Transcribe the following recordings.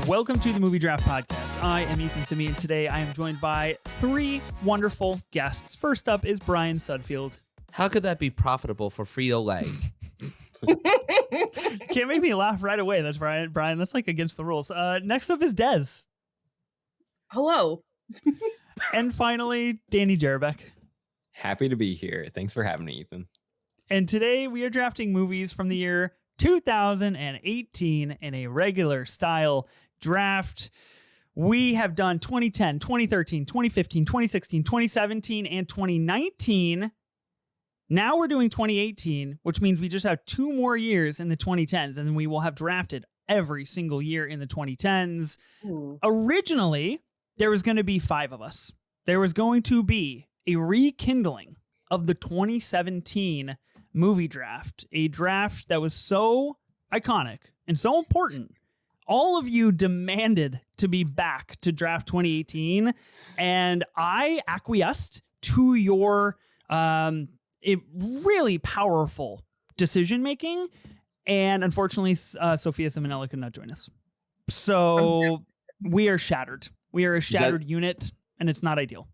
Welcome to the Movie Draft Podcast. I am Ethan Simeon. Today I am joined by three wonderful guests. First up is Brian Sudfield. How could that be profitable for Frito-Lay? Can't make me laugh right away. That's Brian. Brian, that's like against the rules. Next up is Des. Hello. And finally, Danny Jarabek. Happy to be here. Thanks for having me, Ethan. And today we are drafting movies from the year 2018 in a regular style draft. We have done 2010, 2013, 2015, 2016, 2017, and 2019. Now we're doing 2018, which means we just have 2 more years in the 2010s, and then we will have drafted every single year in the 2010s. Originally, there was going to be 5 of us. There was going to be a rekindling of the 2017 movie draft, a draft that was so iconic and so important. All of you demanded to be back to draft 2018, and I acquiesced to your really powerful decision making. And unfortunately, Sophia Simonella could not join us. So we are shattered. We are a shattered unit, and it's not ideal.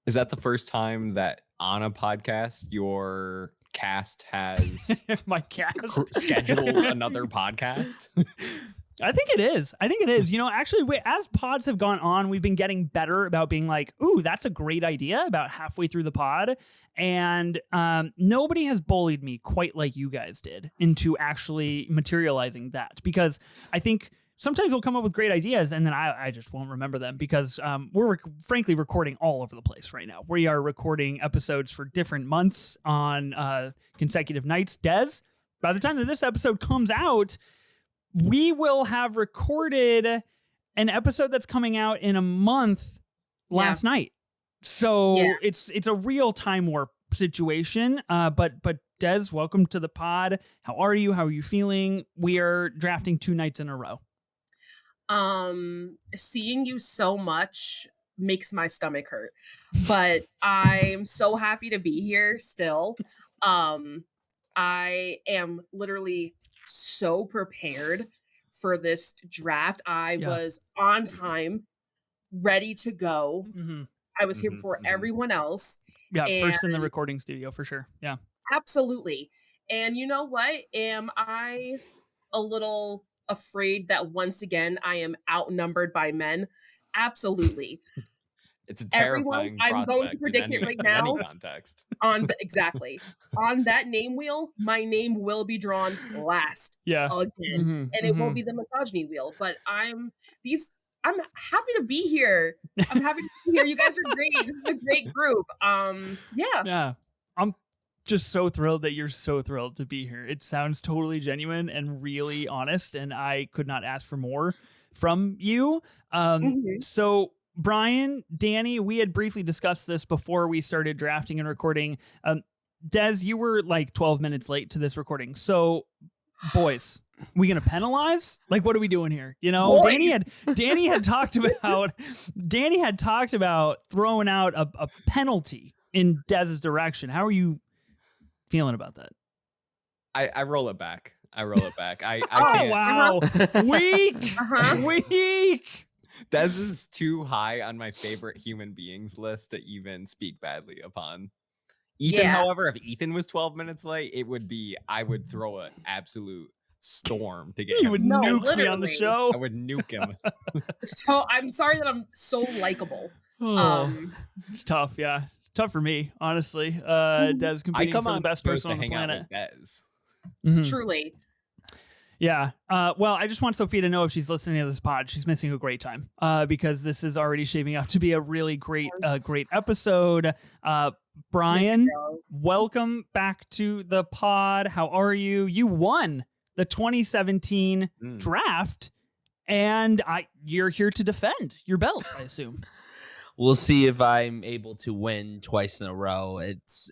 Is that the first time that on a podcast your cast has my cast scheduled another podcast? I think it is. You know, actually, as pods have gone on, we've been getting better about being like, ooh, that's a great idea about halfway through the pod. And nobody has bullied me quite like you guys did into actually materializing that. Because I think sometimes we'll come up with great ideas and then I just won't remember them because we're frankly recording all over the place right now. We are recording episodes for different months on consecutive nights. Des, by the time that this episode comes out, we will have recorded an episode that's coming out in a month last night. So it's a real time warp situation. But Des, welcome to the pod. How are you? How are you feeling? We are drafting 2 nights in a row. Seeing you so much makes my stomach hurt, but I'm so happy to be here still. I am literally so prepared for this draft. I was on time, ready to go. I was here before everyone else. First in the recording studio for sure. Yeah, absolutely. And you know what? Am I a little afraid that once again I am outnumbered by men? Absolutely. It's a terrifying I'm going to predict it right now. Any context. Exactly. On that name wheel, my name will be drawn last. Again. And it won't be the misogyny wheel. But I'm happy to be here. I'm happy to be here. You guys are great. This is a great group. Yeah. I'm just so thrilled that you're so thrilled to be here. It sounds totally genuine and really honest, and I could not ask for more from you. So Brian, Danny, we had briefly discussed this before we started drafting and recording. Des, you were like 12 minutes late to this recording. So, boys, we gonna penalize? Like, what are we doing here? You know, boys. Danny had talked about throwing out a penalty in Dez's direction. How are you feeling about that? I roll it back. I can't. Oh, wow. Weak. Des is too high on my favorite human beings list to even speak badly upon. Ethan, however, if Ethan was 12 minutes late, I would throw an absolute storm to get him. You would nuke me on the show. I would nuke him. So I'm sorry that I'm so likable. It's tough, yeah. Tough for me, honestly. Des competing for the best person on the planet. Truly. Yeah. Well, I just want Sophia to know if she's listening to this pod, she's missing a great time because this is already shaping up to be a really great episode. Brian, welcome back to the pod. How are you? You won the 2017 draft, and you're here to defend your belt, I assume. We'll see if I'm able to win twice in a row. It's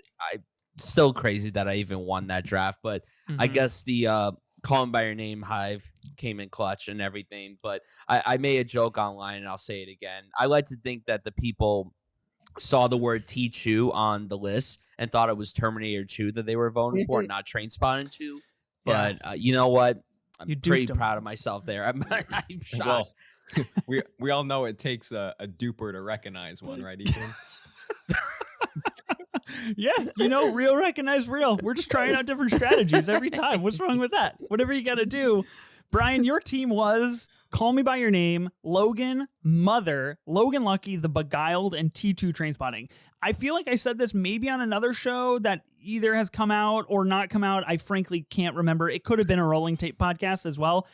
still crazy that I even won that draft, but I guess the Call Him By Your Name Hive came in clutch and everything. But I made a joke online, and I'll say it again. I like to think that the people saw the word T2 on the list and thought it was Terminator 2 that they were voting for, not Trainspotting 2. But you know what? I'm pretty proud of myself there. I'm shocked. we all know it takes a duper to recognize one, right, Ethan? Yeah, real recognize real. We're just trying out different strategies every time. What's wrong with that? Whatever you got to do. Brian, your team was Call Me By Your Name, Logan, Mother, Logan Lucky, The Beguiled, and T2 Trainspotting. I feel like I said this maybe on another show that either has come out or not come out. I frankly can't remember. It could have been a Rolling Tape podcast as well.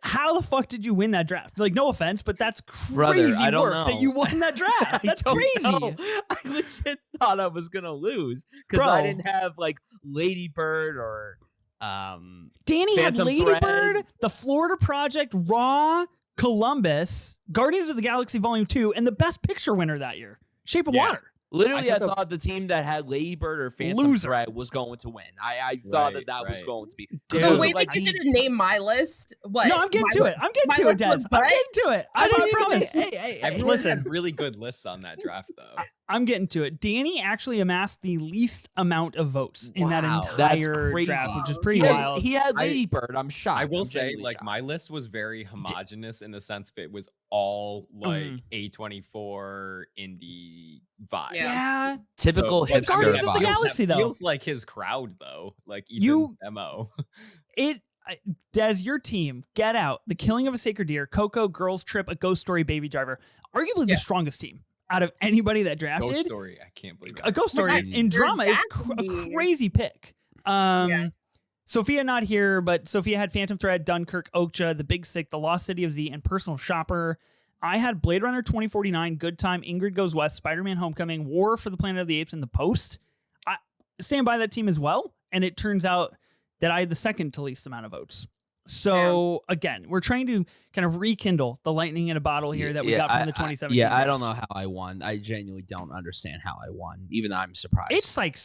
How the fuck did you win that draft? Like, no offense, but that's crazy Brother, I don't work know. that you won that draft. That's crazy. I legit thought I was gonna lose because I didn't have like Lady Bird or Danny had Phantom Lady Thread. Bird, The Florida Project, Raw, Columbus, Guardians of the Galaxy Volume 2, and the Best Picture winner that year, Shape of Water. Literally, I thought the team that had Lady Bird or Phantom Thread was going to win. I thought that was going to be. The way that you didn't name my list. What? No, I'm getting to it. I'm getting to it, Des. I'm getting to it. I promise. Everyone had really good lists on that draft, though. I'm getting to it. Danny actually amassed the least amount of votes in that entire draft, which is pretty wild. He had Lady Bird. I'm shocked. I will say, like, my list was very homogenous in the sense that it was all like A24 indie vibe. Yeah. Typical hipster Guardians of the Galaxy, though. Feels like his crowd, though. Like Ethan's demo. Des, your team, Get Out, The Killing of a Sacred Deer, Coco, Girls Trip, A Ghost Story, Baby Driver, arguably the strongest team out of anybody that drafted. Ghost Story, I can't believe that. A Ghost Story in drama is a crazy pick. Sophia not here, but Sophia had Phantom Thread, Dunkirk, Okja, The Big Sick, The Lost City of Z, and Personal Shopper. I had Blade Runner 2049, Good Time, Ingrid Goes West, Spider-Man Homecoming, War for the Planet of the Apes, and The Post. I stand by that team as well, and it turns out that I had the second to least amount of votes. So, again, we're trying to kind of rekindle the lightning in a bottle here that we got from the 2017 I don't know how I won. I genuinely don't understand how I won, even though I'm surprised. It's like,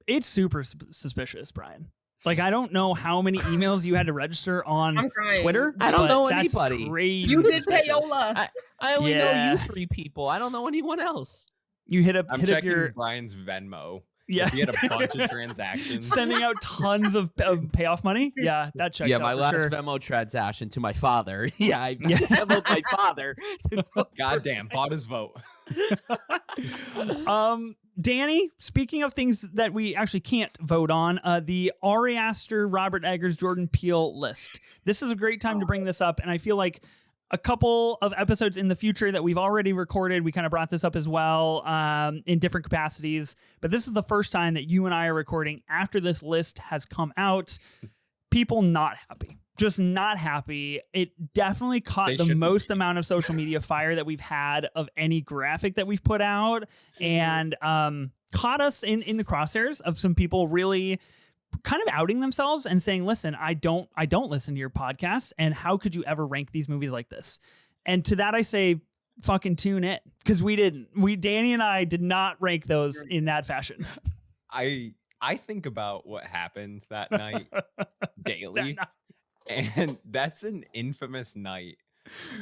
it's super suspicious, Brian. Like, I don't know how many emails you had to register on Twitter. I don't know anybody. Crazy you did suspicious. payola. I only know you three people. I don't know anyone else. You hit up. I'm hit checking up your Brian's Venmo. Yeah, he had a bunch of transactions, sending out tons of payoff money. Yeah, that checks out. Yeah, my last Venmo transaction to my father. I Venmoed my father. Goddamn, bought his vote. Danny, speaking of things that we actually can't vote on, the Ari Aster, Robert Eggers, Jordan Peele list. This is a great time to bring this up, and I feel like a couple of episodes in the future that we've already recorded, we kind of brought this up as well in different capacities. But this is the first time that you and I are recording after this list has come out. People not happy. Just not happy. It definitely caught the most amount of social media fire that we've had of any graphic that we've put out, and caught us in the crosshairs of some people really kind of outing themselves and saying, listen, I don't listen to your podcast, and how could you ever rank these movies like this? And to that I say, fucking tune in, because we didn't. Danny and I did not rank those in that fashion. I think about what happened that night daily. And that's an infamous night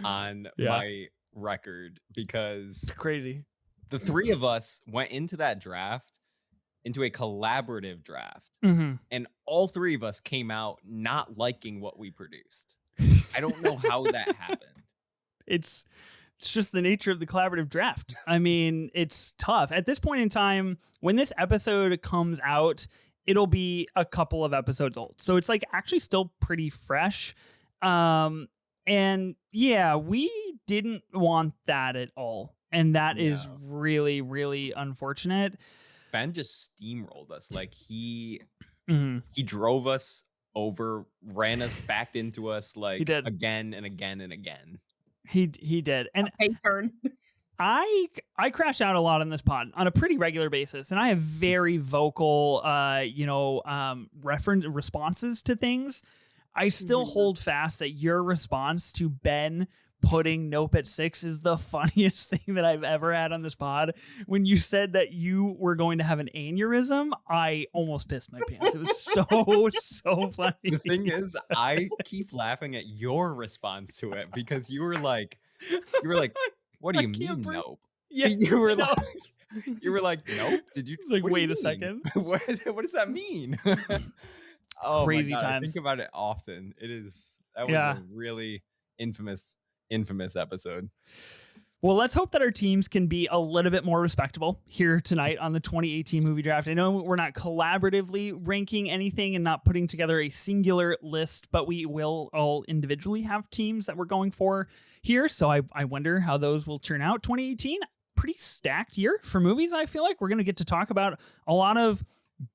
on my record, because it's crazy. The three of us went into that draft, into a collaborative draft, and all three of us came out not liking what we produced. I don't know how that happened. It's just the nature of the collaborative draft. I mean, it's tough. At this point in time, when this episode comes out, it'll be a couple of episodes old. So it's like actually still pretty fresh. And yeah, we didn't want that at all. And that is really, really unfortunate. Ben just steamrolled us. Like he drove us over, ran us, backed into us like again and again and again. He did. And turn. I crash out a lot on this pod on a pretty regular basis, and I have very vocal, reference responses to things. I still hold fast that your response to Ben putting Nope at 6 is the funniest thing that I've ever had on this pod. When you said that you were going to have an aneurysm, I almost pissed my pants. It was so funny. The thing is, I keep laughing at your response to it, because you were like, what do you mean, nope? Yeah, you were like, nope. Did you? It's like, wait a second. What does that mean? Oh, crazy my God, times. I think about it often. That was a really infamous infamous episode. Well, let's hope that our teams can be a little bit more respectable here tonight on the 2018 movie draft. I know we're not collaboratively ranking anything and not putting together a singular list, but we will all individually have teams that we're going for here. So I wonder how those will turn out. 2018, pretty stacked year for movies. I feel like we're going to get to talk about a lot of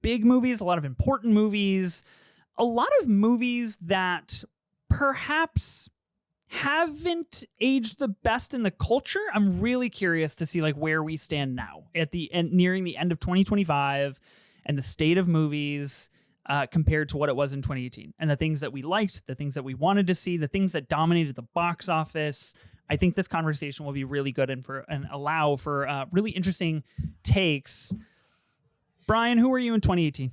big movies, a lot of important movies, a lot of movies that perhaps haven't aged the best in the culture. I'm really curious to see like where we stand now at the end, nearing the end of 2025, and the state of movies compared to what it was in 2018, and the things that we liked, the things that we wanted to see, the things that dominated the box office. I think this conversation will be really good and allow for really interesting takes. Brian, who were you in 2018?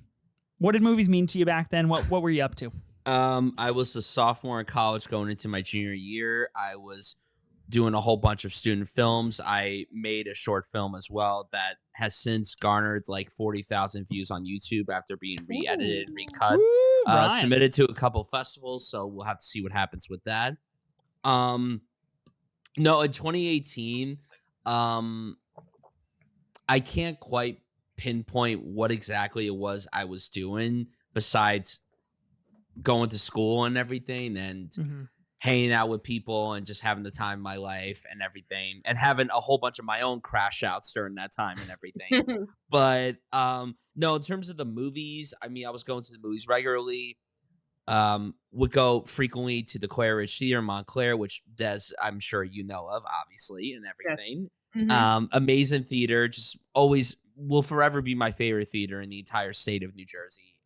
What did movies mean to you back then? What were you up to? I was a sophomore in college going into my junior year. I was doing a whole bunch of student films. I made a short film as well that has since garnered like 40,000 views on YouTube after being re-edited, recut, submitted to a couple festivals. So we'll have to see what happens with that. No, in 2018, I can't quite pinpoint what exactly it was I was doing besides going to school and everything and hanging out with people and just having the time of my life and everything, and having a whole bunch of my own crash outs during that time and everything. But no, in terms of the movies, I mean, I was going to the movies regularly. Would go frequently to the Claridge Theater in Montclair, which Des, I'm sure you know of, obviously, and everything. Yes. Amazing theater, just always will forever be my favorite theater in the entire state of New Jersey.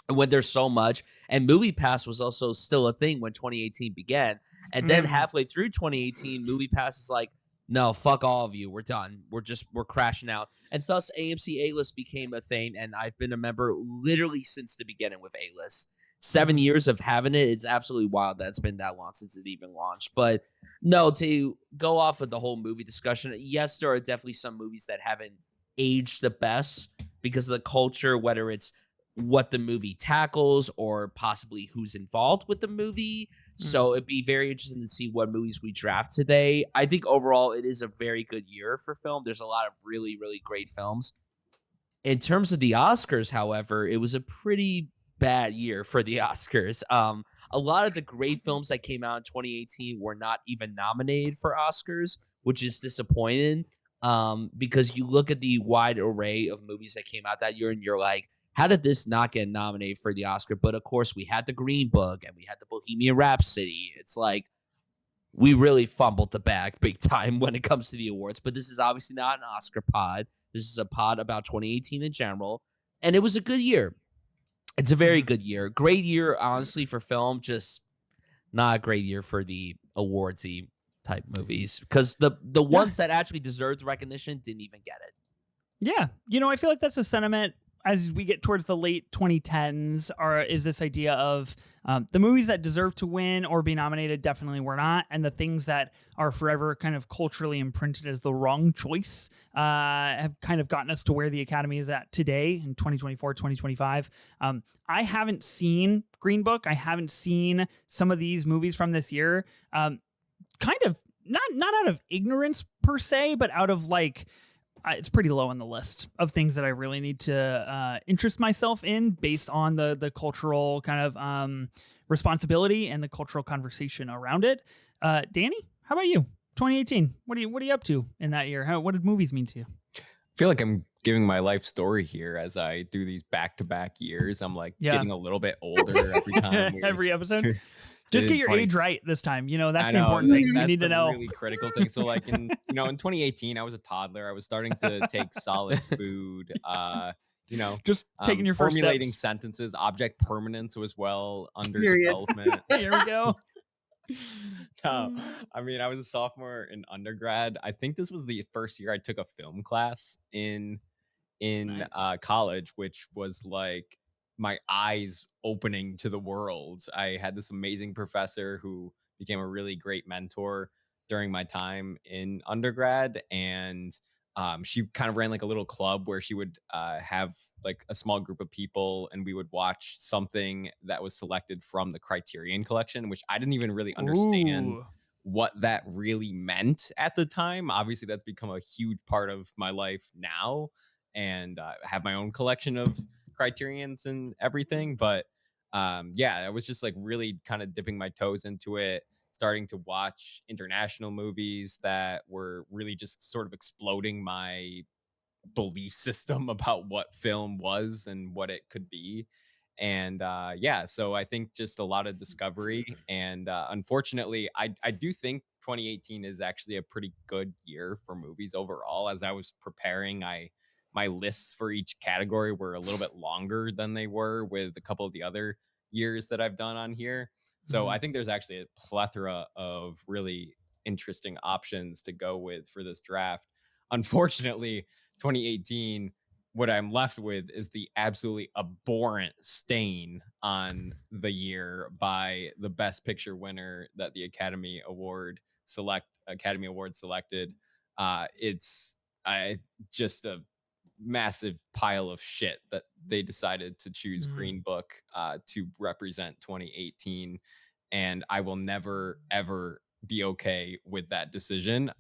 When there's so much, and MoviePass was also still a thing when 2018 began, and then halfway through 2018, MoviePass is like, no, fuck all of you, we're done, we're crashing out, and thus AMC A-List became a thing, and I've been a member literally since the beginning with A-List. 7 years of having it. It's absolutely wild that it's been that long since it even launched. But no, to go off of the whole movie discussion, yes, there are definitely some movies that haven't aged the best because of the culture, whether it's what the movie tackles or possibly who's involved with the movie. So it'd be very interesting to see what movies we draft today. I think overall it is a very good year for film. There's a lot of really, really great films. In terms of the Oscars, however, it was a pretty bad year for the Oscars. A lot of the great films that came out in 2018 were not even nominated for Oscars, which is disappointing because you look at the wide array of movies that came out that year and you're like, how did this not get nominated for the Oscar? But of course, we had the Green Book and we had the Bohemian Rhapsody. It's like we really fumbled the bag big time when it comes to the awards. But this is obviously not an Oscar pod. This is a pod about 2018 in general. And it was a good year. It's a very good year. Great year, honestly, for film. Just not a great year for the awardsy type movies. Because the ones that actually deserved recognition didn't even get it. Yeah. You know, I feel like that's a sentiment as we get towards the late 2010s, is this idea of the movies that deserve to win or be nominated definitely were not, and the things that are forever kind of culturally imprinted as the wrong choice have kind of gotten us to where the Academy is at today in 2024, 2025. I haven't seen Green Book. I haven't seen some of these movies from this year, kind of not out of ignorance per se, but out of like, it's pretty low on the list of things that I really need to interest myself in based on the cultural kind of responsibility and the cultural conversation around it. Danny, how about you? 2018. What are you up to in that year? What did movies mean to you? I feel like I'm giving my life story here as I do these back-to-back years. I'm like getting a little bit older every time. Every episode. Just get your age right this time. You know, that's the important thing. You need to know. Really critical thing. So like in 2018, I was a toddler. I was starting to take solid food. Just taking your first formulating steps. sentences. Object permanence was well under development. Here we go. No, I mean, I was a sophomore in undergrad. I think this was the first year I took a film class in college, which was like my eyes opening to the world. I had this amazing professor who became a really great mentor during my time in undergrad. And she kind of ran like a little club where she would have like a small group of people and we would watch something that was selected from the Criterion Collection, which I didn't even really understand what that really meant at the time. Obviously, that's become a huge part of my life now, and I have my own collection of Criterions and everything. But yeah, I was just like really kind of dipping my toes into it, starting to watch international movies that were really just sort of exploding my belief system about what film was and what it could be. And yeah, so I think just a lot of discovery. And unfortunately, I do think 2018 is actually a pretty good year for movies overall. As I was preparing, my lists for each category were a little bit longer than they were with a couple of the other years that I've done on here. So I think there's actually a plethora of really interesting options to go with for this draft. Unfortunately, 2018, what I'm left with is the absolutely abhorrent stain on the year by the Best Picture winner that the Academy Award selected. It's just a massive pile of shit that they decided to choose Green Book to represent 2018, and I will never ever be okay with that decision.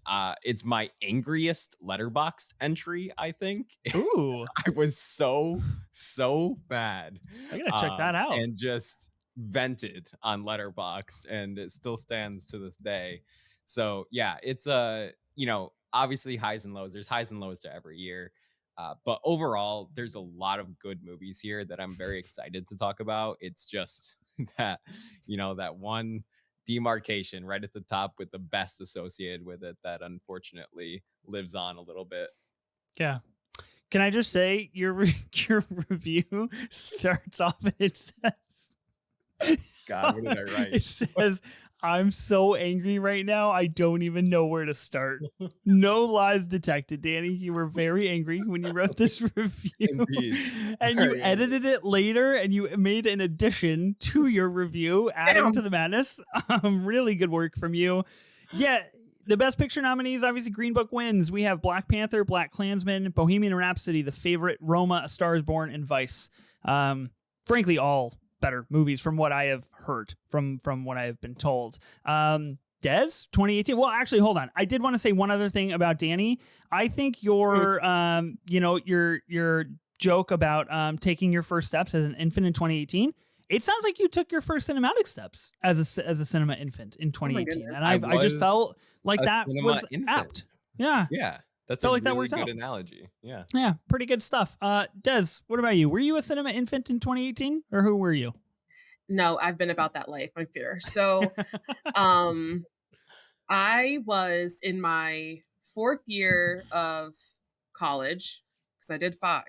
It's my angriest Letterboxd entry, I think. Ooh. I was so bad. I gotta check that out. And just vented on Letterboxd, and it still stands to this day. So yeah, it's obviously highs and lows. There's highs and lows to every year. But overall, there's a lot of good movies here that I'm very excited to talk about. It's just that, that one demarcation right at the top with the best associated with it that unfortunately lives on a little bit. Yeah. Can I just say your review starts off and it says, God, what did I write? It says, I'm so angry right now, I don't even know where to start. No lies detected, Danny. You were very angry when you wrote this review. Indeed. And you edited it later and you made an addition to your review, adding to the madness. Really good work from you. Yeah. The Best Picture nominees, obviously Green Book wins. We have Black Panther, Black Klansman, Bohemian Rhapsody, The Favorite, Roma, A Star is Born, and Vice. Frankly, all better movies from what I have heard, from what I have been told. Des, 2018. Well, actually, hold on. I did want to say one other thing about Danny. I think your joke about taking your first steps as an infant in 2018. It sounds like you took your first cinematic steps as a cinema infant in 2018, and I just felt like that was apt. Yeah. That's felt a like that really worked good out. Analogy. Yeah, pretty good stuff. Des, what about you? Were you a cinema infant in 2018, or who were you? No, I've been about that life. I'm fair. So, I was in my 4th year of college because I did 5.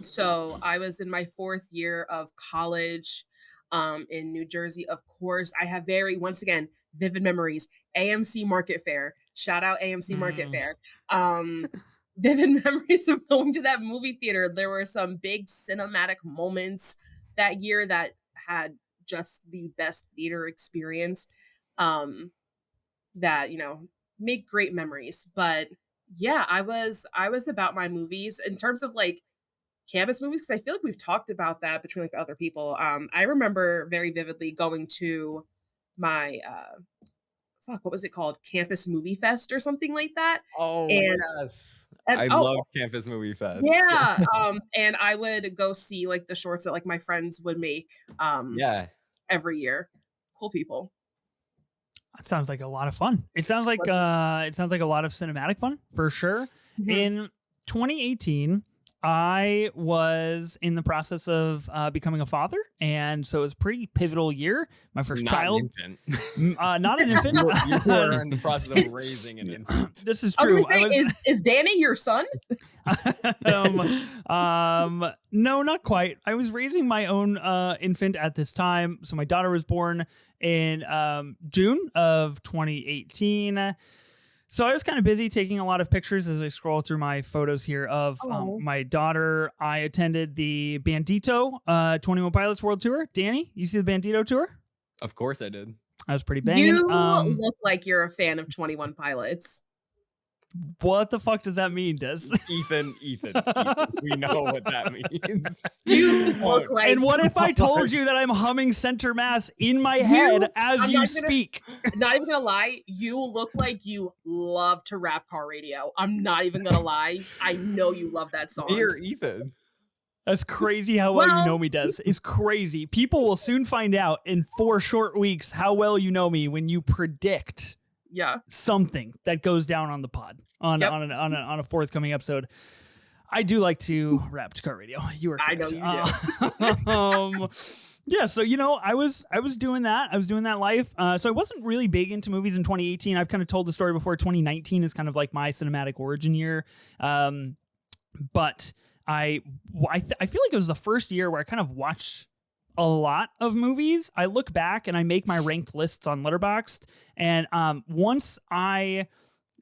So I was in my 4th year of college in New Jersey. Of course, I have once again, vivid memories. AMC Market Fair. Shout out AMC Market Fair. Vivid memories of going to that movie theater. There were some big cinematic moments that year that had just the best theater experience that, make great memories. But yeah, I was about my movies in terms of like campus movies, because I feel like we've talked about that between like the other people. I remember very vividly going to my what was it called? Campus Movie Fest or something like that. Oh, and, yes. I love Campus Movie Fest. Yeah. And I would go see like the shorts that like my friends would make every year. Cool people. That sounds like a lot of fun. It sounds like a lot of cinematic fun for sure. Mm-hmm. In 2018, I was in the process of becoming a father, and so it was a pretty pivotal year. My first child, not an infant. You were in the process of raising an infant. This is true. Is Danny your son? No, not quite. I was raising my own infant at this time. So my daughter was born in June of 2018. So I was kind of busy taking a lot of pictures as I scroll through my photos here of my daughter. I attended the Bandito 21 Pilots World Tour. Danny, you see the Bandito tour? Of course I did. I was pretty banging. You look like you're a fan of 21 Pilots. What the fuck does that mean, Des? Ethan, we know what that means. You look like. And what if I told you that I'm humming Center Mass in my head as you speak? Not even gonna lie, you look like you love to rap car radio. I'm not even gonna lie. I know you love that song. Dear Ethan. That's crazy how well you know me, Des. It's crazy. People will soon find out in 4 short weeks how well you know me when you predict something that goes down on the pod on a forthcoming episode. I do like to rap to car radio. You are correct. I know you do. Yeah, so I was doing that. I was doing that life. So I wasn't really big into movies in 2018. I've kind of told the story before. 2019 is kind of like my cinematic origin year. But I feel like it was the first year where I kind of watched a lot of movies. I look back and I make my ranked lists on Letterboxd, and once I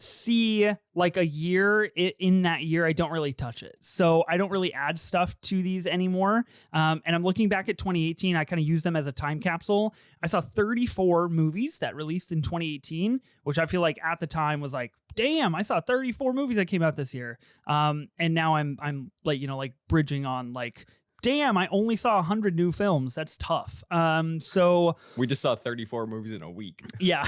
see like a year in that year, I don't really touch it. So I don't really add stuff to these anymore. And I'm looking back at 2018. I kind of use them as a time capsule. I saw 34 movies that released in 2018, which I feel like at the time was like, damn, I saw 34 movies that came out this year. And now I'm like, like bridging on like, damn, I only saw 100 new films. That's tough. So we just saw 34 movies in a week. Yeah,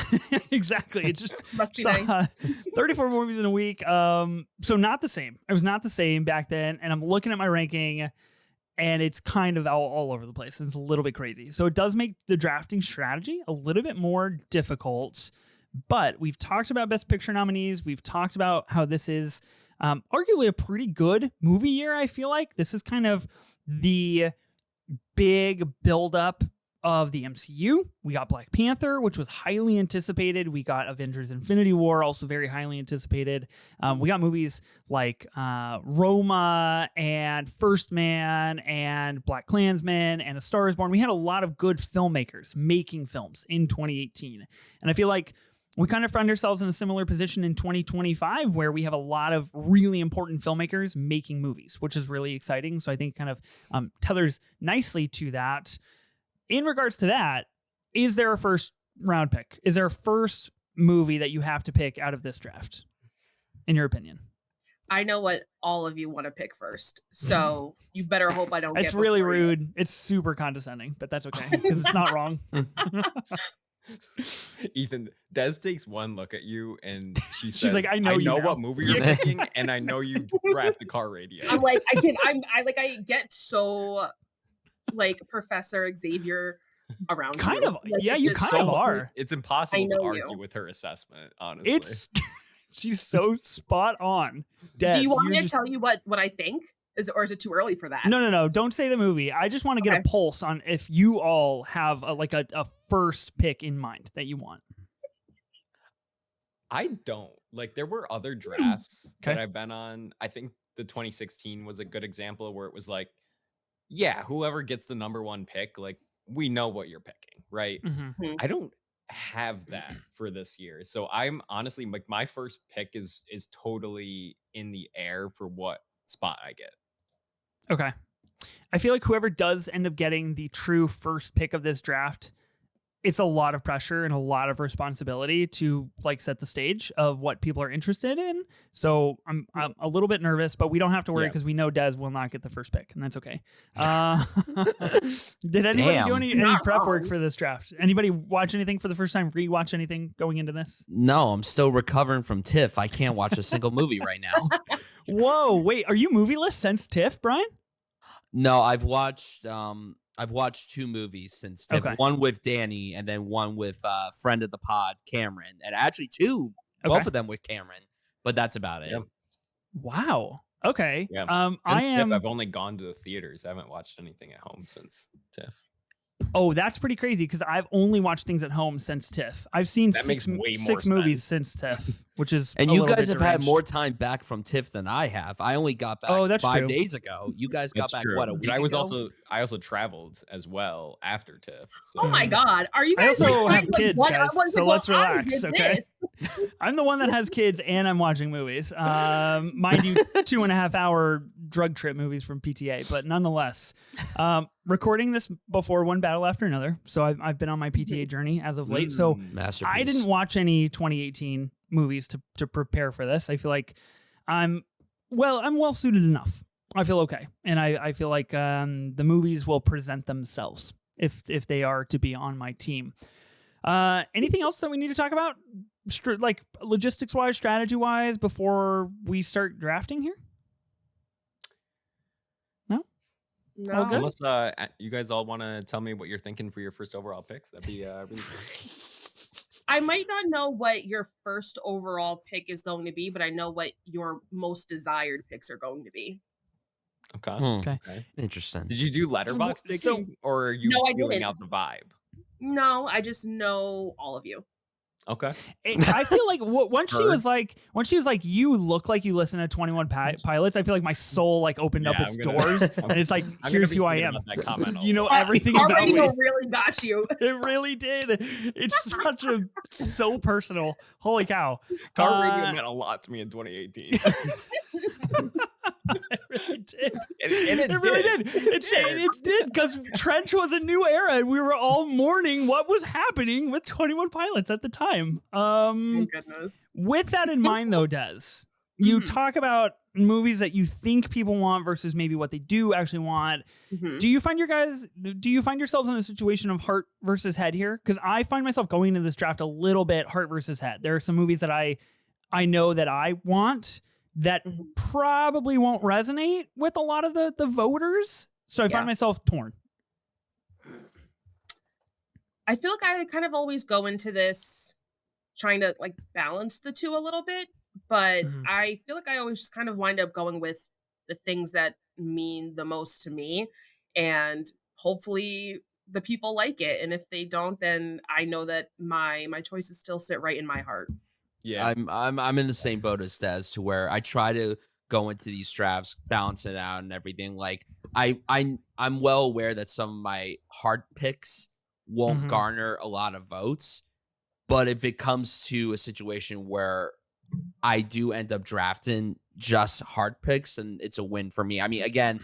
exactly. It just must be saw 34 movies in a week. So not the same. I was not the same back then. And I'm looking at my ranking and it's kind of all over the place. It's a little bit crazy. So it does make the drafting strategy a little bit more difficult. But we've talked about Best Picture nominees. We've talked about how this is arguably a pretty good movie year, I feel like. This is kind of the big buildup of the MCU. We got Black Panther, which was highly anticipated. We got Avengers Infinity War, also very highly anticipated. We got movies like Roma and First Man and Black Klansman and A Star is Born. We had a lot of good filmmakers making films in 2018. And I feel like we kind of find ourselves in a similar position in 2025 where we have a lot of really important filmmakers making movies, which is really exciting. So I think kind of tethers nicely to that. In regards to that, is there a first round pick? Is there a first movie that you have to pick out of this draft, in your opinion? I know what all of you want to pick first, so you better hope I don't. It's really rude. It's super condescending, but that's okay because it's not wrong. Ethan, Des takes one look at you and she's like, I know what movie you're picking, and I know you draft the car radio. I'm like, I get so like Professor Xavier around. Kind you. of, like, yeah, you kind of are. It's impossible to argue with her assessment, honestly. She's so spot on. Des, do you want me to tell you what I think? Or is it too early for that? No. Don't say the movie. I just want to get a pulse on if you all have a first pick in mind that you want. I don't. Like, there were other drafts that I've been on. I think the 2016 was a good example where it was like, yeah, whoever gets the number one pick, like, we know what you're picking, right? Mm-hmm. I don't have that for this year. So I'm honestly, like, my first pick is totally in the air for what spot I get. Okay. I feel like whoever does end up getting the true first pick of this draft, it's a lot of pressure and a lot of responsibility to like set the stage of what people are interested in. So I'm a little bit nervous, but we don't have to worry because we know Des will not get the first pick, and that's okay. Did anybody do any prep work for this draft? Anybody watch anything for the first time? Rewatch anything going into this? No, I'm still recovering from TIFF. I can't watch a single movie right now. Whoa, wait, are you movieless since TIFF, Brian? No, I've watched 2 movies since TIFF. One with Danny and then one with friend of the pod, Cameron. And actually 2, both of them with Cameron. But that's about it. Yep. Wow. Okay. Yeah. I've only gone to the theaters. I haven't watched anything at home since TIFF. Oh, that's pretty crazy because I've only watched things at home since TIFF. I've seen six movies since TIFF, which is and you guys have had more time back from TIFF than I have. I only got back 5 days ago. You guys got back what, a week ago? I also traveled as well after TIFF. So. Oh my God, are you guys? I also have kids, guys. So let's relax, okay? I'm the one that has kids and I'm watching movies. Mind you, 2.5 hour drug trip movies from PTA, but nonetheless, recording this before one battle after another. So I've been on my PTA journey as of late. So masterpiece. I didn't watch any 2018 movies to prepare for this. I feel like I'm well suited enough. I feel okay, and I feel like the movies will present themselves if they are to be on my team. Anything else that we need to talk about, like logistics wise, strategy wise, before we start drafting here? No. All good? Unless you guys all want to tell me what you're thinking for your first overall picks, that'd be really cool. I might not know what your first overall pick is going to be, but I know what your most desired picks are going to be. Okay. Okay. Interesting. Did you do letterbox digging, or are you feeling out the vibe? No, I just know all of you. Okay. I feel like once she was like, you look like you listen to 21 Pilots. I feel like my soul like opened up its doors, and it's like, here's who I am. You know everything about me. Really got you. It really did. It's so personal. Holy cow! Car Radio meant a lot to me in 2018. It really did. It really did. It did, because Trench was a new era, and we were all mourning what was happening with 21 Pilots at the time. Oh goodness. With that in mind, though, Des, you talk about movies that you think people want versus maybe what they do actually want. Do you find yourselves in a situation of heart versus head here? Because I find myself going into this draft a little bit heart versus head. There are some movies that I know that I want that probably won't resonate with a lot of the voters. So I find myself torn. I feel like I kind of always go into this trying to like balance the two a little bit, but I feel like I always just kind of wind up going with the things that mean the most to me, and hopefully the people like it. And if they don't, then I know that my choices still sit right in my heart. Yeah, I'm in the same boat as Des, to where I try to go into these drafts, balance it out and everything. Like I'm well aware that some of my hard picks won't garner a lot of votes, but if it comes to a situation where I do end up drafting just hard picks, and it's a win for me. I mean, again,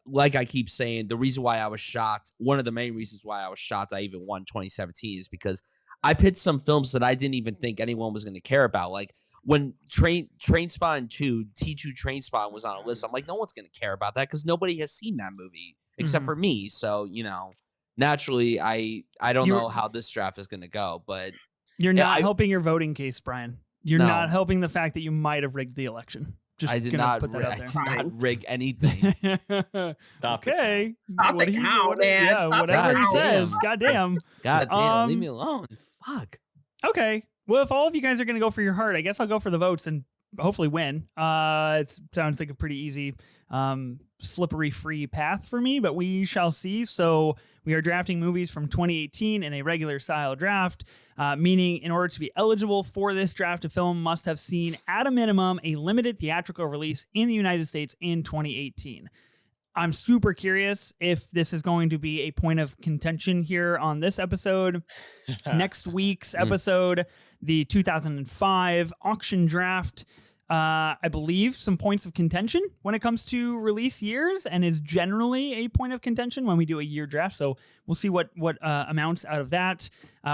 like I keep saying, the reason why I was shocked, one of the main reasons why I was shocked I even won 2017 is because I picked some films that I didn't even think anyone was going to care about. Like when Trainspotting 2, T2 Trainspotting was on a list, I'm like, no one's going to care about that because nobody has seen that movie except for me. So, naturally, I don't know how this draft is going to go, but you're not helping your voting case, Brian. You're not helping the fact that you might have rigged the election. Just I did not rig anything. Stop. Okay. Stop the count, man. Yeah, whatever he says. Goddamn. God damn. Leave me alone. Fuck. Okay. Well, if all of you guys are going to go for your heart, I guess I'll go for the votes and hopefully win. It sounds like a pretty easy, slippery free path for me, but we shall see. So we are drafting movies from 2018 in a regular style draft, meaning in order to be eligible for this draft, a film must have seen at a minimum a limited theatrical release in the United States in 2018. I'm super curious if this is going to be a point of contention here on this episode. Next week's episode, the 2005 auction draft, I believe some points of contention when it comes to release years, and is generally a point of contention when we do a year draft. So we'll see what amounts out of that.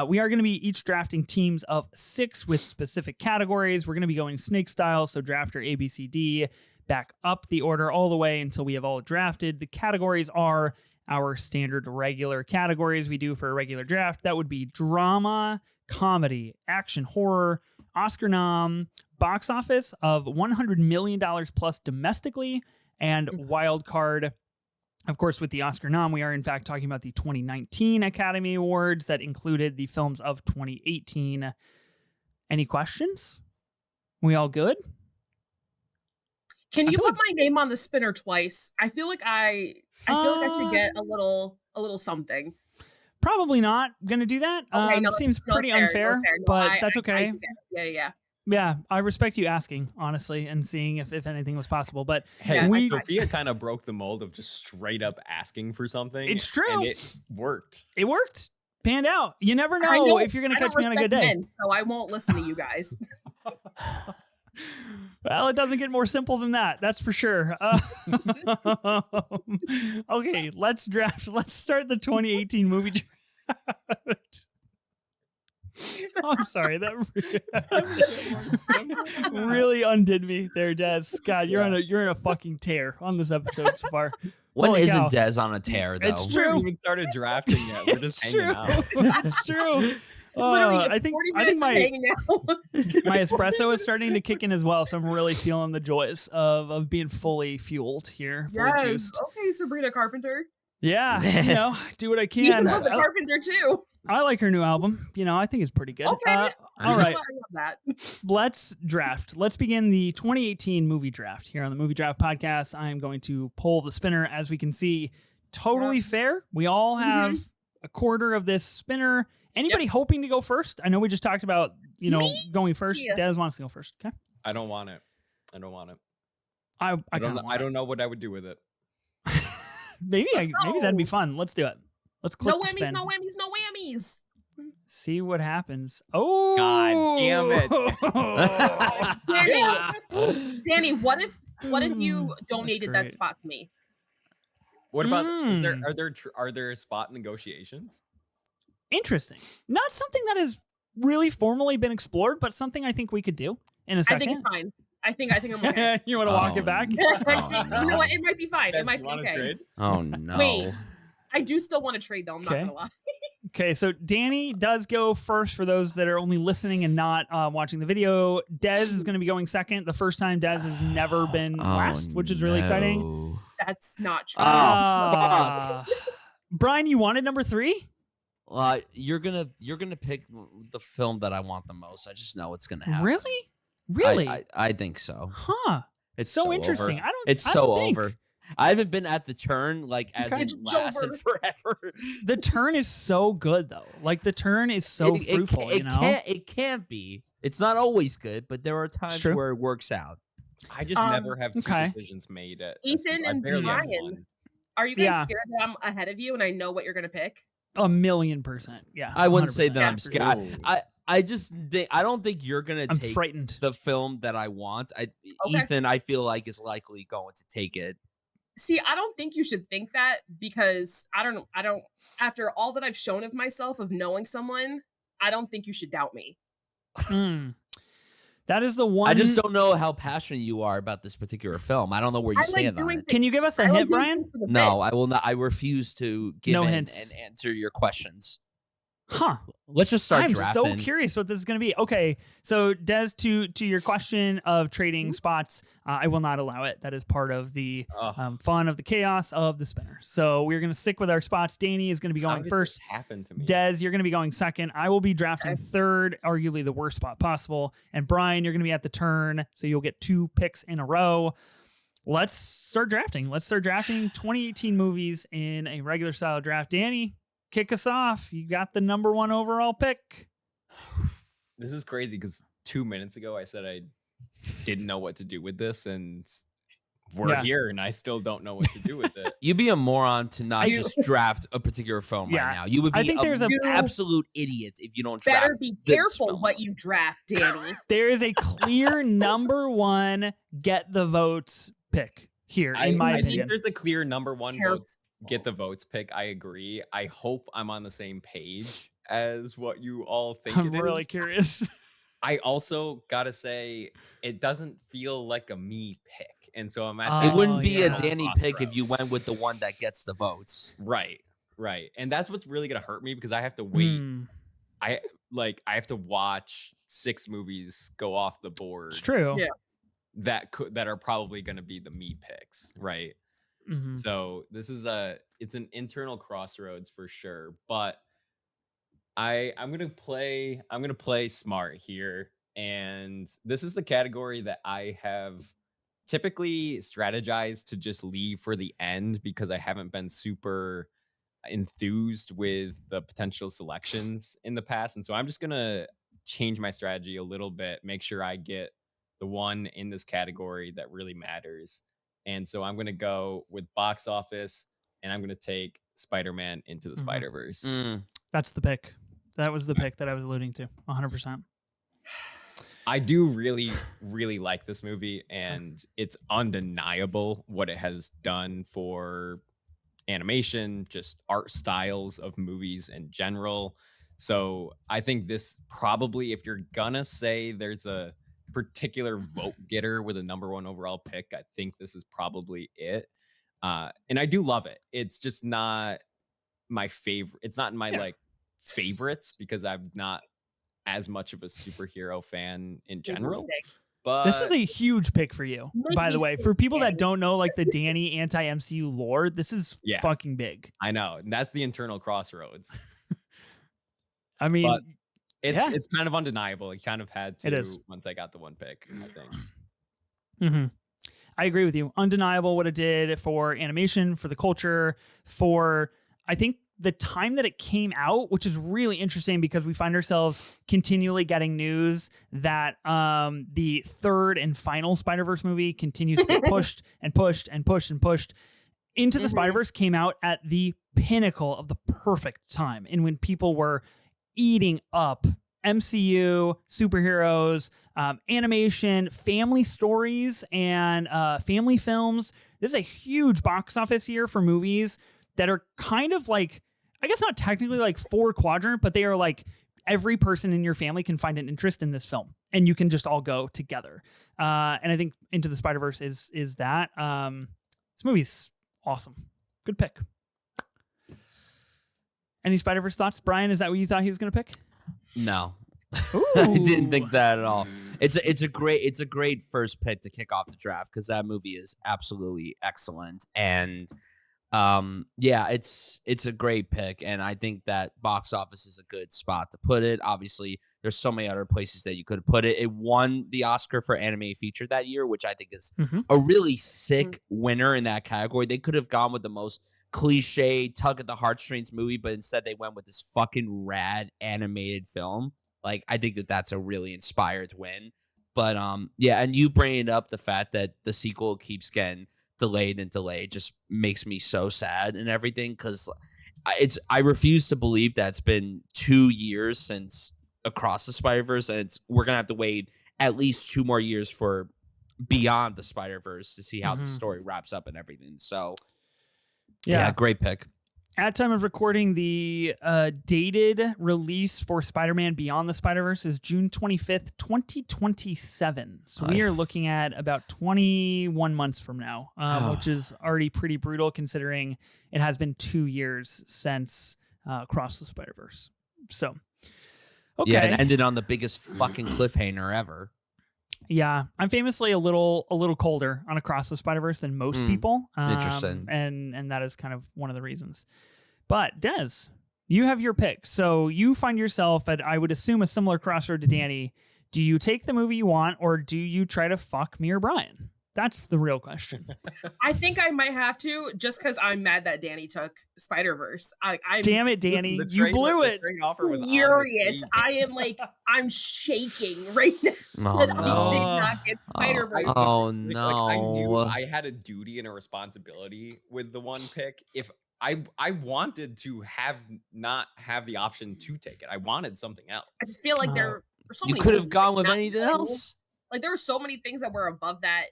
We are going to be each drafting teams of 6 with specific categories. We're going to be going snake style, so drafter A, B, C, D, back up the order all the way until we have all drafted. The categories are our standard regular categories we do for a regular draft. That would be drama, comedy, action, horror, Oscar nom, box office of $100 million plus domestically, and wild card. Of course, with the Oscar nom, we are in fact talking about the 2019 Academy Awards that included the films of 2018. Any questions? We all good? Can you put my name on the spinner twice? I feel like I should get a little something. Probably not gonna do that. Okay, seems pretty unfair, but that's okay. Yeah. I respect you asking, honestly, and seeing if anything was possible. But hey, Sophia kind of broke the mold of just straight up asking for something. It's true. And it worked. It worked. Panned out. You never know if you're gonna catch me on a good day. So I won't listen to you guys. Well, it doesn't get more simple than that. That's for sure. Okay, let's draft. Let's start the 2018 movie draft. I'm sorry. That really undid me there, Des. God, you're in a fucking tear on this episode so far. When Holy isn't cow. Des on a tear, though? It's We haven't true. even started drafting yet. We're just It's hanging true. out. It's true. Literally, I think 40 minutes of my hanging out. my espresso is starting to kick in as well, so I'm really feeling the joys of being fully fueled here, fully Yes. juiced. Okay, Sabrina Carpenter. Yeah, do what I You can. love the Carpenter too. I like her new album. I think it's pretty good. Okay. All I right, love that. let's draft. Let's begin the 2018 movie draft here on the Movie Draft Podcast. I am going to pull the spinner. As we can see, totally fair. We all have a quarter of this spinner. Anybody hoping to go first? I know we just talked about, going first. Yeah. Des wants to go first. Okay. I don't want it. I I don't know what I would do with it. maybe Let's maybe that'd be go. fun. Let's do it. Let's click No the whammies, spin. no whammies, no whammies. See what happens. Oh, God Danny, Danny, what if you donated that great. spot to me? What about are there spot negotiations? Interesting. Not something that has really formally been explored, but something I think we could do in a I second. think it's fine. I think I'm okay. You want to walk Oh, it back? Actually, no. you know what? It might be fine. Des, It might you be wanna okay. trade? Oh no. Wait. I do still want to trade though. I'm not Okay. gonna lie. Okay, so Danny does go first for those that are only listening and not watching the video. Des is going to be going second. The first time Des has never been Oh, last, which is really exciting. no. That's not true. Ah. Brian, you wanted number 3? You're gonna pick the film that I want the most. I just know it's gonna happen. Really? Really? I think so. Huh. It's So so interesting. Over. I don't. It's I so don't think. over. I haven't been at the turn as Okay. in It's last and over. forever. The turn is so good though. Like the turn is so fruitful. It can't be. It's not always good, but there are times true. where it works out. I just never have two okay. decisions made at Ethan I and barely have Brian. one. Are you guys Yeah. scared that I'm ahead of you and I know what you're gonna pick? 1,000,000%. Yeah. I wouldn't say 100%. that I'm scared. Ooh. I just think I don't think you're gonna I'm take frightened. the film that I want. Ethan, I feel like is likely going to take it. See, I don't think you should think that because I don't after all that I've shown of myself of knowing someone, I don't think you should doubt me. Mm. That is the one. I just don't know how passionate you are about this particular film. I don't know where you I like stand on doing it. Can you give us a I like hint, doing Brian? things for the No, bit. I will not. I refuse to give No in hints. and answer your questions. Huh. Let's just start I'm drafting. so curious what this is going to be. Okay, so Des, to your question of trading spots, I will not allow it. That is part of the Ugh, fun of the chaos of the spinner. So we're going to stick with our spots. Danny is going to be how going did first. this happen to me? Des, you're going to be going second. I will be drafting third, arguably the worst spot possible. And Brian, you're going to be at the turn, so you'll get 2 picks in a row. Let's start drafting. 2018 movies in a regular style draft. Danny, kick us off. You got the number 1 overall pick. This is crazy because 2 minutes ago I said I didn't know what to do with this, and we're Yeah. here, and I still don't know what to do with it. You'd be a moron to not You- just draft a particular film Yeah. right now. You would be I think there's an a- absolute idiot if you don't draft. Better be this careful film. what you draft, Danny. There is a clear number 1 get the votes pick here, in my I opinion. think there's a clear number 1 Careful. vote. Get the votes pick. I agree. I hope I'm on the same page as what you all think I'm it is. really curious. I also gotta say it doesn't feel like a me pick, and so I'm at. Oh, It wouldn't be yeah. a Danny pick if you went with the one that gets the votes. Right, and that's what's really gonna hurt me because I have to wait. Hmm, I have to watch 6 movies go off the board it's true. Yeah. that are probably gonna be the me picks, right? Mhm. So this is it's an internal crossroads for sure, but I'm gonna play smart here, and this is the category that I have typically strategized to just leave for the end because I haven't been super enthused with the potential selections in the past, and so I'm just gonna change my strategy a little bit, make sure I get the one in this category that really matters. And so I'm going to go with box office, and I'm going to take Spider-Man Into the Mhm. Spider-Verse. That's the pick. That was the pick that I was alluding to. 100%. I do really, really like this movie, and it's undeniable what it has done for animation, just art styles of movies in general. So I think this probably, if you're gonna say there's a particular vote getter with a number 1 overall pick, I think this is probably it. And I do love it. It's just not my favorite. It's not in my like favorites because I'm not as much of a superhero fan in general. But this is a huge pick for you, by the way. For people that don't know, like the Danny anti-MCU lore, this is fucking big. I know. And that's the internal crossroads. I mean, but it's kind of undeniable. You kind of had to it is. Once I got the 1 pick, I think. Mm-hmm. I agree with you. Undeniable what it did for animation, for the culture, for, I think, the time that it came out, which is really interesting because we find ourselves continually getting news that the 3rd and final Spider-Verse movie continues to get pushed and pushed and pushed and pushed. Into the Spider-Verse came out at the pinnacle of the perfect time, and when people were eating up MCU, superheroes, animation, family stories, and family films. This is a huge box office year for movies that are kind of like, I guess not technically like 4 quadrant, but they are like every person in your family can find an interest in this film and you can just all go together. And I think Into the Spider-Verse is that. This movie's awesome. Good pick. Any Spider-Verse thoughts? Brian, is that what you thought he was going to pick? No. I didn't think that at all. It's a great first pick to kick off the draft because that movie is absolutely excellent. And it's a great pick, and I think that box office is a good spot to put it. Obviously, there's so many other places that you could put it. It won the Oscar for animated feature that year, which I think is a really sick winner in that category. They could have gone with the most cliche tug at the heartstrings movie, but instead they went with this fucking rad animated film. Like, I think that that's a really inspired win. But and you bringing up the fact that the sequel keeps getting delayed and delayed just makes me so sad and everything, because I refuse to believe that it's been 2 years since Across the Spider-Verse, and we're gonna have to wait at least 2 more years for Beyond the Spider-Verse to see how the story wraps up and everything. So yeah, great pick. At time of recording, the dated release for Spider-Man Beyond the Spider-Verse is June 25th, 2027. So we are looking at about 21 months from now, which is already pretty brutal considering it has been 2 years since Across the Spider-Verse. So, okay. Yeah, it ended on the biggest fucking cliffhanger ever. Yeah, I'm famously a little colder on Across the Spider-Verse than most people. Interesting. And that is kind of one of the reasons. But Des, you have your pick. So you find yourself at, I would assume, a similar crossroad to Danny. Do you take the movie you want, or do you try to fuck me or Brian? That's the real question. I think I might have to, just because I'm mad that Danny took Spider-Verse. Damn it, Danny. You blew it. Furious. I'm shaking right now that I did not get Spider-Verse. Oh, no. I knew I had a duty and a responsibility with the 1 pick. If I wanted to not have the option to take it. I wanted something else. I just feel like there were so many. You could have gone with anything else. Like, there were so many things that were above that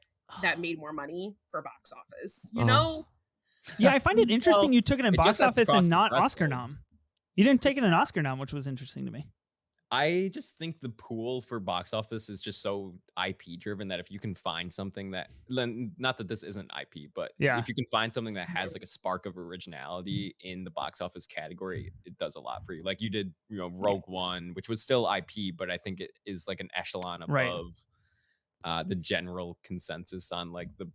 made more money for box office, you know? Yeah, I find it interesting you took it in box office and not Oscar nom. You didn't take it in Oscar nom, which was interesting to me. I just think the pool for box office is just so IP driven that if you can find something that, not that this isn't IP, but if you can find something that has like a spark of originality in the box office category, it does a lot for you. Like you did, Rogue One, which was still IP, but I think it is like an echelon above the general consensus on like the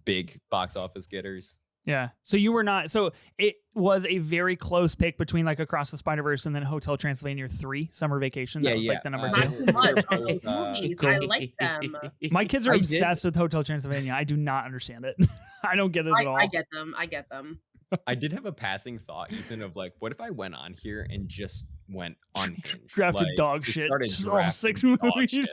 big box office getters. Yeah. So you were not. So it was a very close pick between like Across the Spider-Verse and then Hotel Transylvania 3, Summer Vacation. That was like the number 2. Not too much. I like movies. I like them. My kids are obsessed with Hotel Transylvania. I do not understand it. I don't get it at all. I get them. I did have a passing thought, Ethan, of like, what if I went on here and just went unhinged? Drafted dog shit. All 6 movies.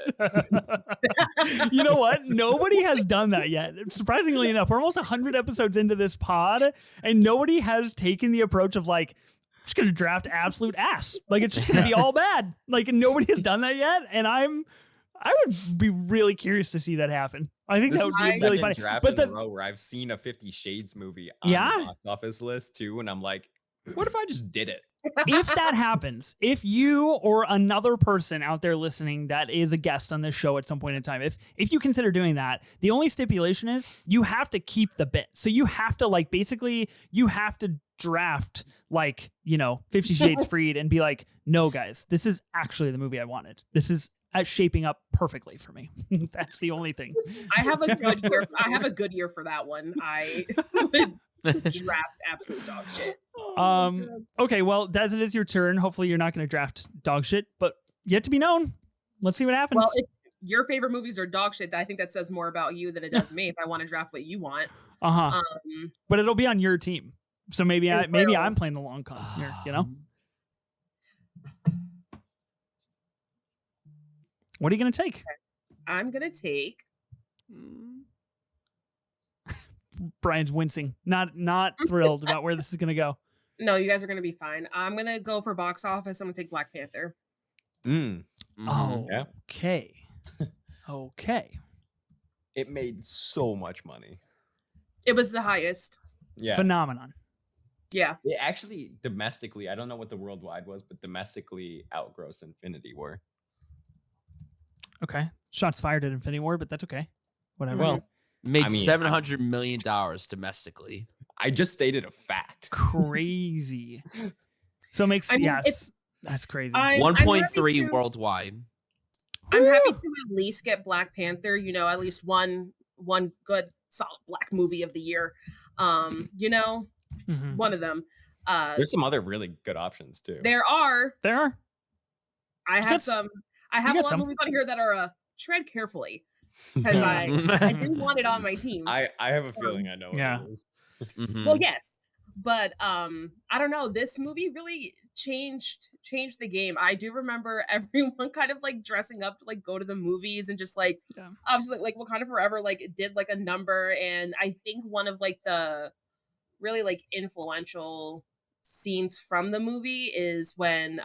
You know what? Nobody has done that yet. Surprisingly enough, we're almost 100 episodes into this pod, and nobody has taken the approach of like, I'm just going to draft absolute ass. Like, it's just going to be all bad. Like, nobody has done that yet, and I would be really curious to see that happen. I think that would be really funny. But in a row where I've seen a 50 Shades movie on the box office list too, and I'm like, what if I just did it? if that happens, if you or another person out there listening that is a guest on this show at some point in time, if you consider doing that, the only stipulation is you have to keep the bit. So you have to like, basically you have to draft like, 50 Shades Freed and be like, no guys, this is actually the movie I wanted. This is shaping up perfectly for me. That's the only thing. I have a good year for that one. I would draft absolute dog shit. Okay, well, Des, it is your turn. Hopefully you're not going to draft dog shit, but yet to be known. Let's see what happens. Well, if your favorite movies are dog shit, I think that says more about you than it does me if I want to draft what you want. But it'll be on your team. So maybe I'm playing the long con here, What are you going to take? I'm going to take... Brian's wincing, not thrilled about where this is going to go. No, you guys are going to be fine. I'm going to go for box office. I'm going to take Black Panther. Okay. Okay. It made so much money. It was the highest. Yeah. Phenomenon. Yeah. It actually, domestically, I don't know what the worldwide was, but domestically outgrossed Infinity War. Okay. Shots fired at Infinity War, but that's okay. Whatever. Well, made $700 million domestically. I just stated a fact. Crazy. So it makes that's crazy. 1.3 worldwide. I'm happy to at least get Black Panther. At least one good solid Black movie of the year. One of them. There's some other really good options too. There are. I have some. I have a lot of movies on here that are tread carefully. Because I didn't want it on my team. I have a feeling I know what it is. Well, yes. But I don't know. This movie really changed the game. I do remember everyone kind of like dressing up to like go to the movies and just like obviously like Wakanda Forever like did like a number. And I think one of like the really like influential scenes from the movie is when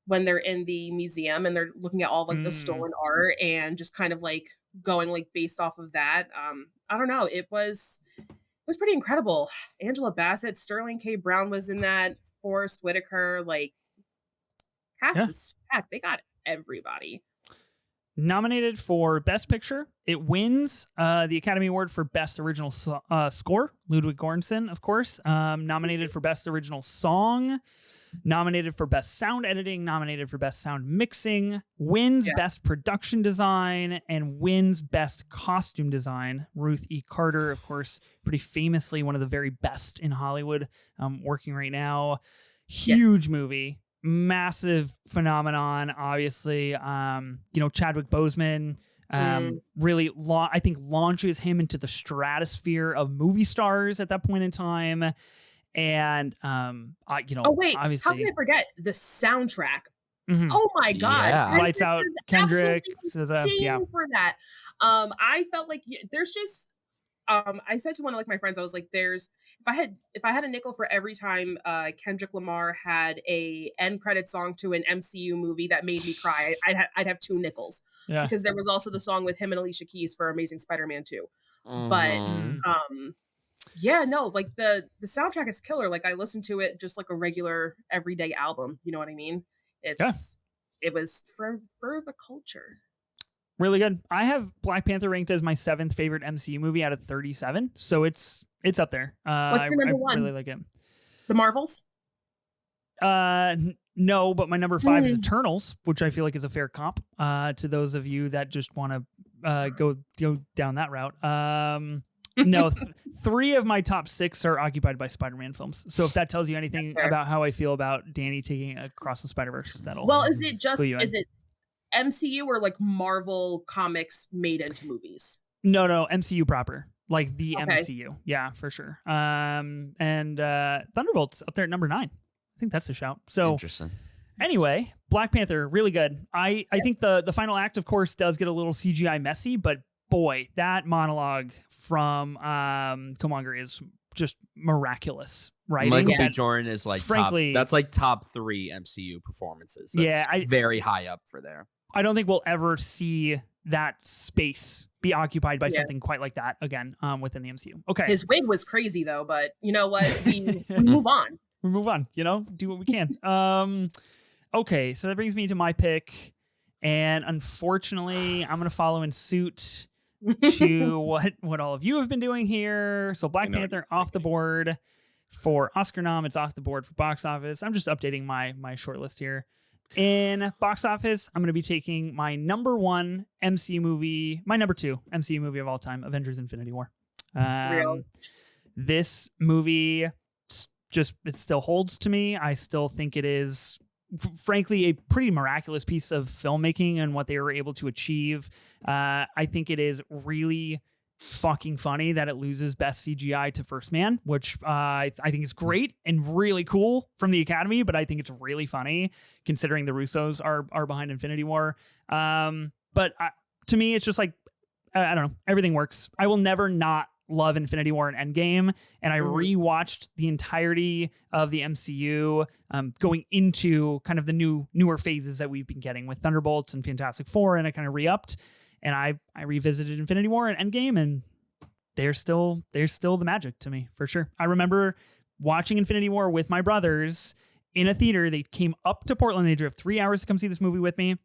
they're in the museum and they're looking at all like the stolen art and just kind of like going like based off of that. I don't know. It was pretty incredible. Angela Bassett, Sterling K. Brown was in that. Forrest Whitaker, like cast is stacked. They got everybody. Nominated for Best Picture. It wins the Academy Award for Best Original Score. Ludwig Göransson, of course. Nominated for Best Original Song. Nominated for Best Sound Editing, nominated for Best Sound Mixing, wins Best Production Design, and wins Best Costume Design. Ruth E. Carter, of course, pretty famously one of the very best in Hollywood, working right now. Huge movie, massive phenomenon, obviously. Chadwick Boseman really, I think, launches him into the stratosphere of movie stars at that point in time. And obviously, how can I forget the soundtrack? Oh my god, Lights Out, Kendrick, for that. I felt like there's just I said to one of like my friends, I was like, if I had a nickel for every time Kendrick Lamar had a end credit song to an MCU movie that made me cry, I'd have 2 nickels. Because there was also the song with him and Alicia Keys for Amazing Spider-Man 2. But like the soundtrack is killer. Like I listened to it just like a regular everyday album. You know what I mean? It was for the culture. Really good. I have Black Panther ranked as my 7th favorite MCU movie out of 37. So it's up there. What's your number 1? Really like it. The Marvels? No, but my number 5 is Eternals, which I feel like is a fair comp to those of you that just want to go down that route. No, 3 of my top 6 are occupied by Spider-Man films. So if that tells you anything about how I feel about Danny taking Across the Spider-Verse, that'll. Well, is it MCU or like Marvel comics made into movies? No, MCU proper, like the MCU. Yeah, for sure. And Thunderbolts up there at number 9. I think that's a shout. So interesting. Anyway, Black Panther, really good. I think the final act, of course, does get a little CGI messy, but boy, that monologue from Killmonger is just miraculous, right? Michael B. Jordan is like frankly, that's like top 3 MCU performances. That's very high up for there. I don't think we'll ever see that space be occupied by something quite like that again within the MCU. Okay. His wig was crazy though, but you know what? We move on. we move on. Do what we can. Okay, so that brings me to my pick, and unfortunately, I'm gonna follow in suit to what all of you have been doing here. So Black Panther off the board for Oscar nom. It's off the board for box office. I'm just updating my short list here. In box office, I'm going to be taking my number 1 MCU movie, my number 2 MCU movie of all time, Avengers: Infinity War. This movie it still holds to me. I still think it is, frankly, a pretty miraculous piece of filmmaking and what they were able to achieve. I think it is really fucking funny that it loses best CGI to First Man, which I think is great and really cool from the Academy, but I think it's really funny considering the Russos are behind Infinity War. But to me, it's just like, I don't know, everything works. I will never not love Infinity War and Endgame, and I rewatched the entirety of the MCU going into kind of the newer phases that we've been getting with Thunderbolts and Fantastic Four, and I kind of re-upped. And I revisited Infinity War and Endgame, and there's still the magic to me, for sure. I remember watching Infinity War with my brothers in a theater. They came up to Portland. They drove 3 hours to come see this movie with me.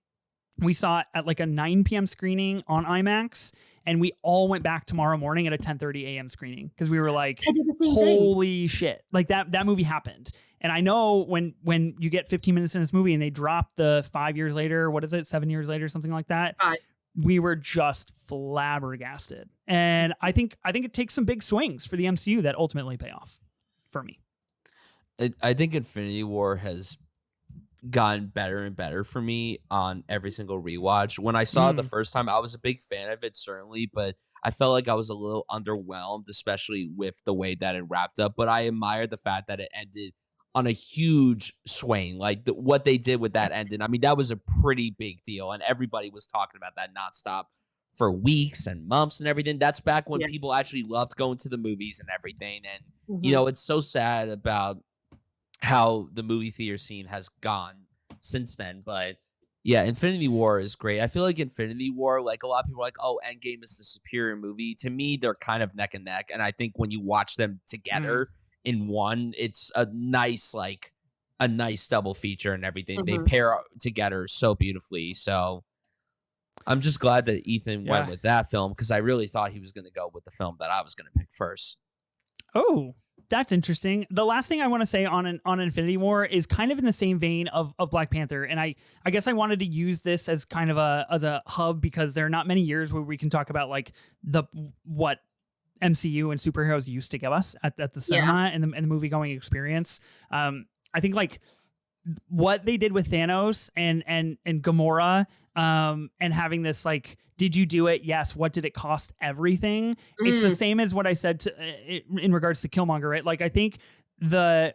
We saw it at like a 9 p.m. screening on IMAX, and we all went back tomorrow morning at a 10:30 a.m. screening because we were like, holy shit. Like that movie happened. And I know when you get 15 minutes in this movie and they drop the 5 years later, what is it, 7 years later, something like that. We were just flabbergasted. And I think it takes some big swings for the MCU that ultimately pay off for me. I think Infinity War has gotten better and better for me on every single rewatch. When I saw it the first time, I was a big fan of it, certainly, but I felt like I was a little underwhelmed, especially with the way that it wrapped up. But I admired the fact that it ended on a huge swing, like what they did with that ending. I mean, that was a pretty big deal, and everybody was talking about that nonstop for weeks and months and everything. That's back when people actually loved going to the movies and everything. And, it's so sad about how the movie theater scene has gone since then. But yeah, Infinity War is great. I feel like Infinity War, like a lot of people are like, oh, Endgame is the superior movie. To me, they're kind of neck and neck. And I think when you watch them together in one, it's a nice double feature and everything. They pair together so beautifully. So I'm just glad that Ethan went with that film, because I really thought he was going to go with the film that I was going to pick first. Oh, that's interesting. The last thing I want to say on Infinity War is kind of in the same vein of Black Panther. And I guess I wanted to use this as kind of a hub, because there are not many years where we can talk about like what MCU and superheroes used to give us at the cinema and the movie going experience. I think like what they did with Thanos and Gamora, and having this like, did you do it? Yes. What did it cost? Everything. It's the same as what I said in regards to Killmonger, right? Like, I think the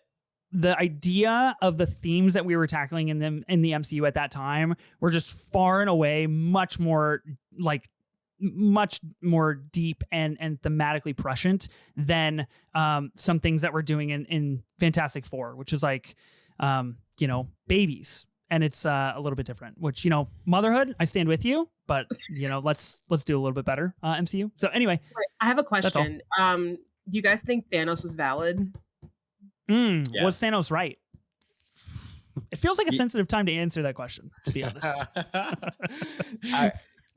idea of the themes that we were tackling in the MCU at that time were just far and away much more deep and thematically prescient than some things that we're doing in Fantastic Four, which is like, babies. And it's a little bit different, which, motherhood, I stand with you, but let's do a little bit better, MCU. So anyway, I have a question. Do you guys think Thanos was valid? Was Thanos right? It feels like a sensitive time to answer that question, to be honest.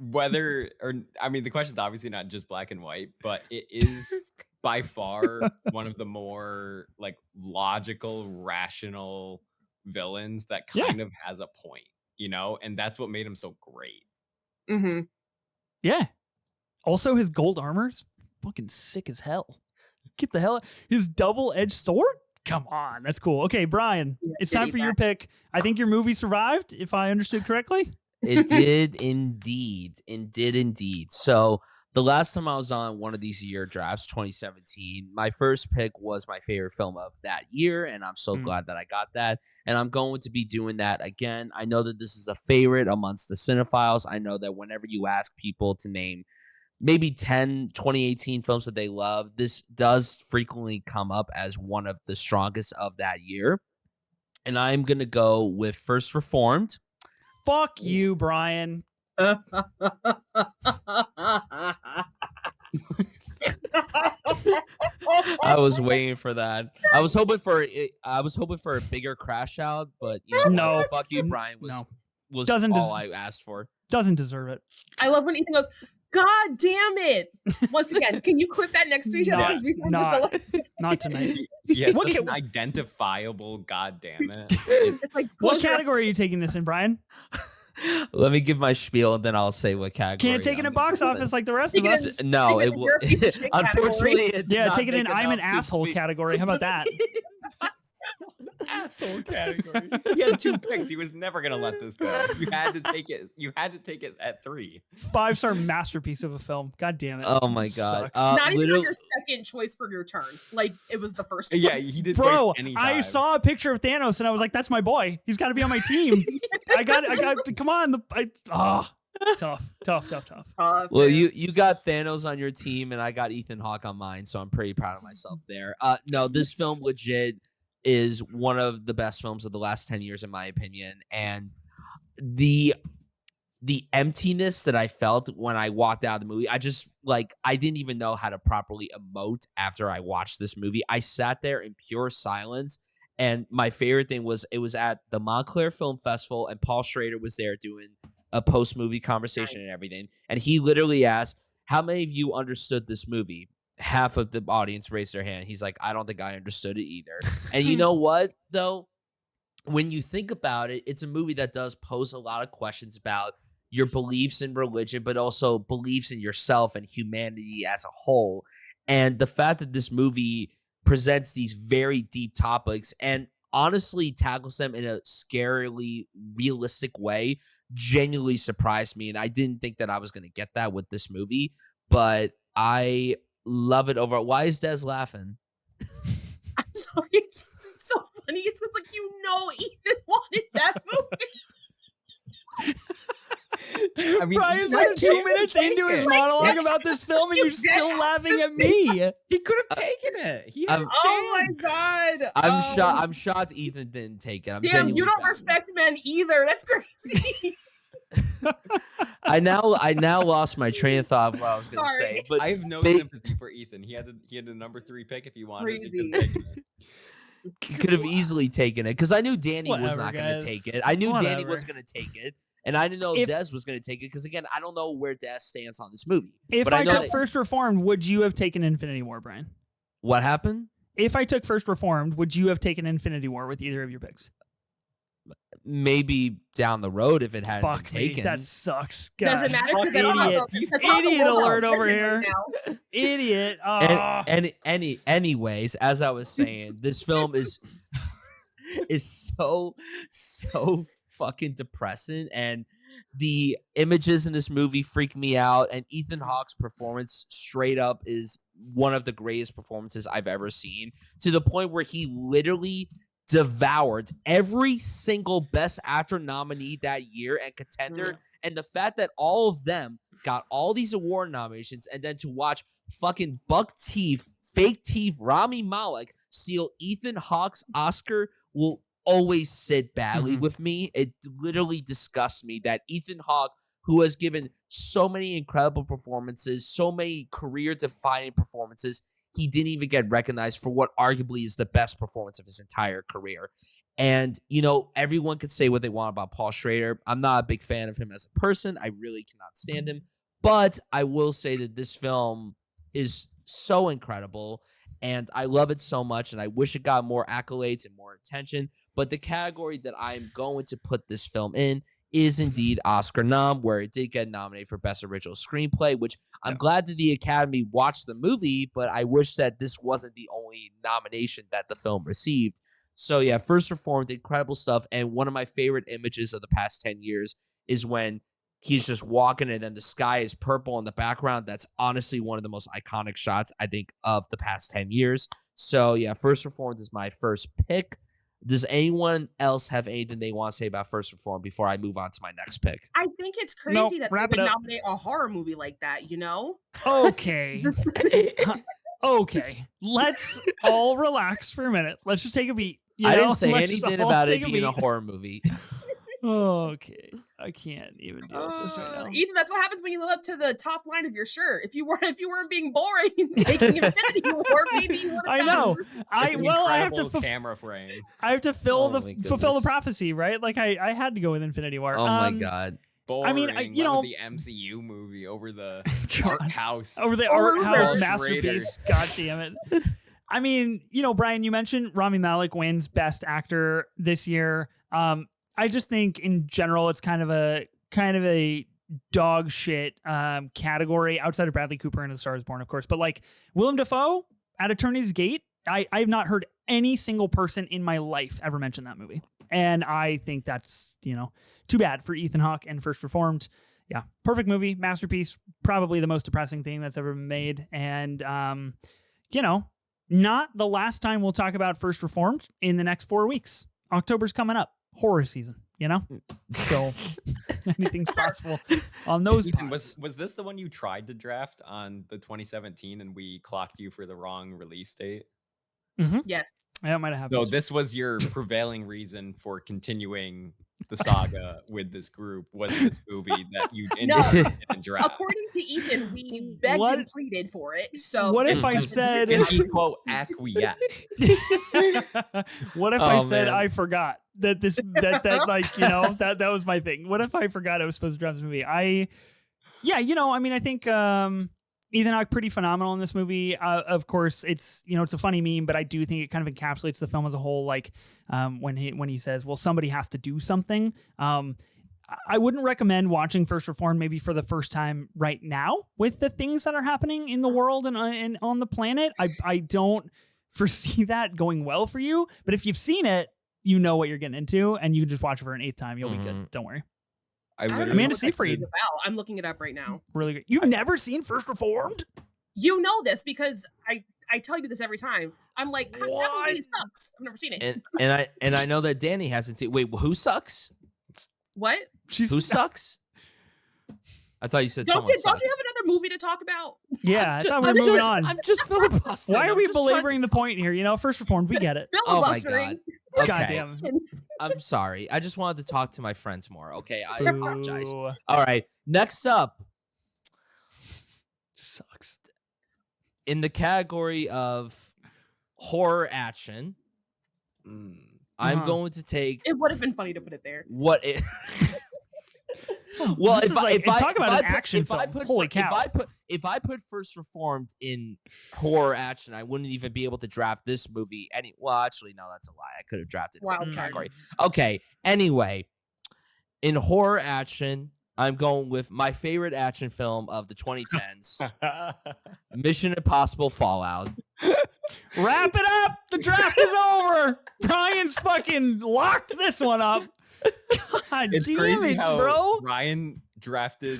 The question's obviously not just black and white, but it is by far one of the more like logical, rational villains that kind of has a point, and that's what made him so great. Yeah. Also, his gold armor's fucking sick as hell. Get the hell, his double-edged sword? Come on, that's cool. Okay, Brian, it's time for your pick. I think your movie survived, if I understood correctly. It did indeed. So the last time I was on one of these year drafts, 2017, my first pick was my favorite film of that year, and I'm so glad that I got that. And I'm going to be doing that again. I know that this is a favorite amongst the cinephiles. I know that whenever you ask people to name maybe 10 2018 films that they love, this does frequently come up as one of the strongest of that year. And I'm going to go with First Reformed. Fuck you, Brian. I was waiting for that. I was hoping for a bigger crash out, but No. fuck you, Brian was Doesn't all I asked for. Doesn't deserve it. I love when Ethan goes, God damn it. Once again, can you clip that next to each other? Not tonight. He has such an identifiable God damn it. It's like, what category are you taking this in, Brian? Let me give my spiel and then I'll say what category. Can't take it in box office like the rest of us. No, it will. Unfortunately, it's yeah, not take it in big I'm an enough to asshole be- category. How about that? Asshole category. He had 2 picks. He was never gonna let this go. You had to take it. You had to take it at 3. 5-star masterpiece of a film. God damn it. Oh my god. Sucks. not even like your second choice for your turn. Like it was the first one. Yeah, he did. Bro, I saw a picture of Thanos and I was like, that's my boy. He's got to be on my team. I got, come on. Tough. Well, you got Thanos on your team and I got Ethan Hawke on mine, so I'm pretty proud of myself there. No, this film legit is one of the best films of the last 10 years, in my opinion. And the emptiness that I felt when I walked out of the movie, I didn't even know how to properly emote after I watched this movie. I sat there in pure silence. And my favorite thing was it was at the Montclair Film Festival and Paul Schrader was there doing a post-movie conversation and everything. And he literally asked, how many of you understood this movie? Half of the audience raised their hand. He's like, I don't think I understood it either. And you know what, though? When you think about it, it's a movie that does pose a lot of questions about your beliefs in religion, but also beliefs in yourself and humanity as a whole. And the fact that this movie presents these very deep topics and honestly tackles them in a scarily realistic way genuinely surprised me. And I didn't think that I was going to get that with this movie, but I love it over. Why is Des laughing? I'm sorry. It's so funny. It's like Ethan wanted that movie. I mean, Brian's like 2 minutes into his monologue about this film and you're still laughing at me. He could have taken it. He had oh my god. I'm shocked Ethan didn't take it. Damn, you don't respect men either. That's crazy. I now lost my train of thought of what I was going to say. But I have no sympathy for Ethan. He had the number 3 pick if he wanted. Crazy. He could have easily taken it because I knew Danny was not going to take it. I knew Danny was going to take it. And I didn't know Des was going to take it because, again, I don't know where Des stands on this movie. If I took First Reformed, would you have taken Infinity War, Brian? What happened? If I took First Reformed, would you have taken Infinity War with either of your picks? Maybe down the road if it hadn't been taken. That sucks. Does it matter? Idiot alert over here. Right Idiot. Oh. Anyways, as I was saying, this film is so fucking depressing, and the images in this movie freak me out, and Ethan Hawke's performance straight up is one of the greatest performances I've ever seen, to the point where he literally devoured every single Best Actor nominee that year and contender. And the fact that all of them got all these award nominations, and then to watch fucking buck teeth, fake teeth, Rami Malek steal Ethan Hawke's Oscar will always sit badly with me. It literally disgusts me that Ethan Hawke, who has given so many incredible performances, so many career-defining performances, he didn't even get recognized for what arguably is the best performance of his entire career. And, everyone could say what they want about Paul Schrader. I'm not a big fan of him as a person. I really cannot stand him. But I will say that this film is so incredible, and I love it so much, and I wish it got more accolades and more attention. But the category that I'm going to put this film in is indeed Oscar nom, where it did get nominated for Best Original Screenplay, which I'm glad that the Academy watched the movie, but I wish that this wasn't the only nomination that the film received. So yeah, First Reformed, incredible stuff, and one of my favorite images of the past 10 years is when he's just walking and then the sky is purple in the background. That's honestly one of the most iconic shots, I think, of the past 10 years. So yeah, First Reformed is my first pick. Does anyone else have anything they want to say about First Reformed before I move on to my next pick? I think it's crazy that they would nominate a horror movie like that, Okay. Okay. Let's all relax for a minute. Let's just take a beat. I didn't say anything about it being a horror movie. Okay, I can't even deal with this right now. Ethan, that's what happens when you live up to the top line of your shirt. If you weren't being boring and taking Infinity War, maybe you would have. I know. I have to camera frame. I have to fulfill the prophecy, right? Like I had to go with Infinity War. Oh my god. Boring. I mean, the MCU movie over the art house, art house masterpiece. God damn it. I mean, Brian, you mentioned Rami Malek wins Best Actor this year. I just think in general it's kind of a dog shit category outside of Bradley Cooper and A Star Is Born, of course. But like Willem Dafoe at Eternity's Gate, I've not heard any single person in my life ever mention that movie. And I think that's, too bad for Ethan Hawke and First Reformed. Yeah, perfect movie, masterpiece, probably the most depressing thing that's ever been made. And, not the last time we'll talk about First Reformed in the next 4 weeks. October's coming up. Horror season, so anything's possible on those. Ethan, was this the one you tried to draft on the 2017 and we clocked you for the wrong release date? Mm-hmm. Yes, that might have happened. So this was your prevailing reason for continuing the saga with this group, was this movie that you didn't draft? According to Ethan, we begged and pleaded for it. So what if I said and he quote acquiesced? What if I said I forgot that that was my thing? What if I forgot I was supposed to draft this movie? I think Ethan Hawke pretty phenomenal in this movie. Of course, it's it's a funny meme, but I do think it kind of encapsulates the film as a whole. Like when he says, "Well, somebody has to do something." I wouldn't recommend watching First Reformed maybe for the first time right now with the things that are happening in the world and on the planet. I don't foresee that going well for you. But if you've seen it, you know what you're getting into, and you can just watch it for an 8th time. You'll be good. Don't worry. Amanda Seyfried. I'm looking it up right now. Really good. You've never seen First Reformed? You know this because I tell you this every time. I'm like, that movie sucks. I've never seen it. And I know that Danny hasn't seen. Wait, who sucks? What? Who sucks? I thought you said don't someone you sucks. have another movie to talk about? Yeah, I thought we were moving on. I'm just filibustering. Why are we belaboring the point here? First Reformed, we get it. Filibustering. Oh my god. Okay. God damn. I'm sorry. I just wanted to talk to my friends more. Okay, I apologize. All right. Next up. Sucks. In the category of horror action, I'm going to take. It would have been funny to put it there. What it. Well, talk about an action film. Holy cow! If I put First Reformed in horror action, I wouldn't even be able to draft this movie. Actually, no, that's a lie. I could have drafted Wild category. Okay. Anyway, in horror action, I'm going with my favorite action film of the 2010s, Mission Impossible: Fallout. Wrap it up. The draft is over. Brian's fucking locked this one up. God it's damn crazy it, how bro. Ryan drafted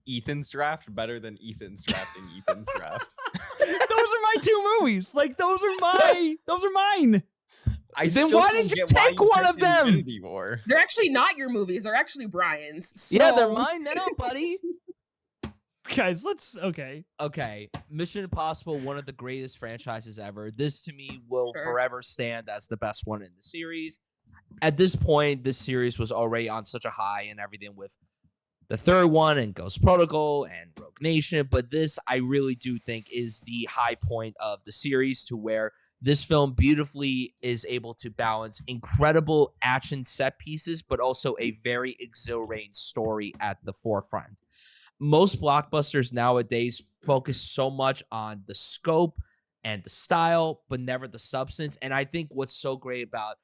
Ethan's draft better than Ethan's drafting Ethan's draft. Those are my 2 movies. Like those are mine. Then why didn't you take one of them? They're actually not your movies. They're actually Brian's. So. Yeah, they're mine now, buddy. Guys, okay. Mission Impossible, one of the greatest franchises ever. This to me will forever stand as the best one in the series. At this point, this series was already on such a high and everything with the 3rd one and Ghost Protocol and Rogue Nation. But this, I really do think, is the high point of the series, to where this film beautifully is able to balance incredible action set pieces, but also a very exhilarating story at the forefront. Most blockbusters nowadays focus so much on the scope and the style, but never the substance. And I think what's so great about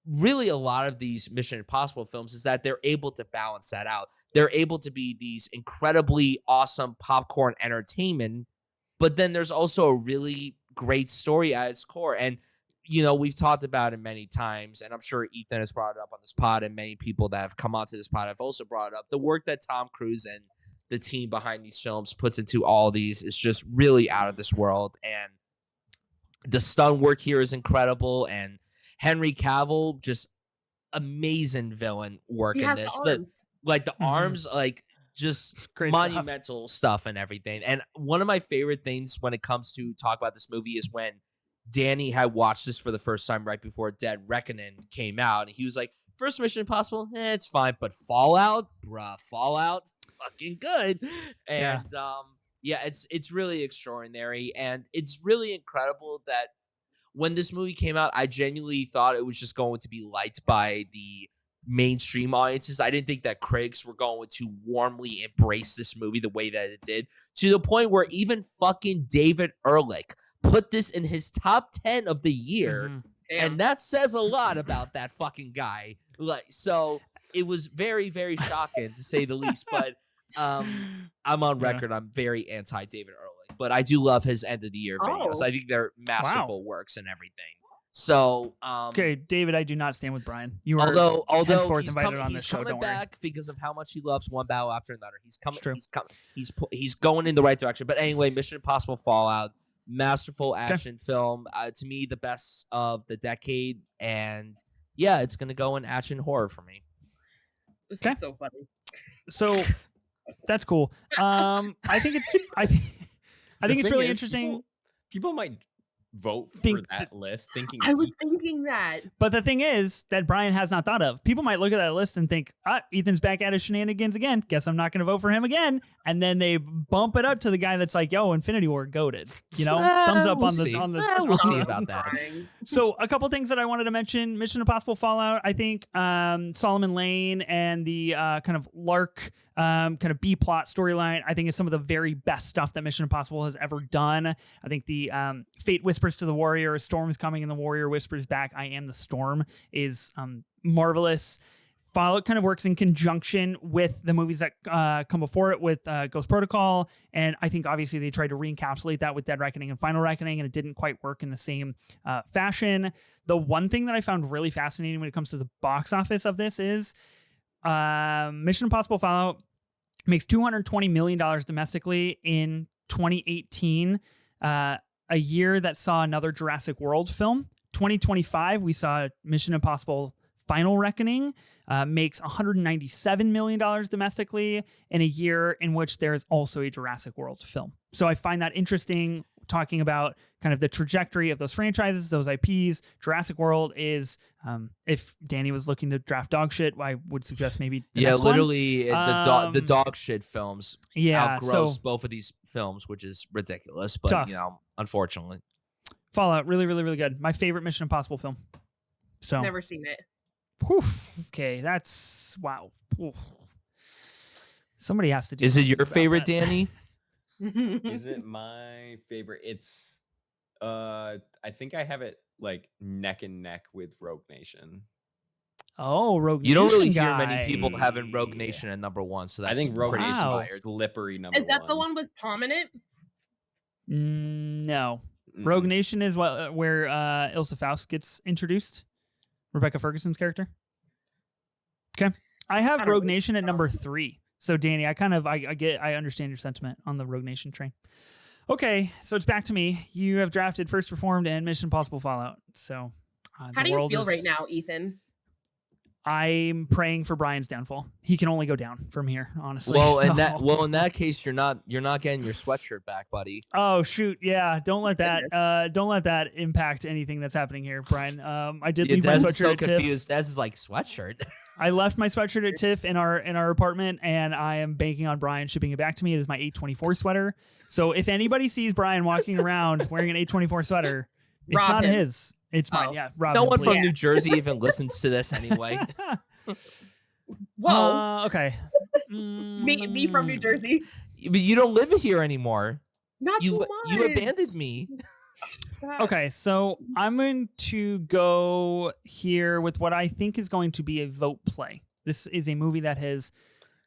really a lot of these Mission Impossible films is that they're able to balance that out. They're able to be these incredibly awesome popcorn entertainment, but then there's also a really great story at its core. And, we've talked about it many times, and I'm sure Ethan has brought it up on this pod, and many people that have come onto this pod have also brought it up. The work that Tom Cruise and the team behind these films puts into all these is just really out of this world. And the stunt work here is incredible, and Henry Cavill, just amazing villain work in this. The arms, just monumental stuff and everything. And one of my favorite things when it comes to talk about this movie is when Danny had watched this for the first time right before Dead Reckoning came out. And he was like, First Mission Impossible, it's fine, but Fallout, bruh, Fallout, fucking good. And it's really extraordinary, and it's really incredible that when this movie came out, I genuinely thought it was just going to be liked by the mainstream audiences. I didn't think that critics were going to warmly embrace this movie the way that it did, to the point where even fucking David Ehrlich put this in his top 10 of the year. Mm-hmm. And that says a lot about that fucking guy. Like, so it was very, very shocking to say the least. But I'm on record. I'm very anti David Ehrlich, but I do love his end of the year videos. I think they're masterful works and everything. So, okay, David, I do not stand with Brian. You are although he's invited on this show. Coming back because of how much he loves One Battle After Another. He's coming. He's going in the right direction. But anyway, Mission Impossible Fallout. Masterful action film, to me the best of the decade, and it's gonna go in action horror for me. This is so funny. So that's cool. I think it's really interesting. People might vote for that list thinking I was thinking that. But the thing is that Brian has not thought of. People might look at that list and think, Ethan's back at his shenanigans again. Guess I'm not going to vote for him again. And then they bump it up to the guy that's like, yo, Infinity War goated. You know, thumbs up we'll on the we'll see about that. So a couple things that I wanted to mention: Mission Impossible Fallout. I think Solomon Lane and the kind of Lark kind of B plot storyline, I think, is some of the very best stuff that Mission Impossible has ever done. I think the Fate Whispers to the Warrior, a storm is coming and the warrior whispers back, I am the storm, is marvelous. Fallout kind of works in conjunction with the movies that come before it, with Ghost Protocol, and I think obviously they tried to re-encapsulate that with Dead Reckoning and Final Reckoning, and it didn't quite work in the same fashion. The one thing that I found really fascinating when it comes to the box office of this is Mission Impossible Fallout makes $220 million domestically in 2018, a year that saw another Jurassic World film. 2025, we saw Mission Impossible Final Reckoning makes $197 million domestically in a year in which there is also a Jurassic World film. So I find that interesting, talking about kind of the trajectory of those franchises, those IPs. Jurassic World is, if Danny was looking to draft dog shit, I would suggest maybe the next literally the dog shit films outgross both of these films, which is ridiculous, but tough. Unfortunately. Fallout, really, really, really good. My favorite Mission Impossible film. So never seen it. Okay, that's wow. Oof. Somebody has to do. Is it your favorite, Danny? Is it my favorite? It's I think I have it like neck and neck with Rogue Nation. Oh, Rogue Nation. You don't really hear many people having Rogue Nation at number one, so that's I think Rogue Nation is slippery number one. Is that the one with Palm in it? No. Rogue Nation is where Ilsa Faust gets introduced. Rebecca Ferguson's character. Okay. I have Rogue Nation at number 3. So Danny, I understand your sentiment on the Rogue Nation train. Okay, so it's back to me. You have drafted First Reformed and Mission Impossible Fallout. So how do you feel right now, Ethan? I'm praying for Brian's downfall. He can only go down from here, honestly. Well, in that case, you're not getting your sweatshirt back, buddy. Oh shoot, yeah. Don't let that impact anything that's happening here, Brian. I did leave my sweatshirt at confused. Des is like, sweatshirt. I left my sweatshirt at TIFF in our apartment, and I am banking on Brian shipping it back to me. It is my 824 sweater. So if anybody sees Brian walking around wearing an 824 sweater, it's not his. It's mine. Yeah, Rob. No one from New Jersey even listens to this anyway. Whoa. Okay. Me from New Jersey. But you don't live here anymore. Not so much. You abandoned me. Okay, so I'm going to go here with what I think is going to be a vote play. This is a movie that has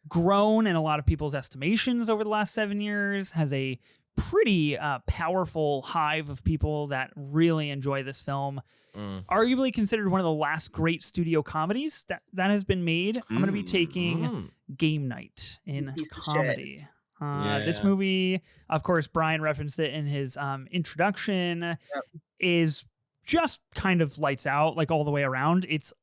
grown in a lot of people's estimations over the last 7 years, has a pretty powerful hive of people that really enjoy this film. Arguably considered one of the last great studio comedies that has been made. I'm going to be taking Game Night in comedy. This movie, of course, Brian referenced it in his introduction, is just kind of lights out, like all the way around. It's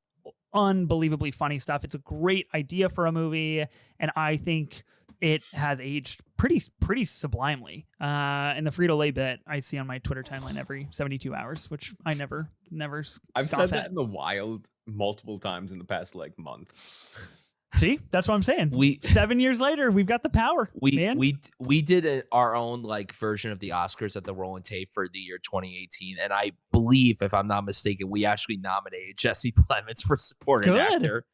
unbelievably funny stuff. It's a great idea for a movie, and I think it has aged pretty sublimely. And the Frito-Lay bit I see on my Twitter timeline every 72 hours, which I never I've scoff said that at. in the wild multiple times in the past like month. See, that's what I'm saying. 7 years later, we've got the power. Man. We did our own like version of the Oscars at the Rolling Tape for the year 2018, and I believe, if I'm not mistaken, we actually nominated Jesse Plemons for supporting actor.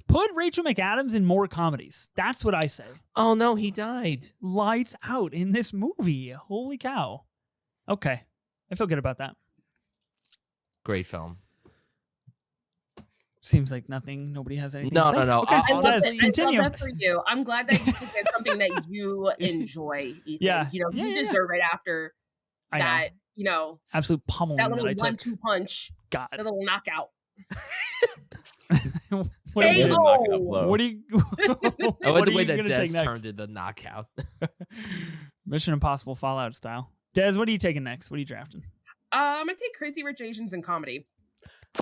Put Rachel McAdams in more comedies. That's what I say. Oh no, he died. Lights out in this movie. Holy cow. Okay, I feel good about that. Great film. Seems like nobody has anything No, to say. no. Okay, I love continue. that for you. I'm glad that you think that's something that you enjoy, Ethan. Yeah. You deserve it after that, absolute pummeling that little that I 1-2 punch. God. That little knockout. What do you I like the way that Des take turned to the knockout. Mission Impossible Fallout style. Des, what are you taking next? What are you drafting? I'm gonna take Crazy Rich Asians in comedy.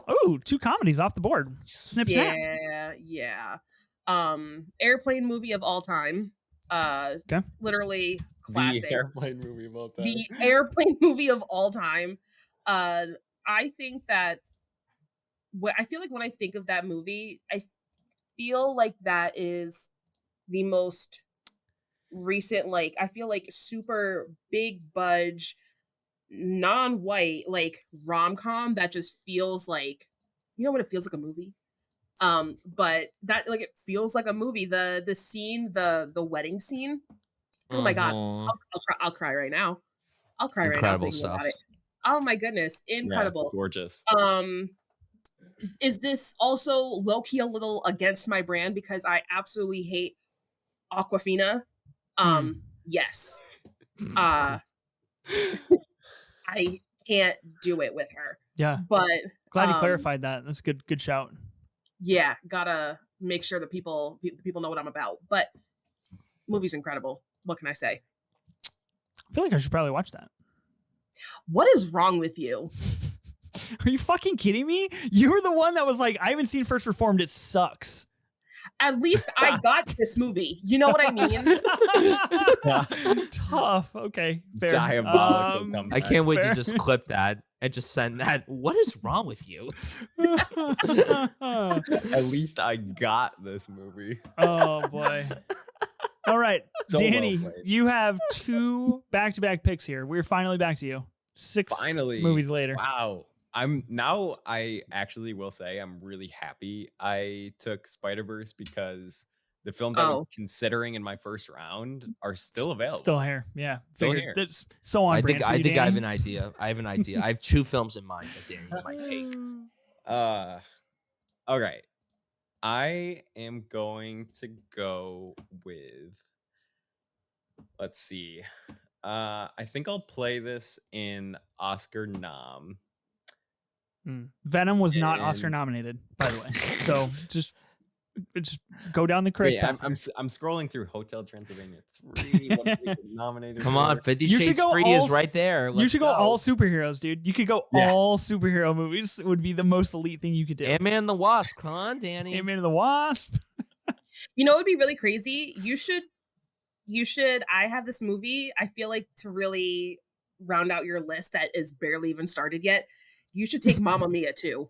Oh, 2 comedies off the board. Snip, snap. Yeah. Airplane movie of all time. Literally classic. The airplane movie of all time. The airplane movie of all time. I think that I feel like when I think of that movie, I feel like that is the most recent, like, I feel like super big budge, non-white, like rom-com that just feels like, what it feels like a movie. But that, like, it feels like a movie. The scene, the wedding scene. Oh my God. I'll cry right now. I'll cry Incredible right now. Stuff. About it. Oh my goodness. Incredible. Yeah, gorgeous. Is this also low-key a little against my brand because I absolutely hate Awkwafina? Yes. I can't do it with her. Yeah. But glad you clarified that. That's good shout. Yeah, gotta make sure the people know what I'm about. But movie's incredible. What can I say? I feel like I should probably watch that. What is wrong with you? Are you fucking kidding me? You were the one that was like, I haven't seen First Reformed. It sucks. At least I got this movie. You know what I mean? Tough. Okay. Fair. Diabolical. I can't wait to just clip that and just send that. What is wrong with you? At least I got this movie. Oh boy. All right, So Danny, well played. you have 2 back-to-back picks here. We're finally back to you. 6 movies later. Wow. I actually will say I'm really happy I took Spider-Verse because the films I was considering in my first round are still available. Still here. Yeah. Still Figured here. that's so on brand for you, I have Danny. an idea. I have 2 films in mind that Danny might take. All right. I am going to go with, let's see. I think I'll play this in Oscar nom. Venom was not Oscar nominated, by the way. So just go down the correct path. I'm scrolling through Hotel Transylvania 3. What are they nominated Come for? on, 50 Shades Free is right there. You should go Let's all superheroes, dude. You could go all superhero movies. It would be the most elite thing you could do. Ant-Man and the Wasp. Come on, Danny. Ant-Man and the Wasp. You know what would be really crazy? You should I have this movie, I feel like, to really round out your list that is barely even started yet. You should take Mamma Mia too.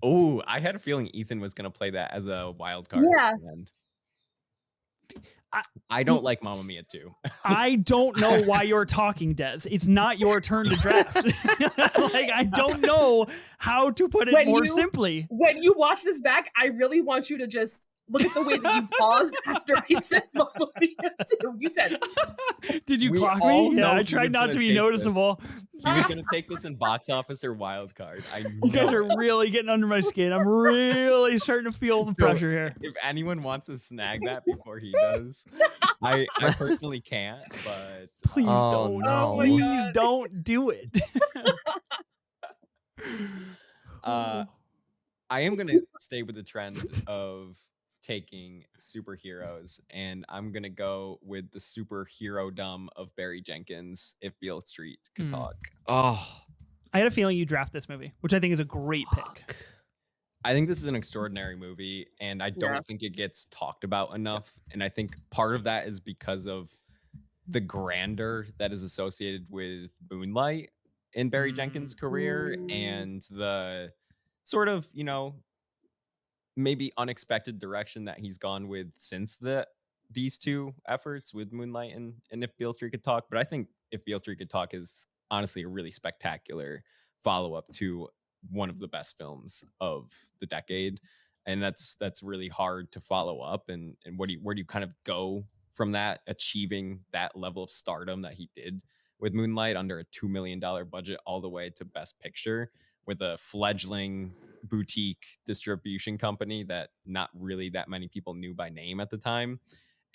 Oh, I had a feeling Ethan was going to play that as a wild card. Yeah. I don't like Mamma Mia too. I don't know why you're talking, Des. It's not your turn to draft. Like, I don't know how to put it more simply. When you watch this back, I really want you to just look at the way that you paused after I said Mamma Mia too. You said, did you We clock all me? Yeah, know I he tried was not gonna to be take noticeable. He was going to take this in box office or wild card. I know. You guys are really getting under my skin. I'm really starting to feel the pressure here. If anyone wants to snag that before he does, I personally can't, but Please don't. no. Please don't do it. I am going to stay with the trend of taking superheroes, and I'm going to go with the superhero-dom of Barry Jenkins, If Beale Street Could Talk. Oh, I had a feeling you draft this movie, which I think is a great pick. I think this is an extraordinary movie, and I don't think it gets talked about enough. And I think part of that is because of the grandeur that is associated with Moonlight in Barry Jenkins' career, and the sort of, maybe unexpected direction that he's gone with since these two efforts with Moonlight and If Beale Street Could Talk. But I think If Beale Street Could Talk is honestly a really spectacular follow-up to one of the best films of the decade, and that's really hard to follow up. And where do you kind of go from that, achieving that level of stardom that he did with Moonlight under a $2 million budget, all the way to Best Picture with a fledgling boutique distribution company that not really that many people knew by name at the time.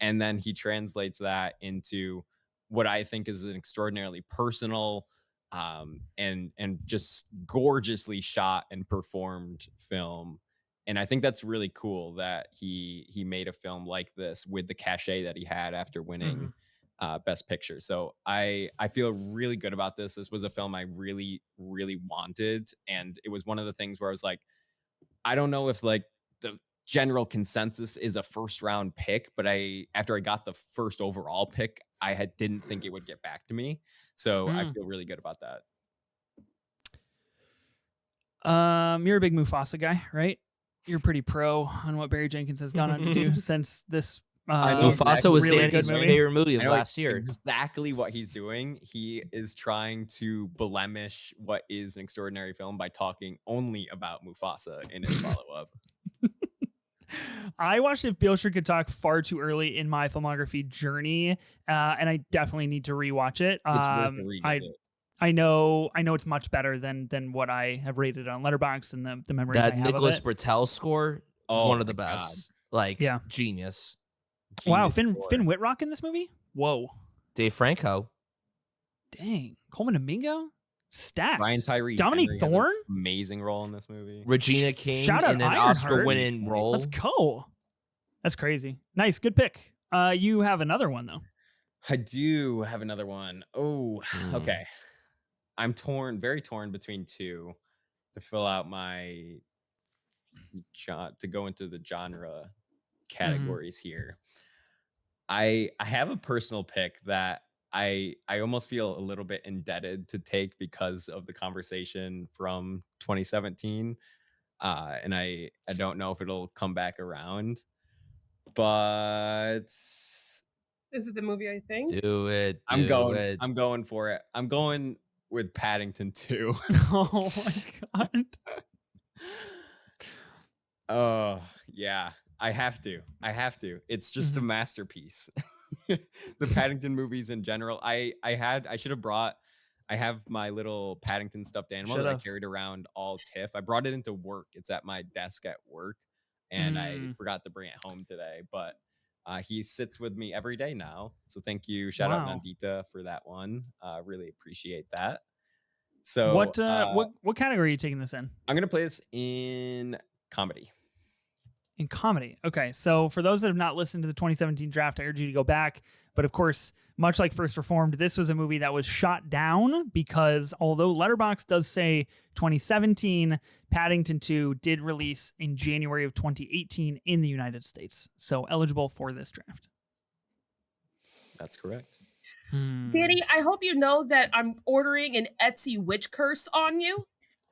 And then he translates that into what I think is an extraordinarily personal and just gorgeously shot and performed film. And I think that's really cool that he made a film like this with the cachet that he had after winning Best Picture. So I feel really good about this. This was a film I really, really wanted. And it was one of the things where I was like, I don't know if like the general consensus is a first round pick, but after I got the first overall pick, I didn't think it would get back to me. So I feel really good about that. You're a big Mufasa guy, right? You're pretty pro on what Barry Jenkins has gone on to do since this. Mufasa was really Danny's favorite movie of last year. Exactly what he's doing. He is trying to blemish what is an extraordinary film by talking only about Mufasa in his follow-up. I watched If Beale Street Could Talk far too early in my filmography journey, and I definitely need to rewatch it. I know it's much better than what I have rated on Letterboxd and the memories I have Nicholas of it. Britell score, one of the best. God. Like, genius. Wow, Finn Wittrock in this movie? Whoa. Dave Franco. Dang. Coleman Domingo? Stacked. Ryan Tyree. Dominique Thorne? Amazing role in this movie. Regina King Shout out in an Oscar-winning role. Let's go. That's crazy. Nice. Good pick. You have another one, though. I do have another one. Oh, okay. I'm very torn between two to fill out my to go into the genre categories here. I have a personal pick that I almost feel a little bit indebted to take because of the conversation from 2017. And I don't know if it'll come back around, but is it the movie I think? Do it. I'm going for it. I'm going with Paddington 2. Oh my God. Oh, yeah. I have to. It's just a masterpiece. The Paddington movies in general. I have my little Paddington stuffed animal that I carried around all TIFF. I brought it into work. It's at my desk at work, and I forgot to bring it home today. But he sits with me every day now. So thank you. Shout out Nandita for that one. Really appreciate that. So what category are you taking this in? I'm gonna play this in comedy. In comedy. Okay. So for those that have not listened to the 2017 draft, I urge you to go back. But of course, much like First Reformed, this was a movie that was shot down because although Letterboxd does say 2017, Paddington 2 did release in January of 2018 in the United States. So eligible for this draft. That's correct. Danny, I hope you know that I'm ordering an Etsy witch curse on you.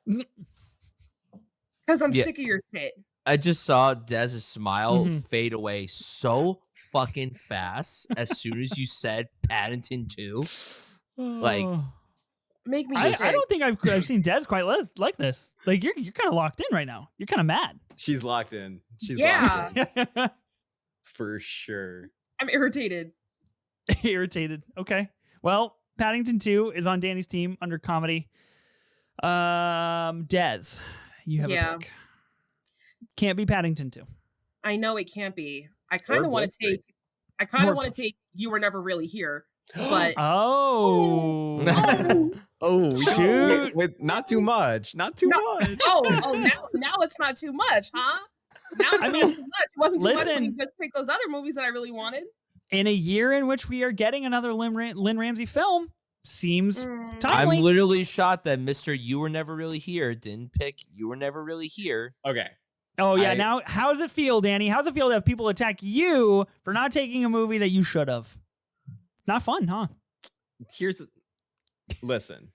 Because I'm sick of your shit. I just saw Dez's smile fade away so fucking fast as soon as you said Paddington 2. Like, make me. I don't think I've seen Dez quite like this. Like you're kind of locked in right now. You're kind of mad. She's locked in. Locked in. For sure. I'm irritated. Irritated. Okay. Well, Paddington 2 is on Danny's team under comedy. Dez, you have a pick. Can't be Paddington 2. I know it can't be. I kind of want to take You Were Never Really Here, but oh shoot! With not too much. Not too much. Now it's not too much, huh? Now it's not too much. It wasn't too much when you just picked those other movies that I really wanted. In a year in which we are getting another Lynn Ramsey film, seems timely. I'm literally shocked that Mr. You Were Never Really Here didn't pick You Were Never Really Here. Okay. Oh yeah. Now, how's it feel, Danny? How's it feel to have people attack you for not taking a movie that you should have? Not fun, huh? Listen.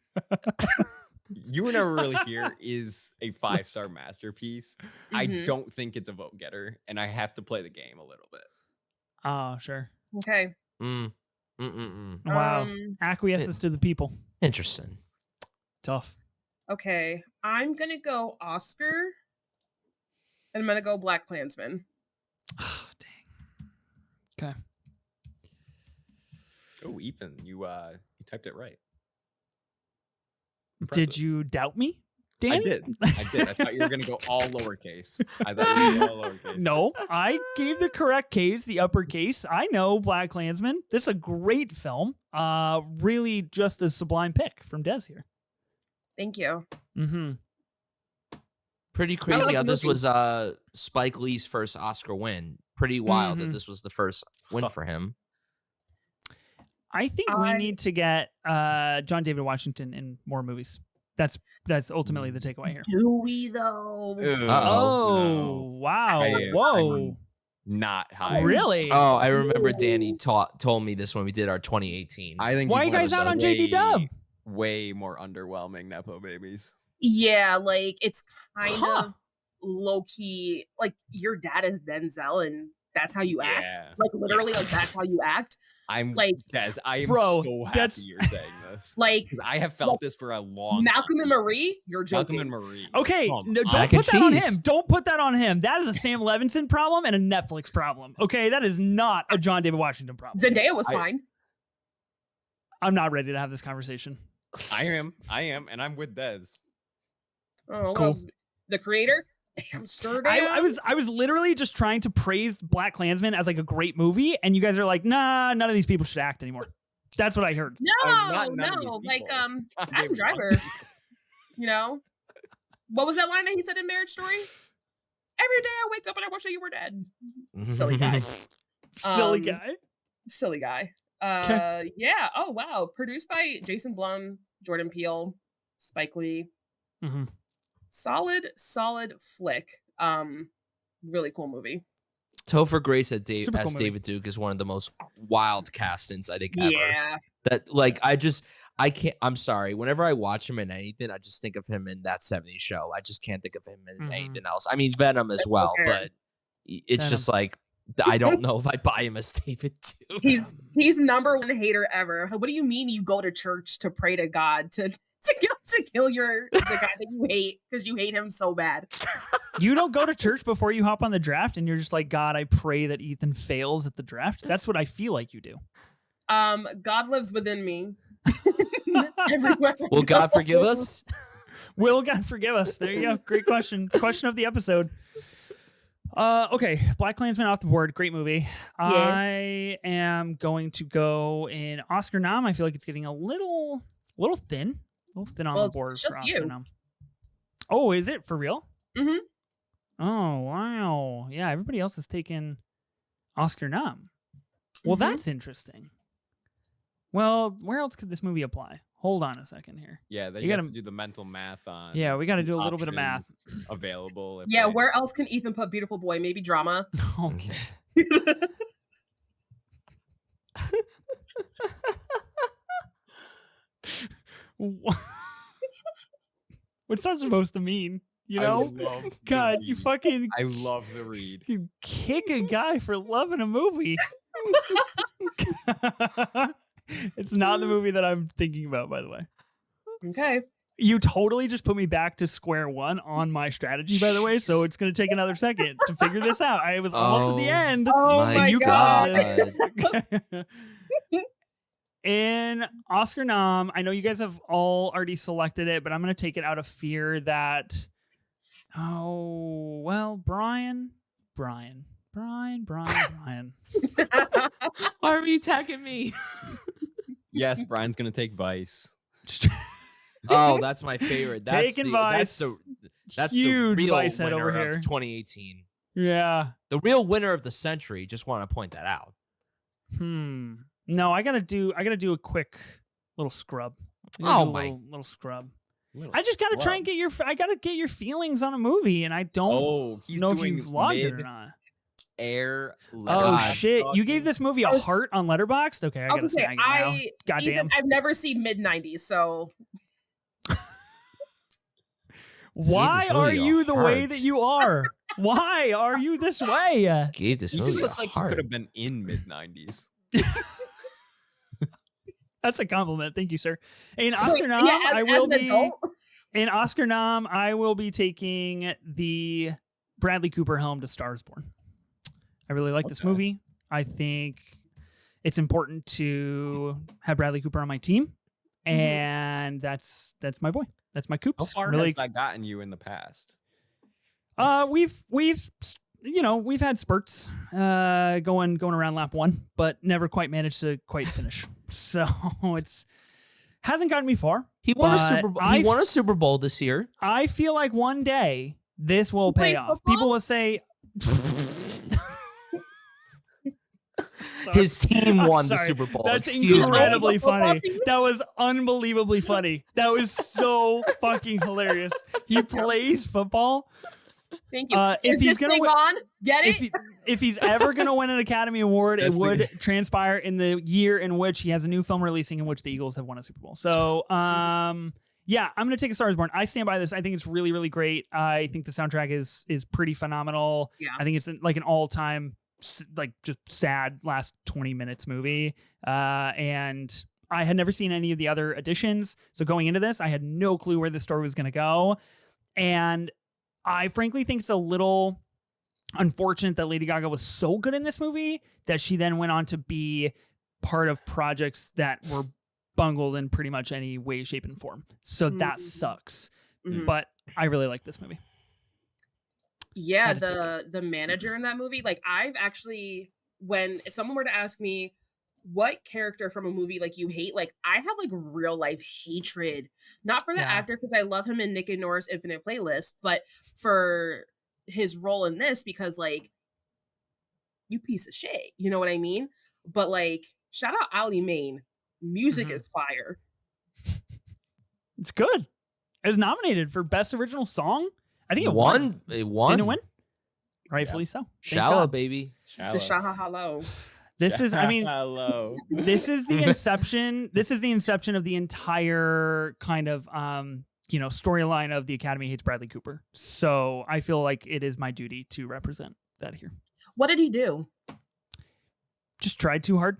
You Were Never Really Here is a 5-star masterpiece. I don't think it's a vote getter, and I have to play the game a little bit. Oh, sure. Okay. Wow. Acquiesces to the people. Interesting. Tough. Okay. I'm going to go Oscar, and I'm going to go Black Klansman. Oh, dang. Okay. Oh, Ethan, you typed it right. Impressive. Did you doubt me, Danny? I did. I thought you were going to go all lowercase. I thought you were going to go all lowercase. No, I gave the correct case, the uppercase. I know Black Klansman. This is a great film. Really just a sublime pick from Des here. Thank you. Pretty crazy how this was Spike Lee's first Oscar win. Pretty wild that this was the first win for him. I think we need to get John David Washington in more movies. That's ultimately the takeaway here. Do we though? Oh, wow. Whoa. Not high. Really? Oh, I remember Danny told me this when we did our 2018. I think why are you guys out on JD Dub? Way more underwhelming Nepo Babies. Yeah, like it's kind of low key. Like your dad is Denzel, and that's how you act. Like literally, like that's how you act. I'm like, Des, I am so happy you're saying this. Like, I have felt this for a long Malcolm time. and Marie, you're joking. Malcolm and Marie. Okay, no, don't put that on him. Don't put that on him. That is a Sam Levinson problem and a Netflix problem. Okay, that is not a John David Washington problem. Zendaya was fine. I'm not ready to have this conversation. I am, and I'm with Des. Oh, cool. The creator? Amsterdam. I was literally just trying to praise Black Klansman as like a great movie, and you guys are like, nah, none of these people should act anymore. That's what I heard. No, like Adam Driver. You know, what was that line that he said in Marriage Story? Every day I wake up and I wish that you were dead. Silly guy. Silly guy. Yeah. Oh wow. Produced by Jason Blum, Jordan Peele, Spike Lee. Solid flick. Really cool movie. Topher Grace as David Duke is one of the most wild castings I think ever. Yeah. That like I can't. I'm sorry. Whenever I watch him in anything, I just think of him in That 70s Show. I just can't think of him in anything else. I mean Venom as well, but it's just like I don't know if I buy him as David Duke. He's number one hater ever. What do you mean you go to church to pray to God to kill the guy that you hate because you hate him so bad? You don't go to church before you hop on the draft and you're just like, God, I pray that Ethan fails at the draft. That's what I feel like you do. God lives within me. Everywhere. Will God forgive us? Will God forgive us? There you go. Great question. Question of the episode. Okay, Black Klansman off the board. Great movie. Yeah. I am going to go in Oscar nom. I feel like it's getting a little thin. A little thin on the board for Oscar nom. Oh, is it for real? Mm-hmm. Oh, wow. Yeah, everybody else has taken Oscar nom. Well, that's interesting. Well, where else could this movie apply? Hold on a second here. Yeah, you got to do the mental math on. Yeah, we got to do a little bit of math. Available. Yeah, where else can Ethan put Beautiful Boy? Maybe drama. Okay. What's that supposed to mean? You know? God, you fucking... I love the read. You kick a guy for loving a movie. It's not the movie that I'm thinking about, by the way. Okay. You totally just put me back to square one on my strategy, by the way, so it's going to take another second to figure this out. I was almost at the end. Oh my God. In Oscar nom, I know you guys have all already selected it, but I'm going to take it out of fear that... Oh, well, Brian. Why are you attacking me? Yes, Brian's gonna take Vice. Oh, that's my favorite. That's Taking Vice. That's huge the real Vice head winner over here. of 2018. Yeah, the real winner of the century. Just want to point that out. No, I gotta do a quick little scrub. Oh my, little scrub. I just gotta try and get your feelings on a movie, and I don't know if you've logged it or not. Oh shit! You gave this movie a heart on Letterboxd. Okay, I gotta snag it now. Goddamn! I've never seen mid-90s, so. Why are you the way that you are? Why are you this way? Gave this movie looks like you could have been in mid-90s. That's a compliment. Thank you, sir. In Oscar nom, I will be. In Oscar nom, I will be taking the Bradley Cooper Helm to Stars Born. I really like this movie. I think it's important to have Bradley Cooper on my team, and that's my boy. That's my Coops. How far has that gotten you in the past? We've had spurts going around lap 1, but never quite managed to quite finish. So hasn't gotten me far. He won a Super Bowl. He won a Super Bowl this year. I feel like one day this will pay off. People will say his team won the Super Bowl. That's incredibly funny. That was unbelievably funny. That was so fucking hilarious. He plays football. Thank you. If he's gonna win, get it. If he's ever gonna win an Academy Award, it would transpire in the year in which he has a new film releasing in which the Eagles have won a Super Bowl. So, yeah, I'm gonna take A Star Is Born. I stand by this. I think it's really, really great. I think the soundtrack is pretty phenomenal. Yeah. I think it's like an all-time, like just sad last 20 minutes movie. And I had never seen any of the other editions. So going into this, I had no clue where the story was gonna go, and I frankly think it's a little unfortunate that Lady Gaga was so good in this movie that she then went on to be part of projects that were bungled in pretty much any way, shape, and form. So that sucks. But I really like this movie. Yeah, the manager in that movie, like I've actually, if someone were to ask me what character from a movie like you hate, like I have like real life hatred, not for the actor because I love him in Nick and Nora's Infinite Playlist, but for his role in this because like you piece of shit, you know what I mean? But like shout out Ali Main, music is fire. It's good. It was nominated for Best Original Song. I think it won. It won. Didn't it win? Rightfully so. Shallow, baby. Shallow. The Shaha-Hallow. This is, I mean, this is the inception. This is the inception of the entire kind of, storyline of the Academy Hates Bradley Cooper. So I feel like it is my duty to represent that here. What did he do? Just tried too hard,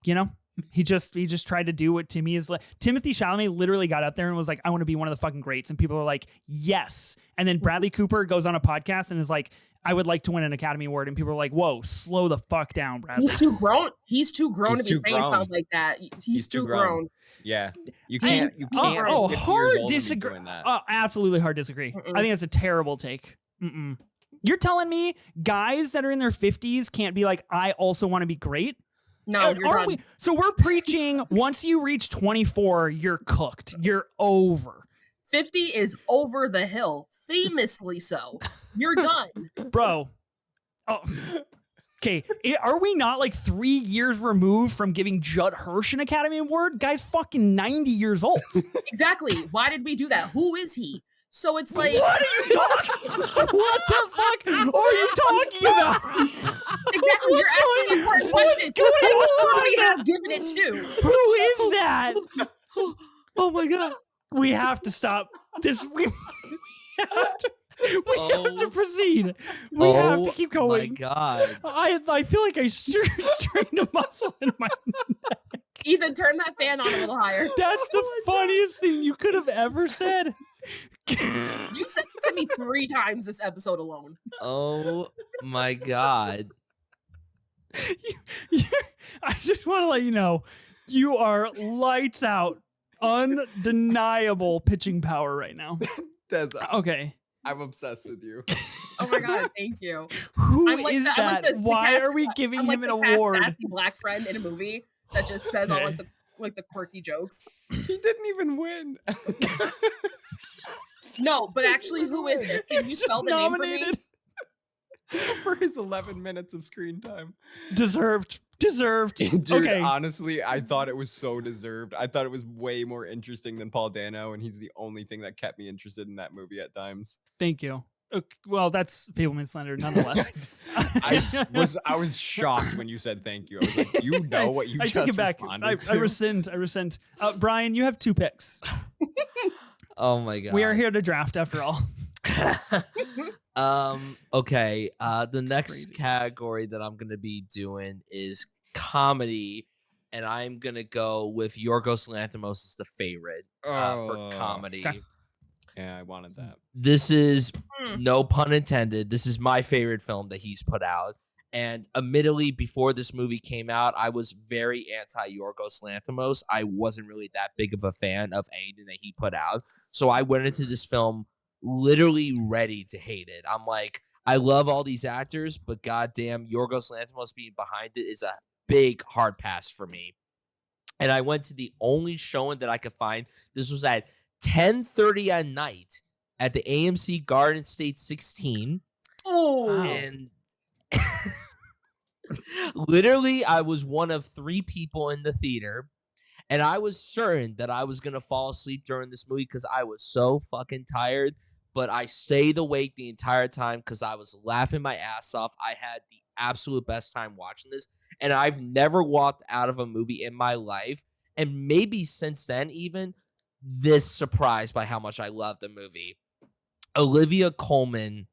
you know? He just tried to do what Timothy Chalamet literally got up there and was like, I want to be one of the fucking greats. And people are like, yes. And then Bradley Cooper goes on a podcast and is like, I would like to win an Academy Award. And people are like, whoa, slow the fuck down, Bradley. He's too grown. He's too grown to be saying stuff like that. He's too grown. Yeah. You can't. Hard disagree. Oh, absolutely hard disagree. I think that's a terrible take. You're telling me guys that are in their 50s can't be like, I also want to be great? No, you're done. So we're preaching once you reach 24, you're cooked. You're over. 50 is over the hill. Famously so. You're done. Bro. Oh. Okay. Are we not like 3 years removed from giving Judd Hirsch an Academy Award? Guy's fucking 90 years old. Exactly. Why did we do that? Who is he? So it's like, what are you talking about? What the fuck are you talking about? Exactly. You're asking important questions. Who we have given it to? Who is that? Oh my god. We have to stop this. We have to proceed. We have to keep going. Oh my god. I feel like I strained a muscle in my neck. Ethan, turn that fan on a little higher. That's the funniest thing you could have ever said. You said it to me 3 times this episode alone. Oh my god. I just want to let you know, you are lights out, undeniable pitching power right now. Okay. I'm obsessed with you. Oh my god, thank you. Who is that? Why are we giving him an award? Sassy black friend in a movie that just says all like the quirky jokes. He didn't even win. No, but actually, who is this? Can you spell the name for me? For his 11 minutes of screen time. Deserved. Deserved. Dude, okay. Honestly, I thought it was so deserved. I thought it was way more interesting than Paul Dano, and he's the only thing that kept me interested in that movie at times. Thank you. Okay, well, that's Fableman Slender, nonetheless. I was shocked when you said thank you. I was like, you know what you I just take it back. responded to? I rescind. Brian, you have 2 picks. Oh my god. We are here to draft after all. Okay. The next Crazy. category that I'm gonna be doing is comedy, and I'm gonna go with Yorgos Lanthimos as the favorite for comedy. Okay. Yeah, I wanted that. This is, no pun intended, this is my favorite film that he's put out. And admittedly, before this movie came out, I was very anti-Yorgos Lanthimos. I wasn't really that big of a fan of anything that he put out. So I went into this film literally ready to hate it. I'm like, I love all these actors, but goddamn, Yorgos Lanthimos being behind it is a big hard pass for me. And I went to the only showing that I could find. This was at 10:30 at night at the AMC Garden State 16. Oh, And literally, I was one of 3 people in the theater, and I was certain that I was gonna fall asleep during this movie because I was so fucking tired. But I stayed awake the entire time because I was laughing my ass off. I had the absolute best time watching this, and I've never walked out of a movie in my life, and maybe since then even, this surprised by how much I love the movie. Olivia Colman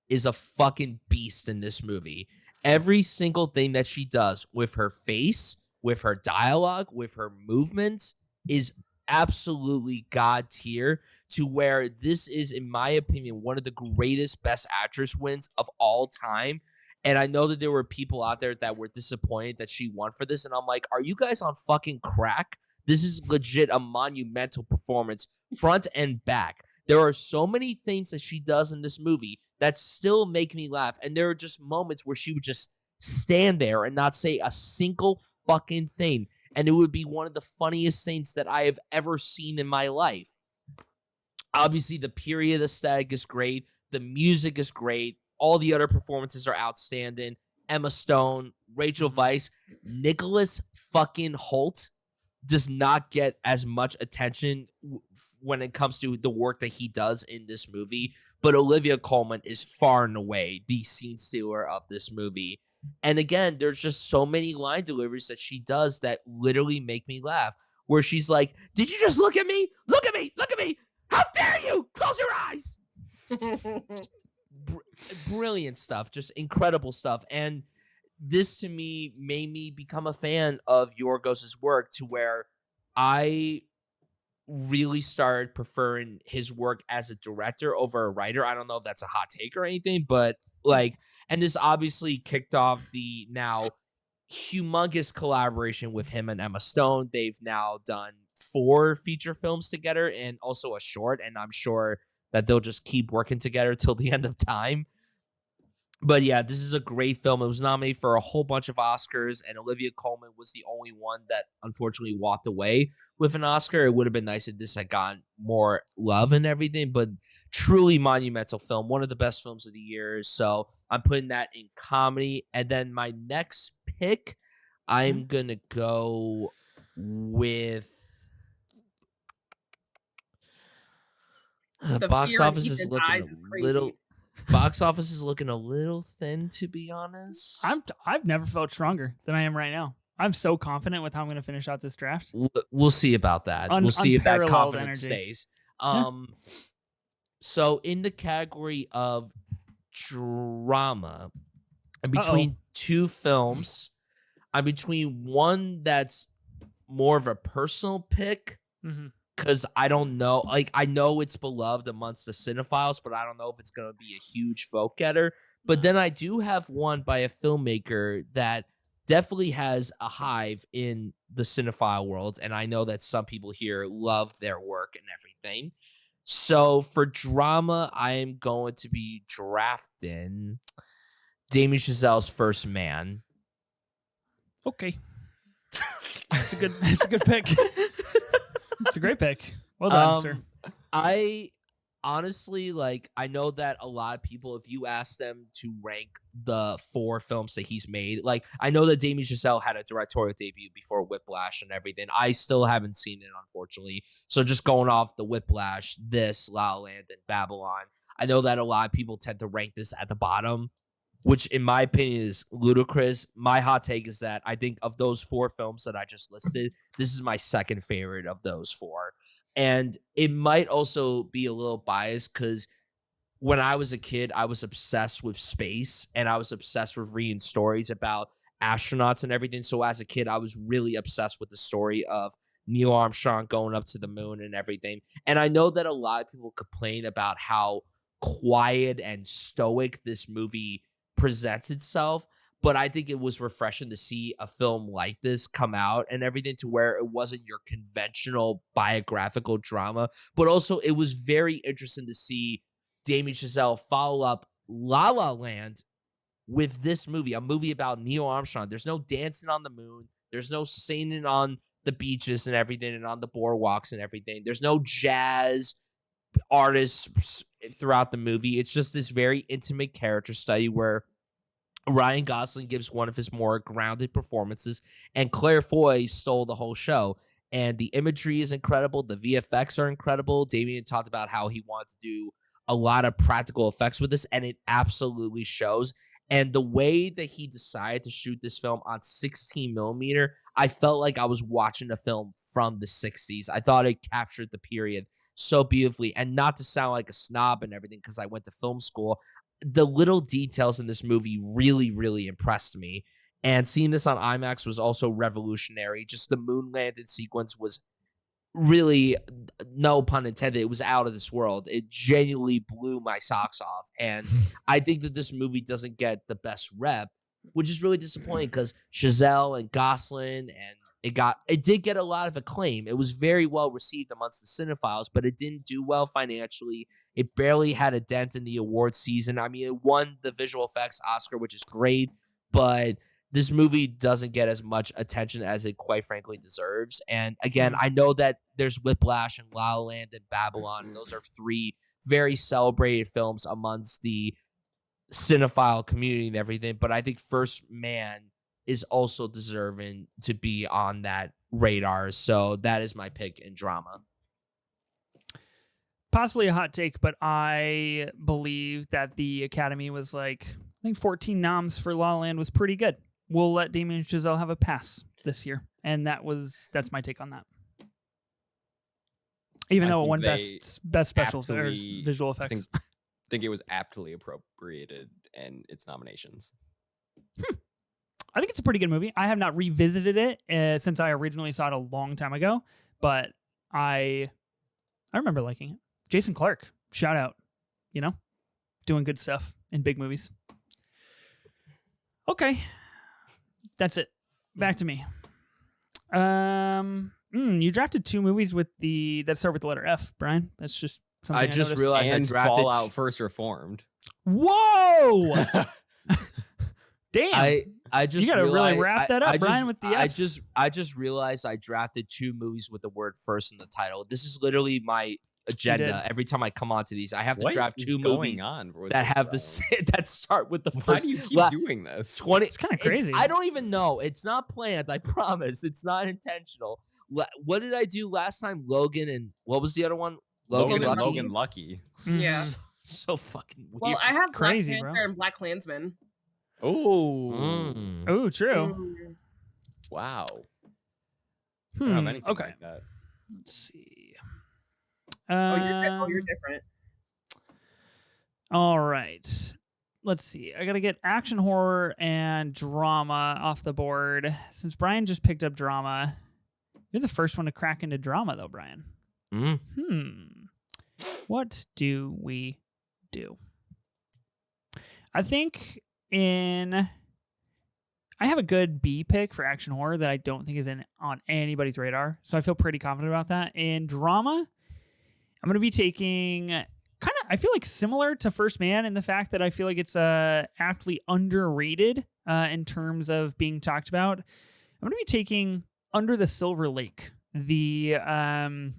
is a fucking beast in this movie. Every single thing that she does with her face, with her dialogue, with her movements is absolutely god tier, to where this is, in my opinion, one of the greatest Best Actress wins of all time. And I know that there were people out there that were disappointed that she won for this, and I'm like, are you guys on fucking crack? This is legit a monumental performance, front and back. There are so many things that she does in this movie that still make me laugh. And there are just moments where she would just stand there and not say a single fucking thing. And it would be one of the funniest things that I have ever seen in my life. Obviously, the period aesthetic is great. The music is great. All the other performances are outstanding. Emma Stone, Rachel Weisz, Nicholas fucking Hoult does not get as much attention when it comes to the work that he does in this movie. But Olivia Colman is far and away the scene stealer of this movie. And again, there's just so many line deliveries that she does that literally make me laugh. Where she's like, did you just look at me? Look at me! Look at me! How dare you! Close your eyes! Brilliant stuff. Just incredible stuff. And this, to me, made me become a fan of Yorgos' work, to where I really started preferring his work as a director over a writer. I don't know if that's a hot take or anything, but like, and this obviously kicked off the now humongous collaboration with him and Emma Stone. They've now done 4 feature films together and also a short, and I'm sure that they'll just keep working together till the end of time. But yeah, this is a great film. It was nominated for a whole bunch of Oscars, and Olivia Colman was the only one that unfortunately walked away with an Oscar. It would have been nice if this had gotten more love and everything, but truly monumental film. One of the best films of the year. So I'm putting that in comedy. And then my next pick, I'm going to go with... box office is looking a little... Box office is looking a little thin, to be honest. I've never felt stronger than I am right now. I'm so confident with how I'm going to finish out this draft. We'll see about that. We'll see if that confidence energy stays. So in the category of drama, I'm between 2 films. I'm between one that's more of a personal pick. Mm-hmm. Because I don't know, like, I know it's beloved amongst the cinephiles, but I don't know if it's going to be a huge vote getter. But then I do have one by a filmmaker that definitely has a hive in the cinephile world, and I know that some people here love their work and everything. So for drama, I am going to be drafting Damien Chazelle's First Man. Okay. It's a good pick. It's a great pick. Well done, sir. I honestly, like, I know that a lot of people, if you ask them to rank the 4 films that he's made, like, I know that Damien Chazelle had a directorial debut before Whiplash and everything. I still haven't seen it, unfortunately. So just going off the Whiplash, this, La La Land, and Babylon, I know that a lot of people tend to rank this at the bottom, which in my opinion is ludicrous. My hot take is that I think of those 4 films that I just listed, this is my second favorite of those 4. And it might also be a little biased because when I was a kid, I was obsessed with space and I was obsessed with reading stories about astronauts and everything. So as a kid, I was really obsessed with the story of Neil Armstrong going up to the moon and everything. And I know that a lot of people complain about how quiet and stoic this movie presents itself, but I think it was refreshing to see a film like this come out and everything, to where it wasn't your conventional biographical drama, but also it was very interesting to see Damien Chazelle follow up La La Land with this movie, a movie about Neil Armstrong. There's no dancing on the moon. There's no singing on the beaches and everything and on the boardwalks and everything. There's no jazz artists throughout the movie. It's just this very intimate character study where Ryan Gosling gives one of his more grounded performances, and Claire Foy stole the whole show. And the imagery is incredible. The VFX are incredible. Damien talked about how he wanted to do a lot of practical effects with this, and it absolutely shows. And the way that he decided to shoot this film on 16 millimeter, I felt like I was watching a film from the 60s. I thought it captured the period so beautifully. And not to sound like a snob and everything, because I went to film school, the little details in this movie really, really impressed me. And seeing this on IMAX was also revolutionary. Just the moon landing sequence was really, no pun intended, it was out of this world. It genuinely blew my socks off. And I think that this movie doesn't get the best rep, which is really disappointing because Chazelle and Gosling, and it did get a lot of acclaim. It was very well received amongst the cinephiles, but it didn't do well financially. It barely had a dent in the award season. I mean, it won the visual effects Oscar, which is great, but this movie doesn't get as much attention as it quite frankly deserves. And again, I know that there's Whiplash and La La Land and Babylon, and those are 3 very celebrated films amongst the cinephile community and everything, but I think First Man is also deserving to be on that radar. So that is my pick in drama. Possibly a hot take, but I believe that the Academy was like, I think 14 noms for La La Land was pretty good. We'll let Damien Chazelle have a pass this year. And that's my take on that. Even though it won best special visual effects. I think it was aptly appropriated in its nominations. I think it's a pretty good movie. I have not revisited it since I originally saw it a long time ago, but I remember liking it. Jason Clarke, shout out, doing good stuff in big movies. Okay, that's it. Back to me. You drafted 2 movies that start with the letter F, Brian. That's just something I just realized. And I drafted Fallout First Reformed. Whoa! Damn. I just you gotta really wrap that up, Brian, with the Fs. I just realized I drafted 2 movies with the word first in the title. This is literally my agenda. Every time I come onto these, I have to draft 2 movies that have that start with the first. Why do you keep doing this? 20. It's kind of crazy. I don't even know. It's not planned. I promise. It's not intentional. What did I do last time? Logan and what was the other one? Logan Lucky. Yeah. So fucking weird. Well, I have crazy, Black Panther and Black Klansman. Oh, true. Wow. Okay. Like that. Let's see. You're different. All right. Let's see. I got to get action, horror, and drama off the board. Since Brian just picked up drama, you're the first one to crack into drama, though, Brian. What do we do? I think I have a good B pick for action horror that I don't think is on anybody's radar, so I feel pretty confident about that. In drama, I'm going to be taking I feel like similar to First Man in the fact that I feel like it's aptly underrated in terms of being talked about. I'm going to be taking Under the Silver Lake, the kind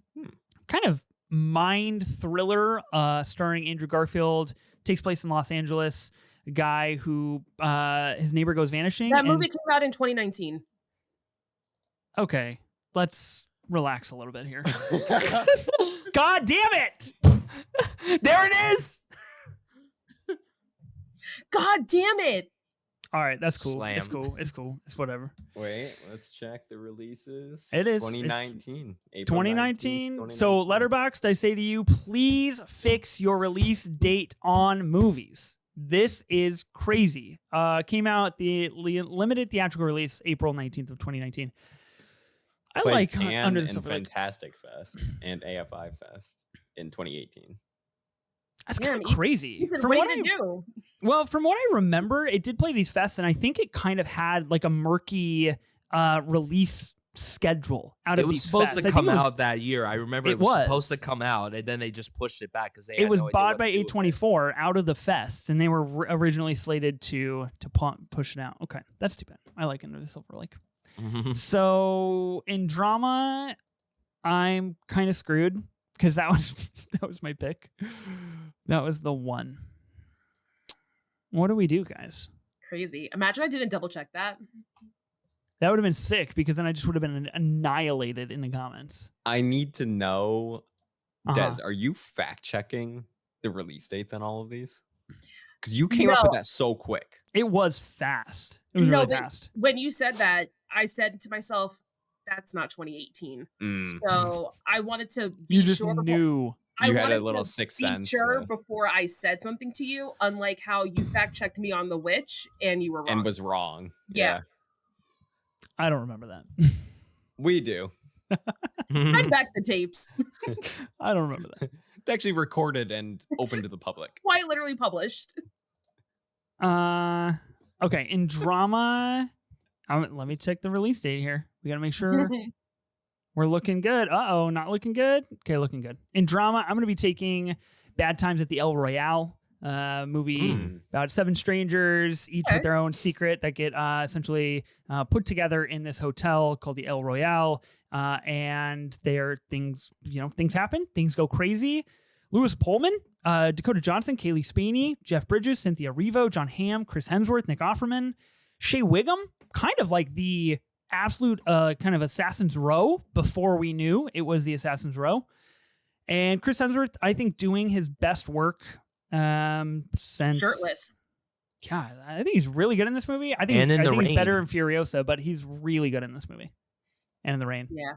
of mind thriller starring Andrew Garfield. Takes place in Los Angeles. A guy who his neighbor goes vanishing. That movie came out in 2019. Okay, let's relax a little bit here. God damn it! There it is! God damn it! All right, that's cool. Slam. It's cool. It's cool. It's whatever. Wait, let's check the releases. It is. 2019. April 2019. 19th, So, Letterboxd, I say to you, please fix your release date on movies. This is crazy. Came out the limited theatrical release April 19th of 2019. I Played like Cannes Under the and Silver Lake. Fantastic Fest and AFI Fest in 2018. That's Yeah, kind of crazy. Ethan, From what what are you gonna do? Well, from what I remember, it did play these fests, and I think it kind of had like a murky release schedule out It of was these supposed fests. to I come think it was, out that year. I remember It it was supposed was. to come out, and then they just pushed it back because they it had was no idea bought what by to do with it. A24 out of the fest, and they were originally slated to push it out. Okay, that's too bad. I like Under the Silver Lake. So in drama, I'm kind of screwed because that was my pick. That was the one. What do we do, guys? Crazy. Imagine I didn't double check that. That would have been sick because then I just would have been annihilated in the comments. I need to know, Uh-huh. Des, are you fact checking the release dates on all of these? Because you came up with that so quick. It was fast. It was No, really but fast. When you said that, I said to myself, "That's not 2018." So I wanted to be You just sure before- knew. I You had wanted a little to sixth be sense. sure before I said something to you, unlike how you fact checked me on The Witch and you were wrong. And was wrong. Yeah. I don't remember that. We do. I'm back the tapes. I don't remember that. It's actually recorded and open to the public. Quite literally published. Okay, in drama, let me check the release date here. We got to make sure we're looking good. Uh-oh, not looking good? Okay, looking good. In drama, I'm going to be taking Bad Times at the El Royale, movie about 7 strangers, each with their own secret that get essentially put together in this hotel called the El Royale. And things happen. Things go crazy. Lewis Pullman, Dakota Johnson, Kaylee Spaney, Jeff Bridges, Cynthia Erivo, John Hamm, Chris Hemsworth, Nick Offerman, Shea Wiggum, kind of like the absolute kind of Assassin's Row before we knew it was the Assassin's Row. And Chris Hemsworth, I think, doing his best work since... Shirtless. God, I think he's really good in this movie. I think, And in The he's better Rain. in Furiosa, but he's really good in this movie. And in The Rain. Yeah.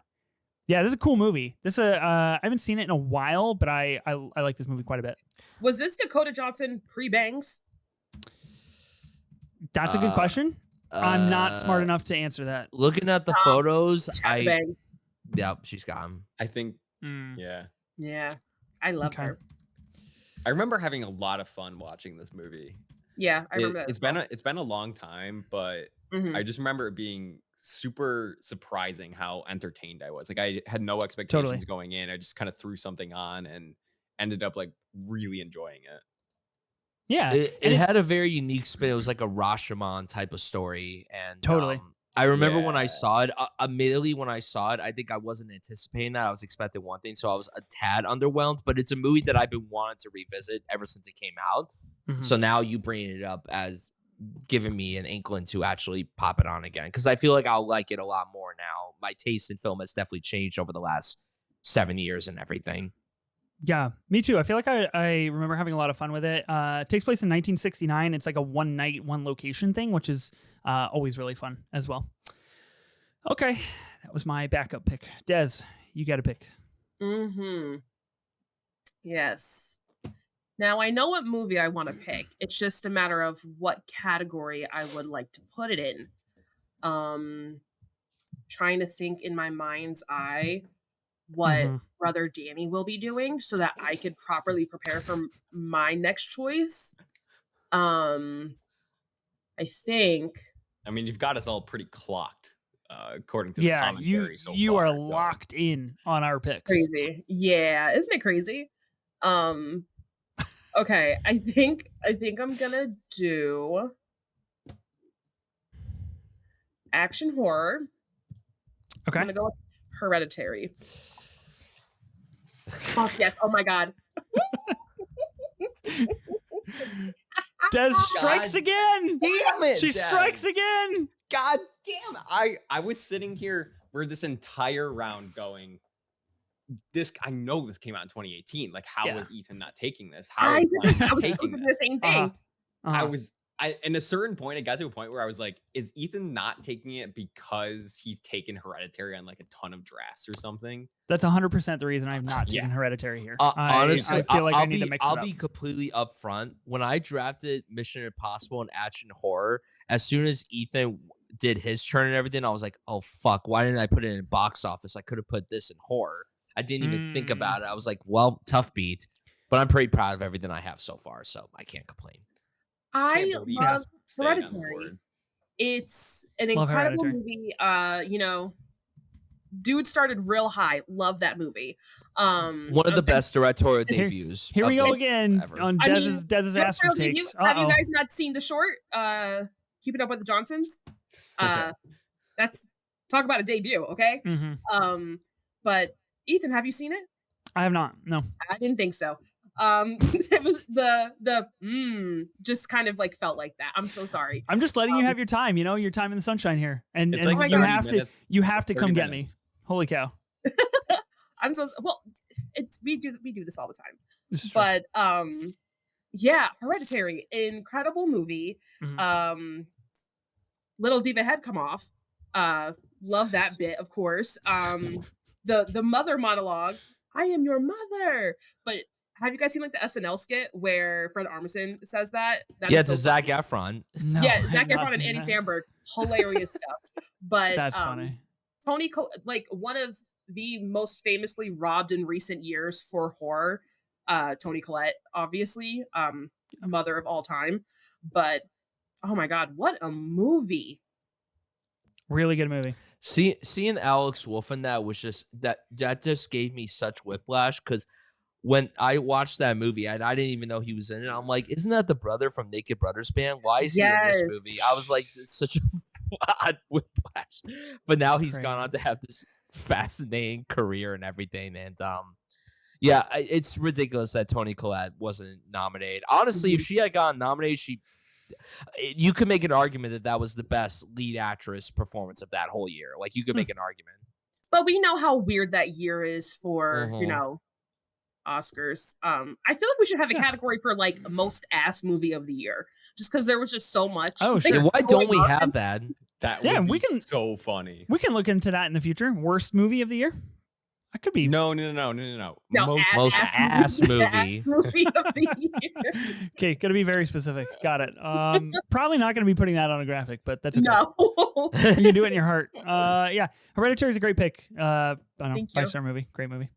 Yeah, this is a cool movie. I haven't seen it in a while, but I like this movie quite a bit. Was this Dakota Johnson pre-bangs? That's a good question. I'm not smart enough to answer that. Looking at the photos, Bangs. yep, she's got him. I think, Mm. yeah. Yeah. I love Okay. her. I remember having a lot of fun watching this movie. Yeah, I remember that. It's been a long time, but Mhm. I just remember it being super surprising how entertained I was. Like I had no expectations going in. I just kind of threw something on and ended up like really enjoying it. Yeah. It and had it's- a very unique spin. It was like a Rashomon type of story, and Totally. I remember when I Yeah. saw it. Immediately when I saw it, I think I wasn't anticipating that. I was expecting one thing, so I was a tad underwhelmed. But it's a movie that I've been wanting to revisit ever since it came out. Mhm. So now you bringing it up as giving me an inkling to actually pop it on again, because I feel like I'll like it a lot more now. My taste in film has definitely changed over the last 7 years and everything. Yeah, me too. I feel like I remember having a lot of fun with it. It takes place in 1969. It's like a one night, one location thing, which is always really fun as well. Okay, that was my backup pick. Des, you got a pick. Mm-hmm. Yes. Now I know what movie I want to pick. It's just a matter of what category I would like to put it in. Trying to think in my mind's eye what Brother Danny will be doing so that I could properly prepare for my next choice. I think. I mean, you've got us all pretty clocked, according to the Yeah, commentary so you far, are so- locked in on our picks. Crazy. Yeah, isn't it crazy? Okay, I think I'm gonna do action horror. Okay. I'm gonna go with Hereditary. Boss, yes. Oh my god. Des strikes again. Damn it! She Des. strikes again. God damn it. I was sitting here for this entire round going, I know this came out in 2018. Like, how was Ethan not taking this? How I was was taking thinking this? the same thing. In a certain point, it got to a point where I was like, is Ethan not taking it because he's taken Hereditary on like a ton of drafts or something? That's 100% the reason I've not taken Hereditary here. Honestly, I feel like I need to mix it up. I'll be completely upfront. When I drafted Mission Impossible and action horror, as soon as Ethan did his turn and everything, I was like, oh fuck, why didn't I put it in box office? I could have put this in horror. I didn't even think about it. I was like, well, tough beat, but I'm pretty proud of everything I have so far, so I can't complain. I love Hereditary. It's an incredible movie. You know, dude started real high. Love that movie. One of the best directorial debuts. Here we go again on Dez's ass for takes. Have you guys not seen the short? Keeping Up with the Johnsons. That's talk about a debut, okay? Mm-hmm. But Ethan, have you seen it? I have not. No, I didn't think so. It was just kind of like felt like that. I'm so sorry. I'm just letting you have your time, you know, your time in the sunshine here. And like you have to come get me. Holy cow. I'm so well, we do this all the time. But yeah, Hereditary, incredible movie. Mm-hmm. Little Diva head come off. Love that bit, of course. The mother monologue, I am your mother. But have you guys seen like the SNL skit where Fred Armisen says that? It's a Zac Efron. No, yeah, Zac Efron and Andy Samberg. Hilarious stuff. But that's funny. Tony, like one of the most famously robbed in recent years for horror, Toni Collette, obviously, mother of all time. But oh my god, what a movie! Really good movie. Seeing Alex Wolff in that was just that just gave me such whiplash because when I watched that movie and I didn't even know he was in it, I'm like, isn't that the brother from Naked Brothers Band? Why is he in this movie? I was like, it's such a odd whiplash. But now he's gone on to have this fascinating career and everything. And yeah, it's ridiculous that Toni Collette wasn't nominated. Honestly, if she had gotten nominated, you could make an argument that was the best lead actress performance of that whole year. Like, you could make an argument. But we know how weird that year is for, you know, Oscars. I feel like we should have a category for like most ass movie of the year, just because there was just so much. Oh, sure. Why don't we have that? That would be so funny. We can look into that in the future. Worst movie of the year. That could be no. Most ass movie. Ass movie of the year. Okay, gonna be very specific. Got it. Probably not gonna be putting that on a graphic, but that's okay. No, you can do it in your heart. Yeah, Hereditary is a great pick. I don't know, 5-star movie, great movie.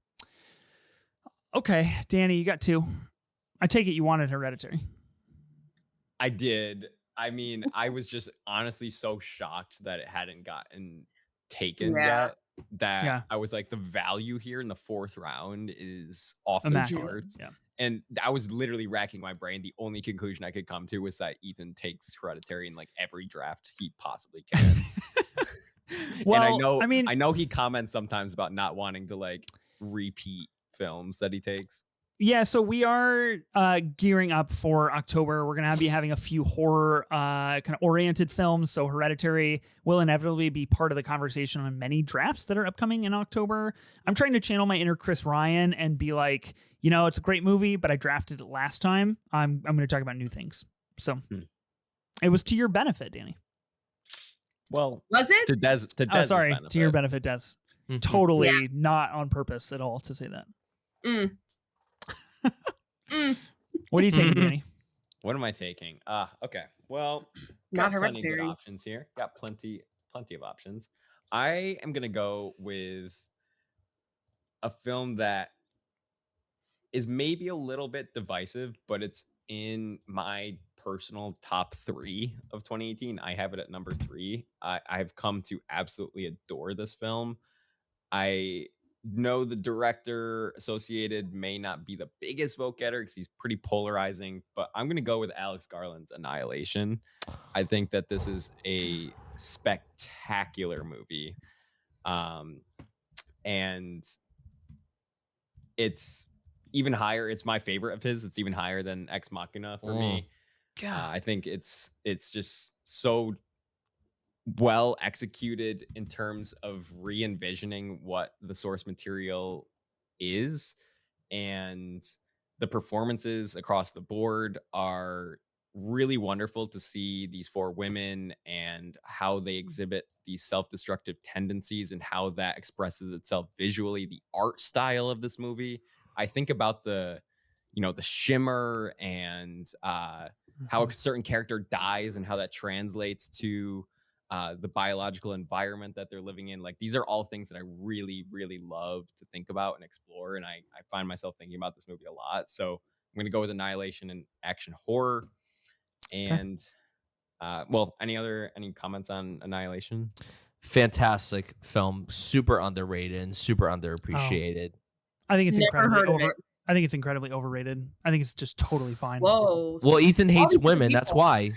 Okay, Danny, you got 2. I take it you wanted Hereditary. I did. I mean, I was just honestly so shocked that it hadn't gotten taken yet. That I was like, the value here in the 4th round is off the charts. Yeah. And I was literally racking my brain. The only conclusion I could come to was that Ethan takes Hereditary in like every draft he possibly can. Well, and I know he comments sometimes about not wanting to like repeat films that he takes. Yeah, so we are gearing up for October. We're going to be having a few horror kind of oriented films. So Hereditary will inevitably be part of the conversation on many drafts that are upcoming in October. I'm trying to channel my inner Chris Ryan and be like, you know, it's a great movie, but I drafted it last time. I'm going to talk about new things. So it was to your benefit, Danny. Well, was it? To Dez's sorry, benefit. To your benefit, Des. Totally not on purpose at all to say that. What are you taking, Danny? What am I taking? Okay. Well, not got plenty of Hereditary. good options here. Got plenty of options. I am gonna go with a film that is maybe a little bit divisive, but it's in my personal top 3 of 2018. I have it at number 3. I've come to absolutely adore this film. I know the director associated may not be the biggest vote getter because he's pretty polarizing, but I'm going to go with Alex Garland's Annihilation. I think that this is a spectacular movie. And it's even higher. It's my favorite of his. It's even higher than Ex Machina for me. I think it's just so well executed in terms of re-envisioning what the source material is, and the performances across the board are really wonderful to see these four women and how they exhibit these self-destructive tendencies and how that expresses itself visually. The art style of this movie, I think about the shimmer and how a certain character dies and how that translates to the biological environment that they're living in. Like, these are all things that I really, really love to think about and explore. And I find myself thinking about this movie a lot. So I'm going to go with Annihilation and action horror. And any comments on Annihilation? Fantastic film, super underrated and super underappreciated. I think it's I think it's incredibly overrated. I think it's just totally fine. Whoa. Well, Ethan hates women. That's why.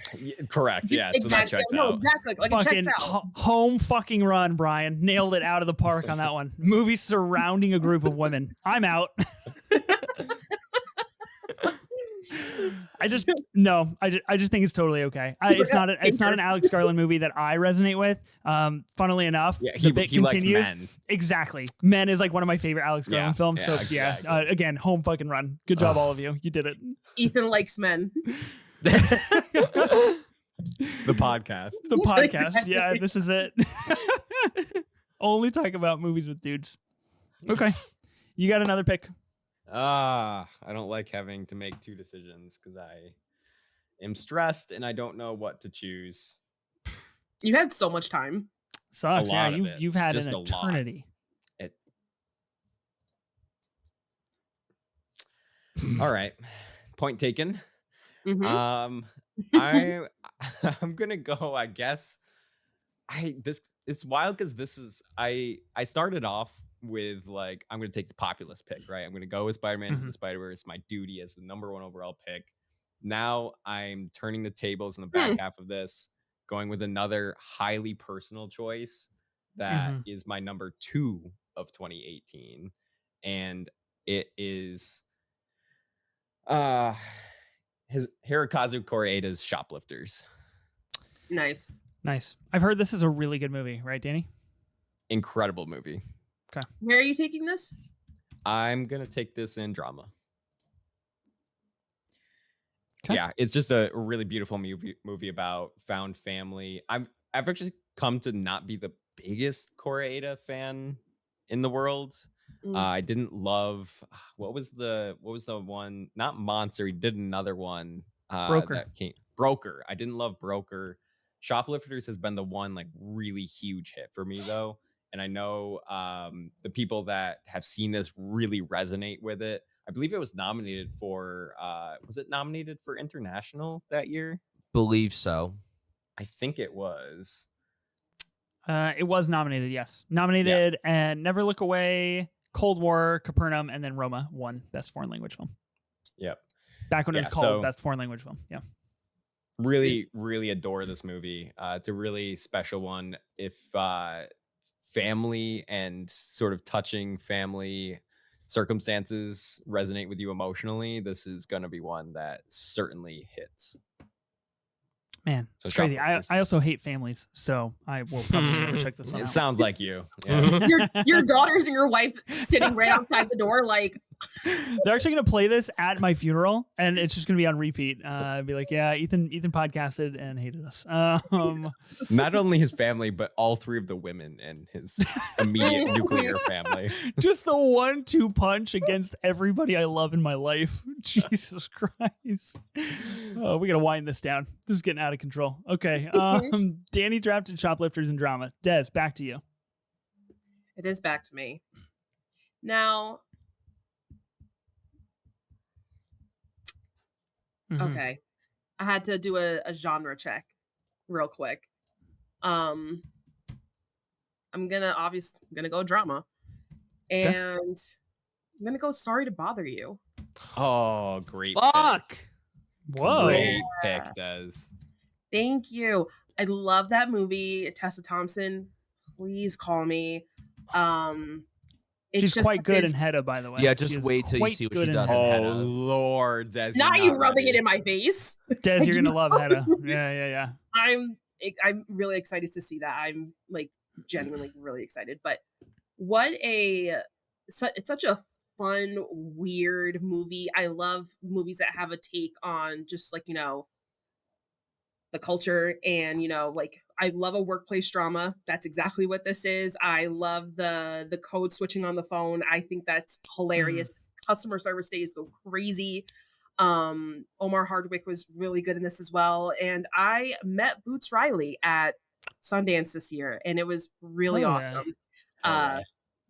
Correct. Yeah. Exactly. So that checks out. Exactly. Like, it checks out. Home fucking run, Brian. Nailed it out of the park on that one. Movie surrounding a group of women. I'm out. I just think it's totally okay. It's not an Alex Garland movie that I resonate with. Funnily enough, the bit continues. Likes Men. Exactly. Men is like one of my favorite Alex Garland films. So exactly. Again, home fucking run. Good job, all of you. You did it. Ethan likes men. The podcast. Exactly. Yeah, this is it. Only talk about movies with dudes. Okay. You got another pick. I don't like having to make two decisions because I am stressed and I don't know what to choose. You had so much time. Sucks. Yeah, you've had an eternity. All right. Point taken. Mm-hmm. I'm gonna go, I guess. It's wild because I started off with, like, I'm going to take the populist pick, right? I'm going to go with Spider-Man Into the Spider-Verse, my duty as the number one overall pick. Now I'm turning the tables in the back half of this, going with another highly personal choice that is my number 2 of 2018. And it is Hirokazu Koreeda's Shoplifters. Nice. I've heard this is a really good movie, right, Danny? Incredible movie. Okay. Where are you taking this? I'm going to take this in drama. Okay. Yeah, it's just a really beautiful movie about found family. I've actually come to not be the biggest Koreeda fan in the world. I didn't love what was the one? Not Monster. He did another one. Broker. Broker. I didn't love Broker. Shoplifters has been the one, like, really huge hit for me though. And I know the people that have seen this really resonate with it. I believe it was nominated for, was it nominated for International that year? Believe so. I think it was. It was nominated, yes. Nominated and Never Look Away, Cold War, Capernaum, and then Roma won Best Foreign Language Film. Yep. Back when it was called Best Foreign Language Film. Yeah. Really, really adore this movie. It's a really special one. If family and sort of touching family circumstances resonate with you emotionally, this is going to be one that certainly hits. Man, it's crazy. I also hate families, so I will probably never check this one out. It sounds like you. Yeah. your daughters and your wife sitting right outside the door, like. They're actually going to play this at my funeral, and it's just going to be on repeat. Be like, yeah, Ethan podcasted and hated us. Not only his family, but all 3 of the women in his immediate nuclear family. Just the 1-2 punch against everybody I love in my life. Jesus Christ. Oh, we got to wind this down. This is getting out of control. Okay. Danny drafted Shoplifters and drama. Des, back to you. It is back to me. Now, okay, I had to do a genre check real quick. I'm gonna go drama, and I'm gonna go Sorry to Bother You. Oh, great! Fuck! Pick. Whoa! Great pick, Des. Thank you. I love that movie. Tessa Thompson, please call me. She's quite good in Hedda, by the way. Yeah, just wait till you see what she does in Oh Hedda. Lord, Des, Now you rubbing it in my face. Des, you're gonna love Hedda. Yeah. I'm really excited to see that. I'm like genuinely really excited. But it's such a fun, weird movie. I love movies that have a take on just like, the culture, and like I love a workplace drama. That's exactly what this is. I love the code switching on the phone. I think that's hilarious. Customer service days go crazy. Omar Hardwick was really good in this as well, and I met Boots Riley at Sundance this year, and it was really awesome.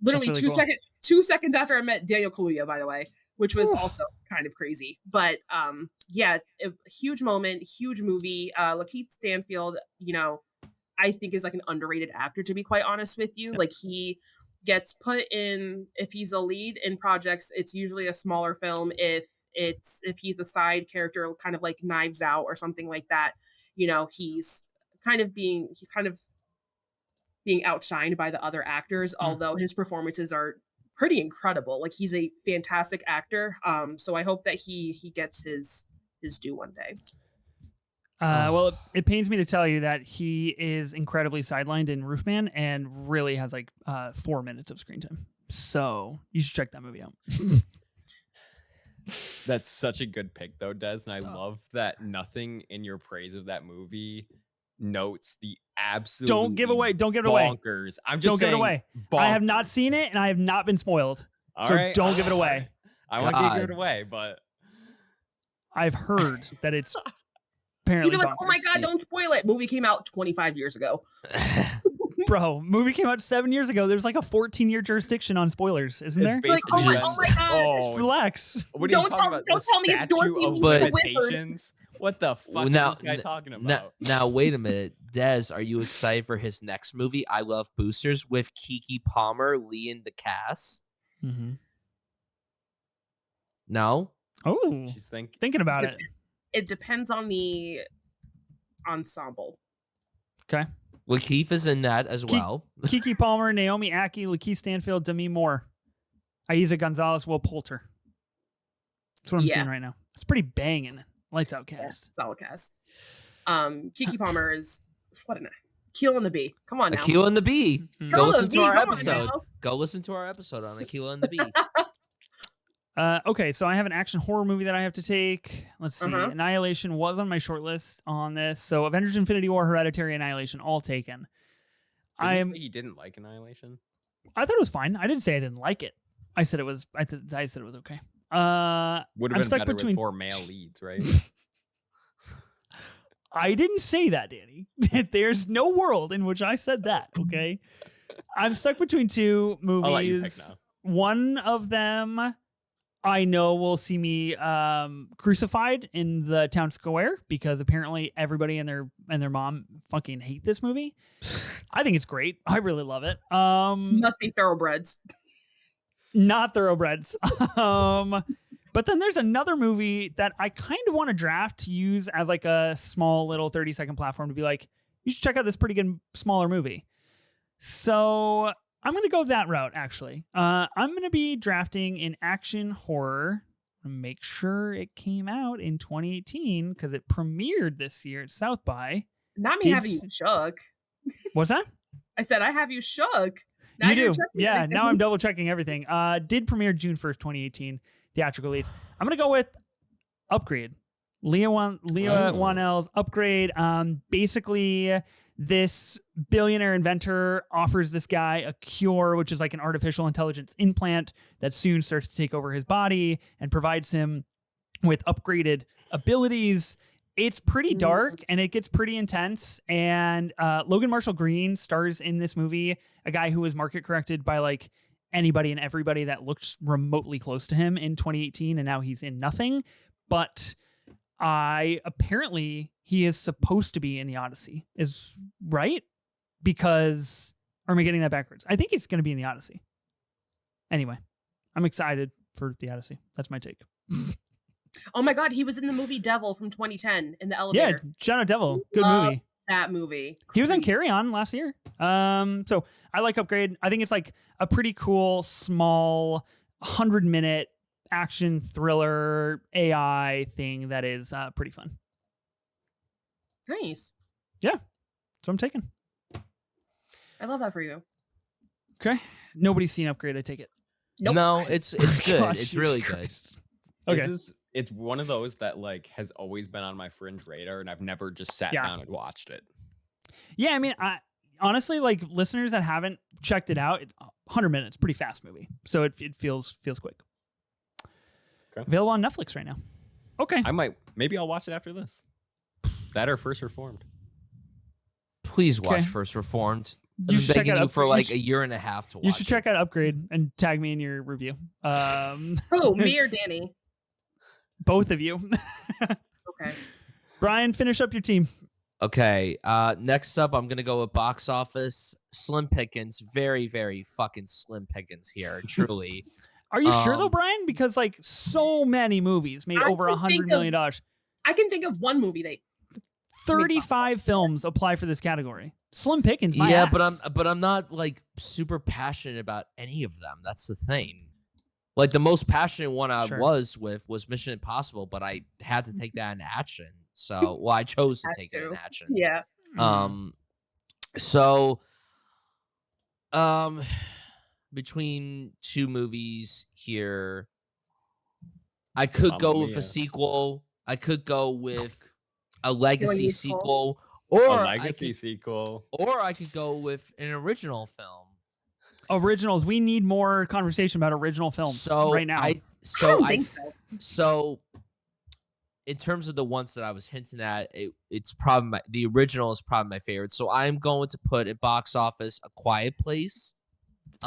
Literally really 2 seconds after I met Daniel Kaluuya, by the way, which was also kind of crazy. But a huge moment, huge movie. Lakeith Stanfield, I think is like an underrated actor, to be quite honest with you. Yep. Like he gets put in, if he's a lead in projects, it's usually a smaller film. If he's a side character, kind of like Knives Out or something like that, he's kind of being outshined by the other actors, although his performances are pretty incredible. Like he's a fantastic actor. So I hope that he gets his due one day. Well, it pains me to tell you that he is incredibly sidelined in Roofman and really has like 4 minutes of screen time. So you should check that movie out. That's such a good pick though, Des. And I love that nothing in your praise of that movie notes the absolute don't give it away. bonkers. I'm just saying, don't give it away. Bonkers. I have not seen it and I have not been spoiled. Don't give it away. I want to give it away, but I've heard that it's apparently you'd be like, oh my God, don't spoil it. Movie came out 25 years ago. Bro, movie came out 7 years ago. There's like a 14-year jurisdiction on spoilers, isn't there? Like, oh my God. Relax. What are you talking about? Don't tell me statute of limitations? What the fuck is this guy talking about? Now, wait a minute. Des, are you excited for his next movie, I Love Boosters, with Keke Palmer leading the cast? Mm-hmm. No? Oh, she's thinking about it. It depends on the ensemble. Okay. Lakeith is in that as well. Keke Palmer, Naomi Ackie, Lakeith Stanfield, Demi Moore, Aiza Gonzalez, Will Poulter. That's what I'm seeing right now. It's pretty banging. Lights out cast. Yes, solid cast. Keke Palmer is Aquila and the Bee. Come on now. Aquila and the Bee. Mm-hmm. Go listen to our episode. Go listen to our episode on Aquila and the Bee. Okay, so I have an action horror movie that I have to take. Let's see. Annihilation was on my short list on this. So Avengers Infinity War, Hereditary, Annihilation, all taken. You didn't like Annihilation? I thought it was fine. I didn't say I didn't like it. I said it was okay. Would have been better with 4 male leads, right? I didn't say that, Danny. There's no world in which I said that, okay? I'm stuck between 2 movies. I'll let you pick now. One of them I know will see me crucified in the town square because apparently everybody and their mom fucking hate this movie. I think it's great. I really love it. Must be thoroughbreds. Not thoroughbreds. But then there's another movie that I kind of want to draft to use as like a small little 30-second platform to be like, you should check out this pretty good smaller movie. So I'm going to go that route, actually. I'm going to be drafting an action horror. Make sure it came out in 2018 because it premiered this year at South by. Not me having you shook. What's that? I said I have you shook. Now you do. Yeah, everything. Now I'm double checking everything. Did premiere June 1st, 2018. Theatrical release. I'm going to go with Upgrade. Leah Whannell's Upgrade. Basically, this billionaire inventor offers this guy a cure, which is like an artificial intelligence implant that soon starts to take over his body and provides him with upgraded abilities. It's pretty dark and it gets pretty intense. And Logan Marshall Green stars in this movie, a guy who was market corrected by like anybody and everybody that looked remotely close to him in 2018, and now he's in nothing. But apparently he is supposed to be in the Odyssey, is right? Because, or am I getting that backwards? I think he's going to be in the Odyssey. Anyway, I'm excited for the Odyssey. That's my take. Oh my God, he was in the movie Devil from 2010 in the elevator. Yeah, John Devil. Good movie. that movie. He was in Carry On last year. So I like Upgrade. I think it's like a pretty cool, small, 100-minute action thriller AI thing that is pretty fun. Nice. Yeah. So I'm taking. I love that for you. Okay. Nobody's seen Upgrade, I take it. Nope. No, it's good. God, it's Jesus really Christ. good. Okay. It's one of those that like has always been on my fringe radar, and I've never just sat down and watched it. Yeah, I mean, I honestly, like, listeners that haven't checked it out, 100 minutes, pretty fast movie. So it feels quick. Okay. Available on Netflix right now. Okay. Maybe I'll watch it after this. That or First Reformed. Please watch Okay. First Reformed. You I've should been check begging out you for Upgrade. like a year and a half to watch. You should check out Upgrade and tag me in your review. Oh, me or Danny? Both of you. Okay. Brian, finish up your team. Okay. Next up, I'm gonna go with box office. Slim pickings, very, very fucking slim pickings here. Truly. Are you sure though, Brian? Because like so many movies made over $100 million. I can think of one movie that 35 films apply for this category. Slim pickings. My Yeah, ass. but I'm not like super passionate about any of them. That's the thing. Like the most passionate one I Sure. was Mission Impossible, but I had to take that into action. So, well, I chose to Had take it to. in action. Yeah. So, between two movies here, I could go with a sequel. I could go with a legacy sequel, or A legacy sequel. or I could go with an original film. Originals. We need more conversation about original films right now. I don't think so. So, in terms of the ones that I was hinting at, it's probably the original is probably my favorite. So I'm going to put at box office A Quiet Place.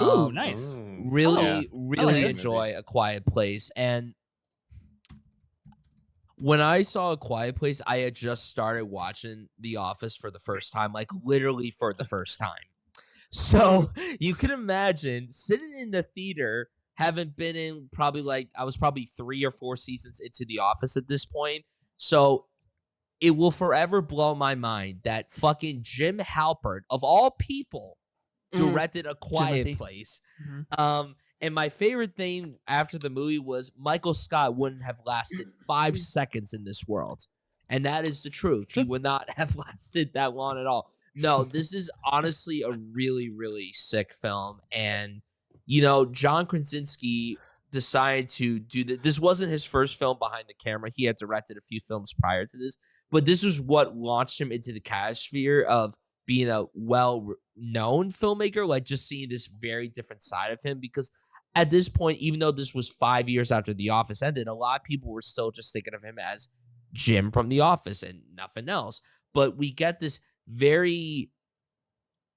Ooh, nice. Really like this. enjoy A Quiet Place. And when I saw A Quiet Place, I had just started watching The Office for the first time, like literally for the first time. So you can imagine sitting in the theater, having been in I was probably 3 or 4 seasons into The Office at this point. So it will forever blow my mind that fucking Jim Halpert, of all people, directed A Quiet Jimothy. Place. Mm-hmm. And my favorite thing after the movie was Michael Scott wouldn't have lasted 5 seconds in this world. And that is the truth. He would not have lasted that long at all. No, this is honestly a really, really sick film. And, you know, John Krasinski decided to do that. This wasn't his first film behind the camera. He had directed a few films prior to this. But this was what launched him into the canosphere of being a well-known filmmaker, like just seeing this very different side of him. Because at this point, even though this was 5 years after The Office ended, a lot of people were still just thinking of him as Jim from The Office and nothing else. But we get this very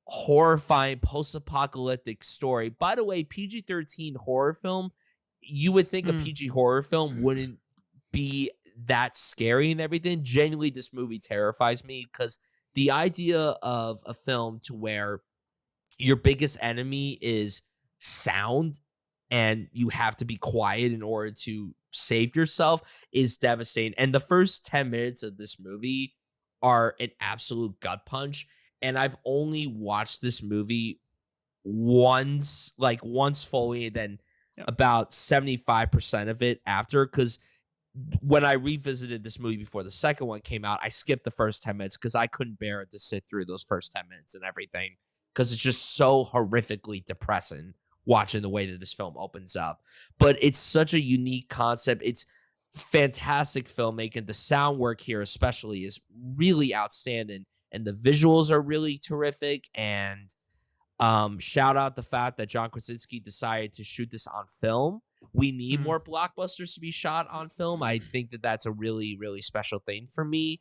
horrifying post-apocalyptic story. By the way, PG-13 horror film, you would think a PG horror film wouldn't be that scary and everything. Genuinely, this movie terrifies me because the idea of a film to where your biggest enemy is sound and you have to be quiet in order to save yourself is devastating. And the first 10 minutes of this movie are an absolute gut punch. And I've only watched this movie once fully, and then about 75% of it after, because when I revisited this movie before the second one came out, I skipped the first 10 minutes because I couldn't bear it to sit through those first 10 minutes and everything, because it's just so horrifically depressing watching the way that this film opens up. But it's such a unique concept. It's fantastic filmmaking. The sound work here especially is really outstanding, and the visuals are really terrific. And shout out the fact that John Krasinski decided to shoot this on film. We need more blockbusters to be shot on film. I think that that's a really, really special thing for me.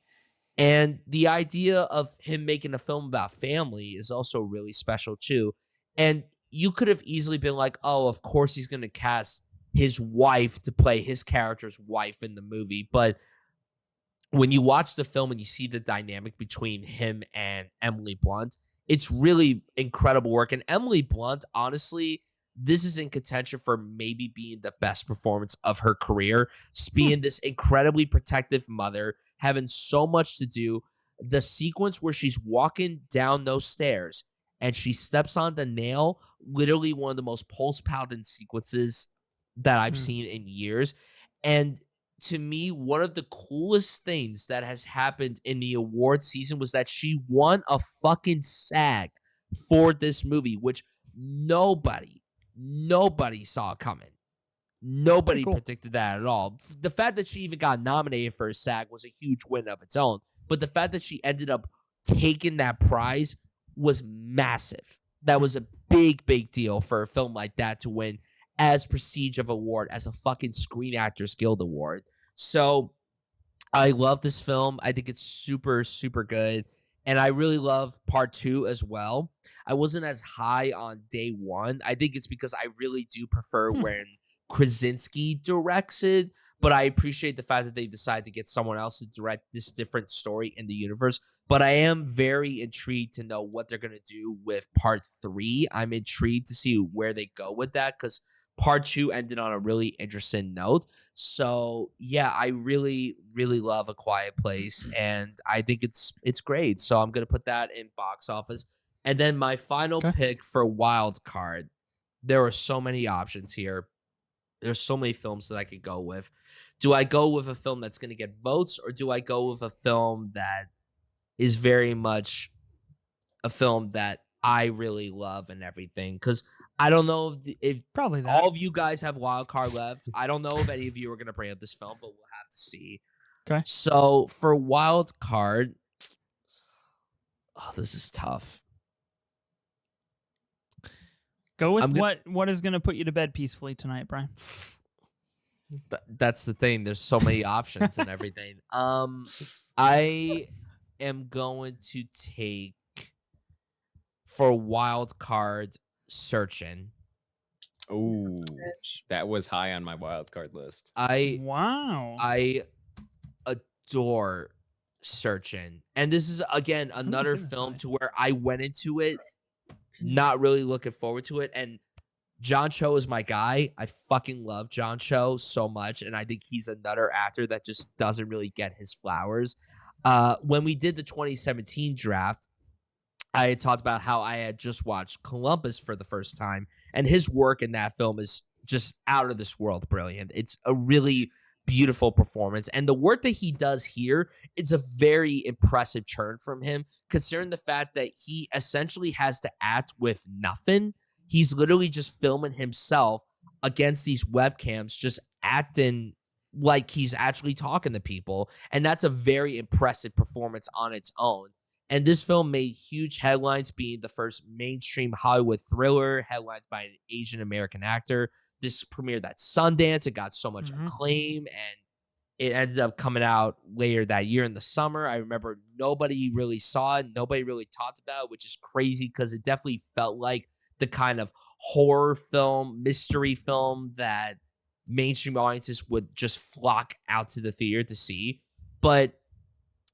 And the idea of him making a film about family is also really special too. And you could have easily been like, oh, of course he's going to cast his wife to play his character's wife in the movie. But when you watch the film and you see the dynamic between him and Emily Blunt, it's really incredible work. And Emily Blunt, honestly, this is in contention for maybe being the best performance of her career. Being this incredibly protective mother, having so much to do, The sequence where she's walking down those stairs and she steps on the nail, literally one of the most pulse-pounding sequences that I've seen in years. And to me, one of the coolest things that has happened in the award season was that she won a fucking SAG for this movie, which nobody saw coming. Nobody predicted that at all. The fact that she even got nominated for a SAG was a huge win of its own. But the fact that she ended up taking that prize was massive. That was a big, big deal for a film like that to win as prestige of award as a fucking Screen Actors Guild Award. So I love this film. I think it's super, super good. And I really love part 2 as well. I wasn't as high on day 1. I think it's because I really do prefer when Krasinski directs it, but I appreciate the fact that they decided to get someone else to direct this different story in the universe. But I am very intrigued to know what they're going to do with part 3. I'm intrigued to see where they go with that, because part 2 ended on a really interesting note. So yeah, I really, really love A Quiet Place, and I think it's great. So I'm going to put that in box office. And then my final pick for wild card, there are so many options here. There's so many films that I could go with. Do I go with a film that's going to get votes, or do I go with a film that is very much a film that I really love and everything? Because I don't know if probably that. All of you guys have wild card left. I don't know if any of you are going to bring up this film, but we'll have to see. Okay. So for wild card, this is tough. Go with what is going to put you to bed peacefully tonight, Brian. That's the thing. There's so many options and everything. I am going to take for wild card Searching. Oh, that was high on my wild card list. I adore Searching, and this is again another film to where I went into it not really looking forward to it. And John Cho is my guy. I fucking love John Cho so much. And I think he's another actor that just doesn't really get his flowers. When we did the 2017 draft, I had talked about how I had just watched Columbus for the first time. And his work in that film is just out of this world brilliant. It's a really beautiful performance, and the work that he does here, it's a very impressive turn from him, considering the fact that he essentially has to act with nothing. He's literally just filming himself against these webcams, just acting like he's actually talking to people, and that's a very impressive performance on its own. And this film made huge headlines, being the first mainstream Hollywood thriller headlined by an Asian American actor. This premiered at Sundance. It got so much acclaim, and it ended up coming out later that year in the summer. I remember nobody really saw it. Nobody really talked about it, which is crazy because it definitely felt like the kind of horror film, mystery film that mainstream audiences would just flock out to the theater to see. But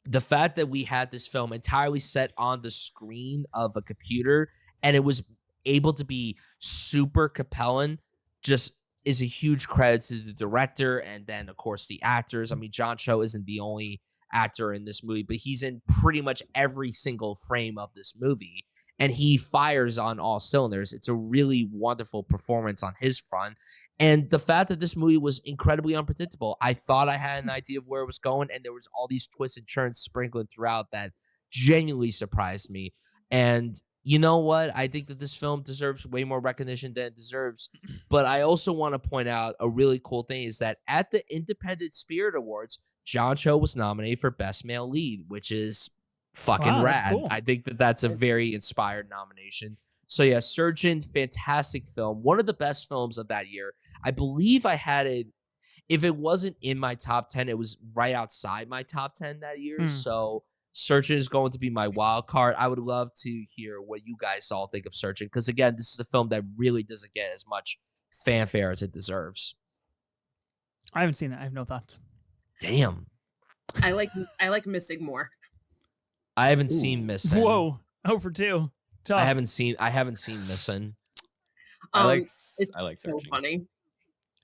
the fact that we had this film entirely set on the screen of a computer and it was able to be super compelling just is a huge credit to the director and then, of course, the actors. I mean, John Cho isn't the only actor in this movie, but he's in pretty much every single frame of this movie, and he fires on all cylinders. It's a really wonderful performance on his front. And the fact that this movie was incredibly unpredictable, I thought I had an idea of where it was going, and there was all these twists and turns sprinkling throughout that genuinely surprised me. And you know what? I think that this film deserves way more recognition than it deserves. But I also want to point out a really cool thing is that at the Independent Spirit Awards, John Cho was nominated for Best Male Lead, which is fucking rad. Cool. I think that that's a very inspired nomination. So yeah, Searching, fantastic film. One of the best films of that year. I believe I had it, if it wasn't in my top 10, it was right outside my top 10 that year. So Searching is going to be my wild card. I would love to hear what you guys all think of Searching, because again, this is a film that really doesn't get as much fanfare as it deserves. I haven't seen it. I have no thoughts. Damn. I like Missing more. I haven't seen Missing. Whoa. 0 for 2. Tough. I haven't seen Missing. I like Searching. So funny.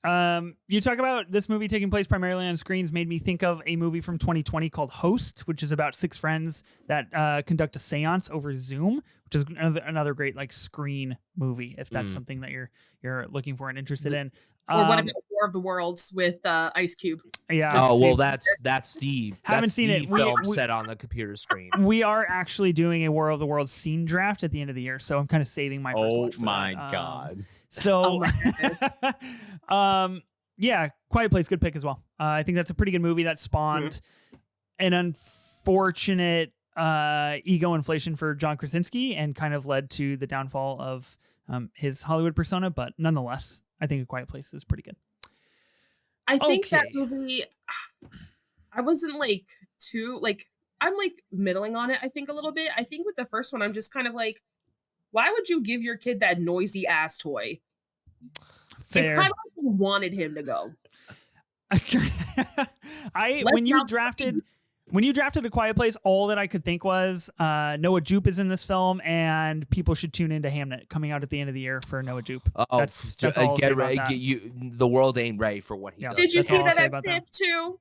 You talk about this movie taking place primarily on screens made me think of a movie from 2020 called Host, which is about 6 friends that conduct a seance over Zoom, which is another great like screen movie if that's something that you're looking for and interested in. Or what about War of the Worlds with Ice Cube? Yeah. Oh well, that's the haven't seen it. Film set on the computer screen. We are actually doing a War of the Worlds scene draft at the end of the year, so I'm kind of saving my first watch for my that. god! So, yeah, Quiet Place, good pick as well. I think that's a pretty good movie that spawned an unfortunate ego inflation for John Krasinski and kind of led to the downfall of his Hollywood persona. But nonetheless, I think A Quiet Place is pretty good. I think that movie, I wasn't like too like, I'm like middling on it. I think a little bit. I think with the first one, I'm just kind of like, why would you give your kid that noisy ass toy? Fair. It's kind of like you wanted him to go. When you drafted A Quiet Place, all that I could think was Noah Jupe is in this film, and people should tune into Hamnet coming out at the end of the year for Noah Jupe. Oh, that's all I'll say about that. The world ain't ready for what he does. Did you see that at TIFF too?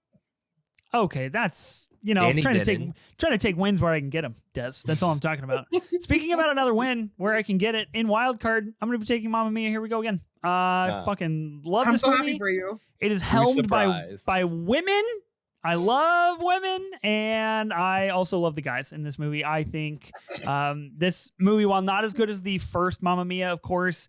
Okay, that's Danny trying to take wins where I can get them. Des, that's all I'm talking about. Speaking about another win where I can get it in wild card, I'm going to be taking Mamma Mia. Here we go again. Fucking love this movie. Happy for you. It is helmed by women. I love women, and I also love the guys in this movie. I think this movie, while not as good as the first Mamma Mia, of course,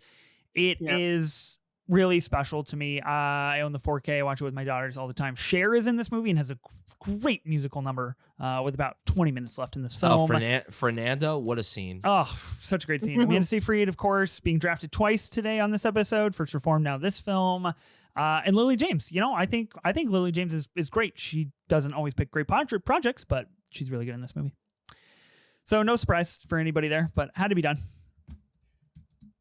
it is really special to me. I own the 4K. I watch it with my daughters all the time. Cher is in this movie and has a great musical number with about 20 minutes left in this film. Fernando, what a scene. Oh, such a great scene. Amanda Seyfried, of course, being drafted twice today on this episode. First Reformed, now this film. And Lily James, I think Lily James is great. She doesn't always pick great projects, but she's really good in this movie. So no surprise for anybody there, but had to be done.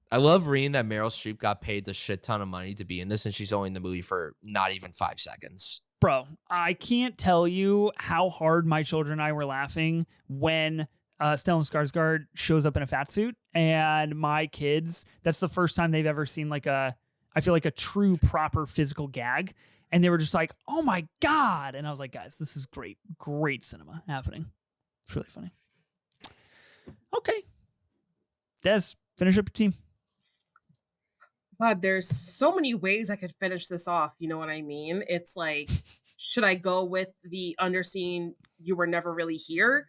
I love reading that Meryl Streep got paid a shit ton of money to be in this, and she's only in the movie for not even 5 seconds. Bro, I can't tell you how hard my children and I were laughing when Stellan Skarsgård shows up in a fat suit, and my kids, that's the first time they've ever seen I feel like a true proper physical gag. And they were just like, oh my God. And I was like, guys, this is great cinema happening. It's really funny. Okay. Des, finish up your team. God, there's so many ways I could finish this off. You know what I mean? It's like, should I go with the underseen you were never really here?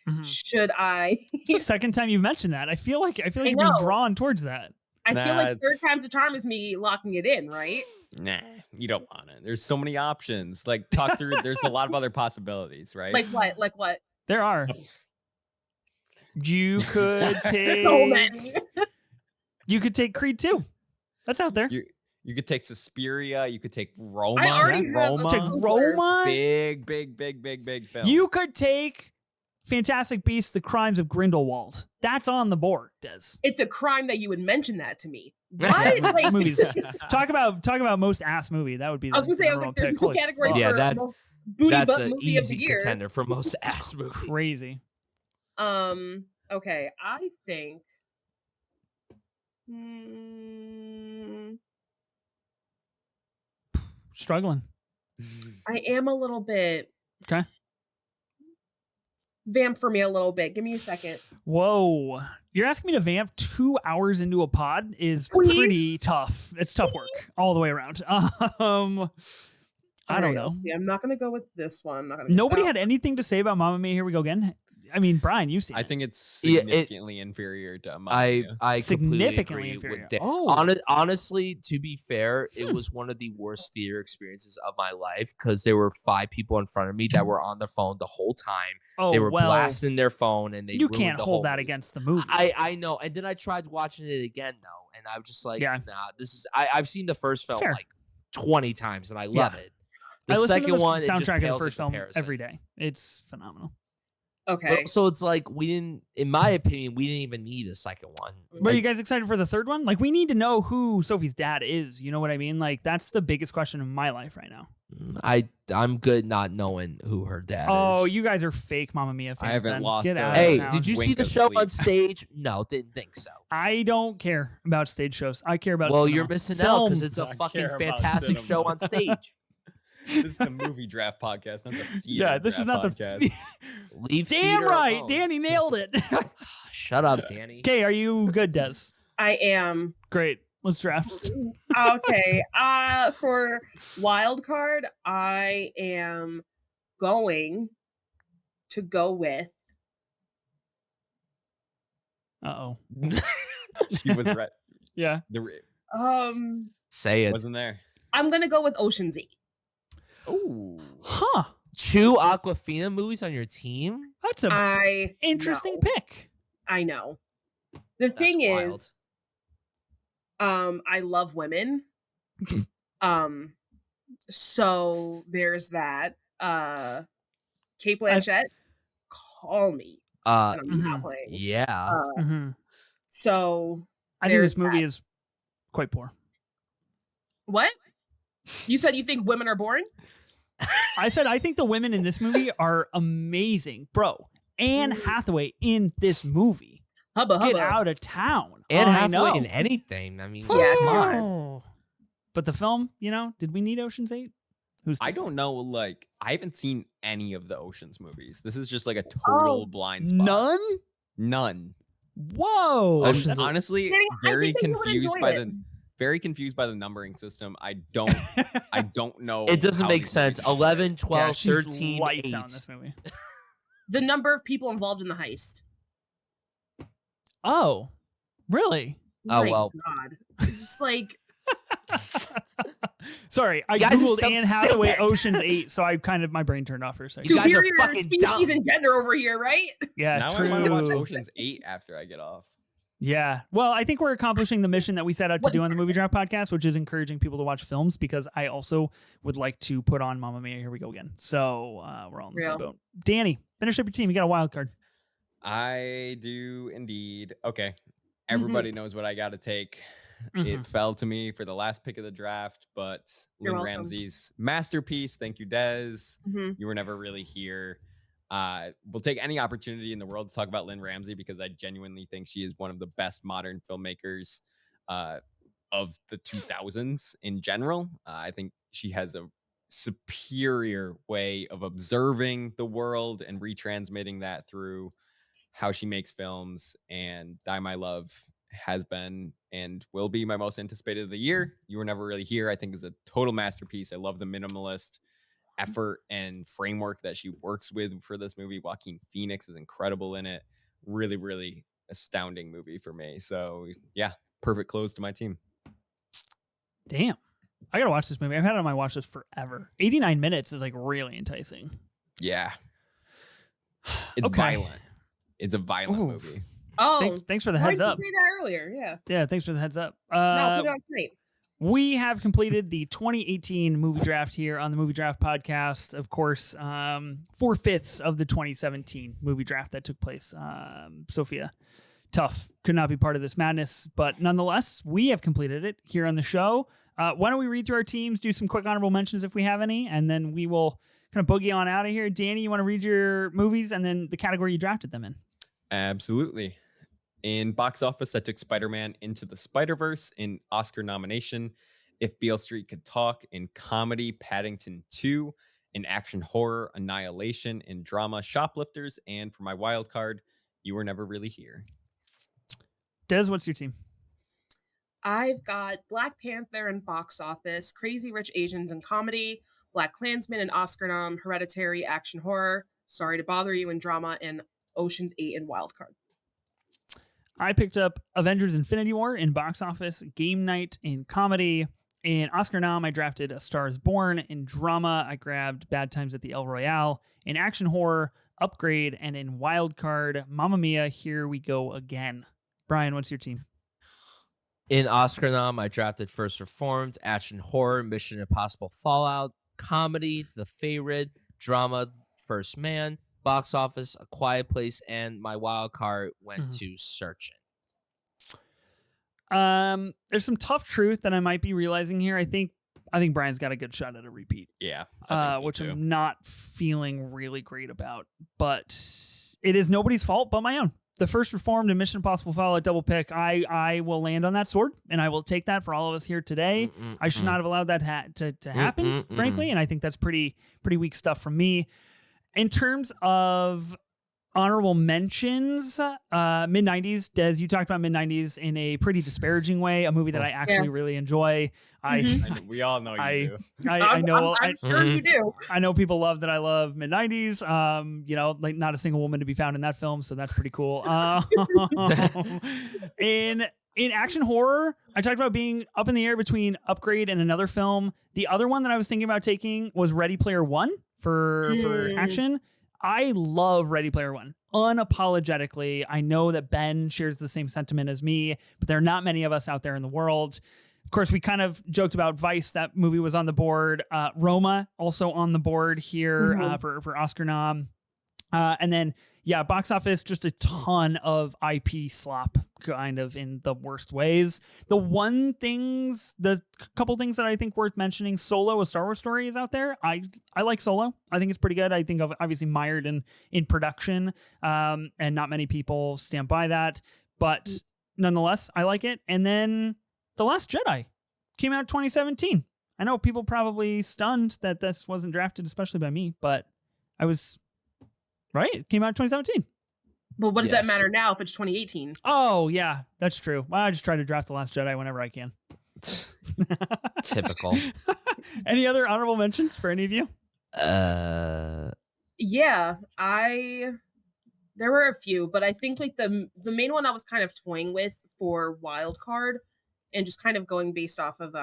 Mm-hmm. Should I? It's the second time you've mentioned that. I feel like you're being drawn towards that. I feel like third time's a charm is me locking it in, right? Nah, you don't want it. There's so many options. Like, talk through. There's a lot of other possibilities, right? Like what? Like what? There are. You could take. So many. You could take Creed 2. That's out there. You could take Suspiria. You could take Roma. I already Roma. Take Roma. Big film. You could take Fantastic Beasts: The Crimes of Grindelwald. That's on the board, Des. It's a crime that you would mention that to me. What? Like, movies. Talk about most ass movie. That would be. I was gonna say. I was like, there's no category for booty butt movie of the year. Contender for most ass movie. Crazy. Okay, I think. Struggling. I am a little bit. Okay. Vamp for me a little bit. Give me a second. Whoa. You're asking me to vamp 2 hours into a pod is pretty tough. It's tough work all the way around. I don't know. Yeah, I'm not going to go with this one. Nobody had anything to say about Mamma Mia. Here we go again. I mean, Brian, you've seen it. I think it's significantly inferior to Mamma Mia. I significantly inferior. Honestly, to be fair, it was one of the worst theater experiences of my life because there were 5 people in front of me that were on their phone the whole time. They were blasting their phone, and you can't hold that against the movie. I know, and then I tried watching it again though, and I was just like, nah, this is. I've seen the first film like 20 times, and I love it. The second one, soundtrack of the first film every day. It's phenomenal. Okay. So it's like in my opinion, we didn't even need a second one. But are you guys excited for the third one? Like, we need to know who Sophie's dad is. You know what I mean? Like, that's the biggest question in my life right now. I'm good not knowing who her dad is. Oh, you guys are fake Mamma Mia fans. I haven't then. lost Get a- out Hey, of town. did you see Wink the of show sleep. on stage? No, didn't think so. I don't care about stage shows. I care about Well, cinema. you're missing out because Film. it's a I fucking care about fantastic cinema. show on stage. This is the movie draft podcast, not the theater Yeah, this is not draft the. podcast. Leave Damn theater right, alone. Danny nailed it. Shut up, Danny. Okay, are you good, Des? I am. Great. Let's draft. Okay. For wild card, I am going to go with Uh-oh. She was right. Yeah. Say it. Wasn't there. I'm gonna go with Ocean's 8. Oh, Huh. 2 Aquafina movies on your team? That's a I interesting know. pick. I know. The thing wild. is, I love women. So there's that. Kate Blanchett, call me. And I'm not Mhm. playing. Yeah. Mhm. So I think there's this movie that. is quite poor. What? You said you think women are boring? I said I think the women in this movie are amazing. Bro, Anne Hathaway in this movie. Hubba Get hubba. out of town. And I halfway know. in anything. I mean, Yeah, come come on. Oh. But the film, did we need Ocean's 8? Who's to I say? don't know. Like, I haven't seen any of the Ocean's movies. This is just like a total blind spot. None? None. Whoa. Ocean's- That's- Honestly, Danny, I very think that you would confused enjoy by it. very confused by the numbering system. I don't know. It doesn't how make these sense. movies- 11, 12, yeah, she's 13, lights 8. out in this movie. The number of people involved in the heist. Oh, really? Oh, My well. God. It's just like, Sorry, I You guys are googled so Anne Hathaway stupid. Ocean's 8, so my brain turned off for a second. You guys are superior fucking species dumb. and gender over here, right? Yeah, Now true. I want to watch Ocean's 8 after I get off. Yeah. Well, I think we're accomplishing the mission that we set out to do on the Movie Draft podcast, which is encouraging people to watch films, because I also would like to put on Mamma Mia. Here we go again. So we're all in the same Real. boat. Danny, finish up your team. You got a wild card. I do indeed. Okay. Mm-hmm. Everybody knows what I got to take. Mhm. It fell to me for the last pick of the draft, but You're Lynn welcome. Ramsey's masterpiece. Thank you, Des. Mhm. You were never really here. We'll take any opportunity in the world to talk about Lynn Ramsey, because I genuinely think she is one of the best modern filmmakers of the 2000s in general. I think she has a superior way of observing the world and retransmitting that through how she makes films. And Die My Love has been and will be my most anticipated of the year. You Were Never Really Here, I think, is a total masterpiece. I love the minimalist effort and framework that she works with for this movie. Joaquin Phoenix is incredible in it. Really, really astounding movie for me. So yeah, perfect close to my team. Damn. I got to watch this movie. I've had it on my watch list forever. 89 minutes is like really enticing. Yeah. It's Okay. violent. It's a violent Oof. movie. Oh, Thanks for the why heads did you up. say that earlier? Yeah. Yeah, thanks for the heads up. No, put it on tonight. We have completed the 2018 movie draft here on the Movie Draft podcast. Of course, 4/5 of the 2017 movie draft that took place. Sophia, tough, could not be part of this madness, but nonetheless, we have completed it here on the show. Why don't we read through our teams, do some quick honorable mentions if we have any, and then we will kind of boogie on out of here. Danny, you want to read your movies and then the category you drafted them in? Absolutely. In box office, I took Spider-Man Into the Spider-Verse. In Oscar nomination, If Beale Street Could Talk. In comedy, Paddington 2. In action horror, Annihilation. In drama, Shoplifters. And for my wild card, You Were Never Really Here. Des, what's your team? I've got Black Panther in box office, Crazy Rich Asians in comedy, Black Klansman in Oscar nom, Hereditary action horror, Sorry to Bother You in drama, and Ocean's 8 in wild card. I picked up Avengers Infinity War in box office, Game Night in comedy. In Oscar nom, I drafted A Star is Born. In drama, I grabbed Bad Times at the El Royale. In action horror, Upgrade. And in wild card, Mamma Mia, Here We Go Again. Brian, what's your team? In Oscar nom, I drafted First Reformed, action horror, Mission Impossible Fallout, comedy, The Favorite, drama, First Man, Box Office, A Quiet Place, and my wild card went to Searching. There's some tough truth that I might be realizing here. I think Brian's got a good shot at a repeat. Yeah, I think so which too. I'm not feeling really great about, but it is nobody's fault but my own. The first Reformed and Mission Impossible Fallout double pick. I will land on that sword, and I will take that for all of us here today. I should not have allowed that to happen, frankly, and I think that's pretty weak stuff from me. In terms of honorable mentions, mid-90s. Des, you talked about mid-90s in a pretty disparaging way, a movie that I actually really enjoy. We all know you do. I know. I'm sure you do. I know people love that I love mid-90s. Like not a single woman to be found in that film, so that's pretty cool. In action horror, I talked about being up in the air between Upgrade and another film. The other one that I was thinking about taking was Ready Player One for action. I love Ready Player One unapologetically. I know that Ben shares the same sentiment as me, but there are not many of us out there in the world. Of course, we kind of joked about Vice. That movie was on the board. Roma also on the board here for Oscar nom. And then, box office, just a ton of IP slop kind of in the worst ways. The couple things that I think worth mentioning, Solo, A Star Wars Story is out there. I like Solo. I think it's pretty good. I think obviously mired in production, and not many people stand by that. But nonetheless, I like it. And then The Last Jedi came out 2017. I know people probably stunned that this wasn't drafted, especially by me, but I was... Right? It came out in 2017. Well, what does that matter now if it's 2018? Oh, yeah, that's true. Well, I just try to draft The Last Jedi whenever I can. Typical. Any other honorable mentions for any of you? Yeah, there were a few, but I think like the main one I was kind of toying with for wild card and just kind of going based off of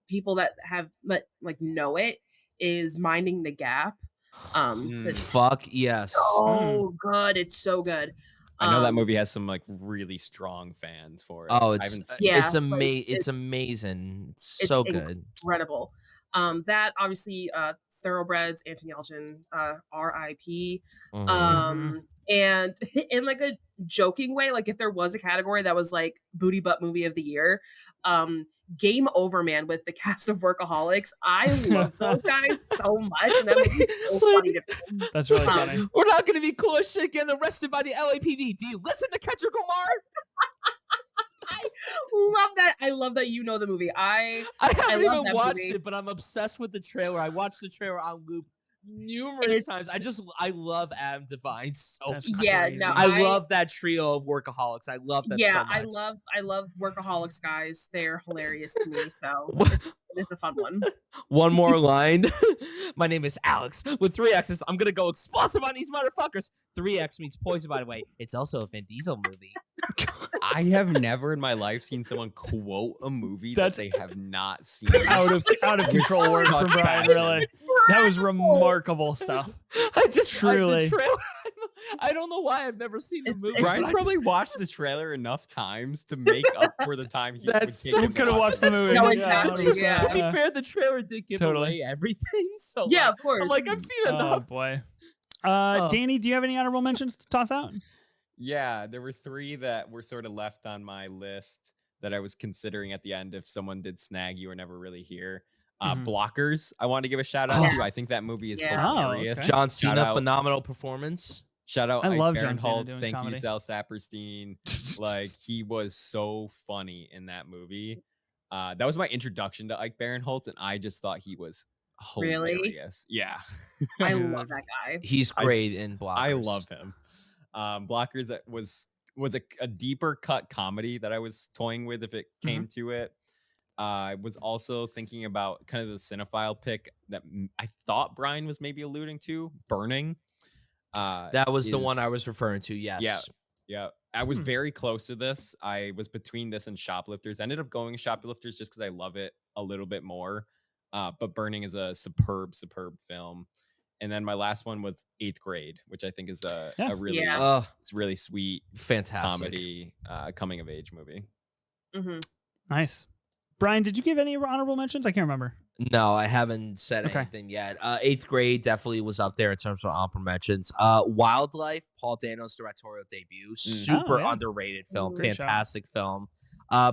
people that know it is Minding the Gap. Fuck yes. So good. It's so good. I know that movie has some like really strong fans for it. Oh, it's amazing. It's so good. Incredible. That obviously Thoroughbreds, Anthony Elgin, R.I.P. And in like a joking way, like if there was a category that was like booty butt movie of the year, Game Over Man with the cast of Workaholics. I love those guys so much, and that movie is so funny to me. That's really funny. We're not gonna be cool as shit getting arrested by the LAPD. Do you listen to Kendrick Lamar? I love that. I love that you know the movie. I haven't even watched it, but I'm obsessed with the trailer. I watched the trailer on loop numerous times. I love Adam Devine so much. Yeah, no, I love that trio of workaholics. I love that so much. I love Workaholics guys. They're hilarious to me. So it's a fun one. One more line. My name is Alex with 3 X's. I'm gonna go explosive on these motherfuckers. 3X means poison, by the way. It's also a Vin Diesel movie. I have never in my life seen someone quote a movie that they have not seen. Out of control work from Brian, really. That was remarkable stuff. Truly. I don't know why I've never seen the movie. Brian's probably watched the trailer enough times to make up for the time he would take him could have watched the movie. No, exactly. To be fair, the trailer did give away everything. So yeah, of course. I'm like, I've seen enough. Oh boy. Danny, do you have any honorable mentions to toss out? Yeah, there were 3 that were sort of left on my list that I was considering at the end if someone did snag you were never really here. Blockers, I want to give a shout out to. I think that movie is hilarious. Okay. John Cena, phenomenal performance. Shout out, I love Ike John Cena Barinholtz. doing Thank comedy. you, Sal Saperstein. Like he was so funny in that movie. That was my introduction to Ike Barinholtz, and I just thought he was hilarious. Really? Yeah, I love that guy. He's great in Blockers. I love him. Blockers was a deeper cut comedy that I was toying with if it came to it. I was also thinking about kind of the cinephile pick that I thought Brian was maybe alluding to, Burning. That was the one I was referring to. Yes. Yeah. I was very close to this. I was between this and Shoplifters. I ended up going Shoplifters just because I love it a little bit more. But Burning is a superb film. And then my last one was 8th Grade, which I think is a really sweet, fantastic comedy, coming of age movie. Mm-hmm. Nice. Brian, did you give any honorable mentions? I can't remember. No, I haven't said anything yet. 8th Grade definitely was up there in terms of honorable mentions. Wildlife, Paul Dano's directorial debut, super underrated film, fantastic film.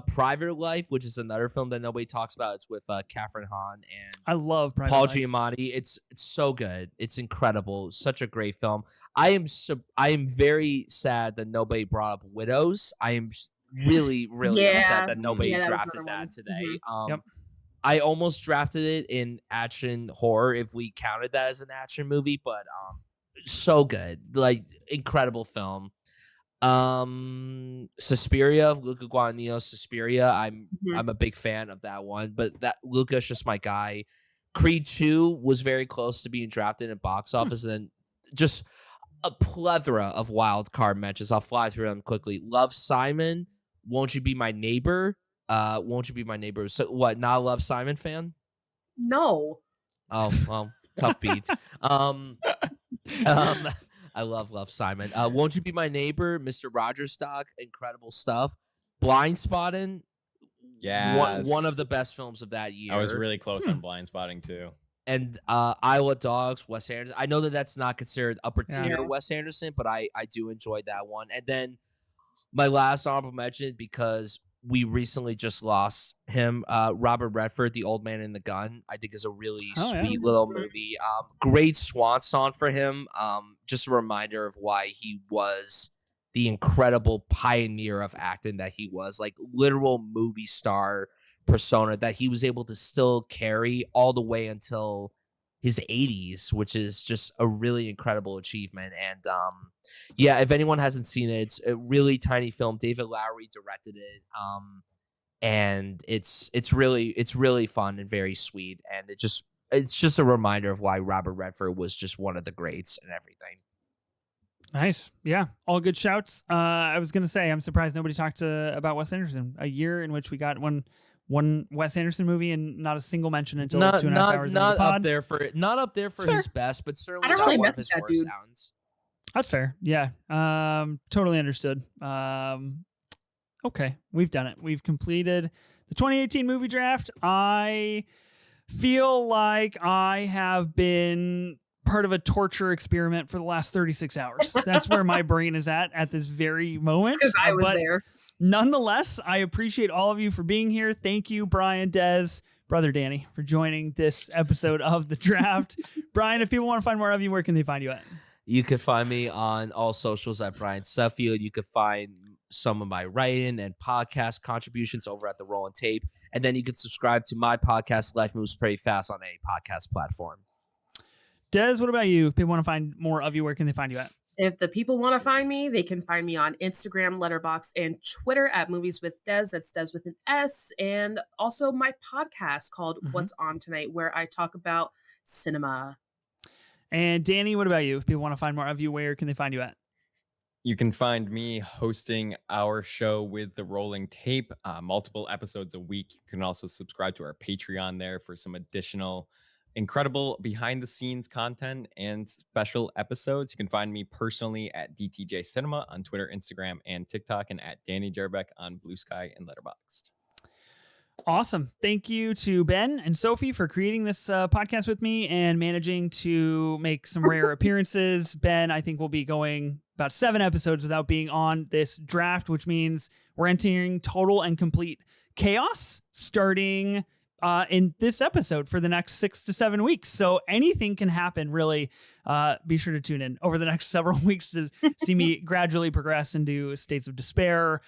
Private Life, which is another film that nobody talks about. It's with Kathryn Hahn and I love Private Paul Life. Giamatti. It's so good. It's incredible. Such a great film. I am very sad that nobody brought up Widows. I am really upset that nobody drafted that today. I almost drafted it in action horror if we counted that as an action movie, but so good. Like, incredible film. Suspiria, Luca Guadagnino's Suspiria. I'm a big fan of that one, but that Luca's just my guy. Creed 2 was very close to being drafted in box office, and then just a plethora of wild card matches. I'll fly through them quickly. Love, Simon, Won't You Be My Neighbor? Won't You Be My Neighbor? So what? Not a Love, Simon fan? No. Oh, well, tough beat. I love Simon. Won't You Be My Neighbor? Mr. Rogers Stock, incredible stuff. Blind Spotting, one of the best films of that year. I was really close on Blind Spotting too. And Iowa Dogs, Wes Anderson. I know that's not considered upper tier Wes Anderson, but I do enjoy that one. And then my last honorable mention, because we recently just lost him, Robert Redford, The Old Man and the Gun, I think is a really sweet little movie. Great swan song for him. Just a reminder of why he was the incredible pioneer of acting that he was, like literal movie star persona that he was able to still carry all the way until his 80s, which is just a really incredible achievement. And if anyone hasn't seen it, it's a really tiny film. David Lowery directed it, and it's really fun and very sweet. And it's just a reminder of why Robert Redford was just one of the greats and everything. Nice. Yeah. All good shouts. I was going to say, I'm surprised nobody talked about Wes Anderson. A year in which we got one Wes Anderson movie and not a single mention until 2.5 hours into the pod. Not up there for his best, but certainly I don't really one mess of his with that worst dude. sounds. That's fair. Yeah. Totally understood. Okay. We've done it. We've completed the 2018 movie draft. I feel like I have been part of a torture experiment for the last 36 hours. That's where my brain is at this very moment. Because I was there. Nonetheless, I appreciate all of you for being here. Thank you, Brian, Des, brother Danny, for joining this episode of The Draft. Brian, if people want to find more of you, where can they find you at? You can find me on all socials at Brian Suffield. You can find some of my writing and podcast contributions over at The Rolling Tape. And then you can subscribe to my podcast, Life Moves Pretty Fast, on a podcast platform. Des, what about you? If people want to find more of you, where can they find you at? If the people want to find me, they can find me on Instagram, Letterboxd, and Twitter at Movies with Des. That's Des with an S. And also my podcast called What's On Tonight, where I talk about cinema. And Danny, what about you? If people want to find more of you, where can they find you at? You can find me hosting our show with The Rolling Tape, multiple episodes a week. You can also subscribe to our Patreon there for some additional incredible behind-the-scenes content and special episodes. You can find me personally at DTJ Cinema on Twitter, Instagram, and TikTok, and at Danny Jarbeck on Blue Sky and Letterboxd. Awesome. Thank you to Ben and Sophie for creating this podcast with me and managing to make some rare appearances. Ben, I think, will be going about 7 episodes without being on this draft, which means we're entering total and complete chaos starting in this episode for the next 6 to 7 weeks. So anything can happen, really. Be sure to tune in over the next several weeks to see me gradually progress into states of despair.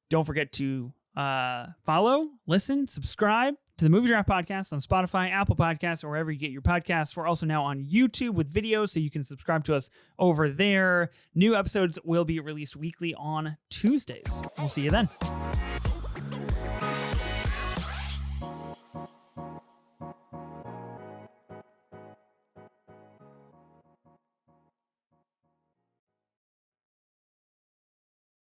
Don't forget to follow, listen, subscribe to the Movie Draft Podcast on Spotify, Apple Podcasts, or wherever you get your podcasts. We're also now on YouTube with videos, so you can subscribe to us over there. New episodes will be released weekly on Tuesdays. We'll see you then.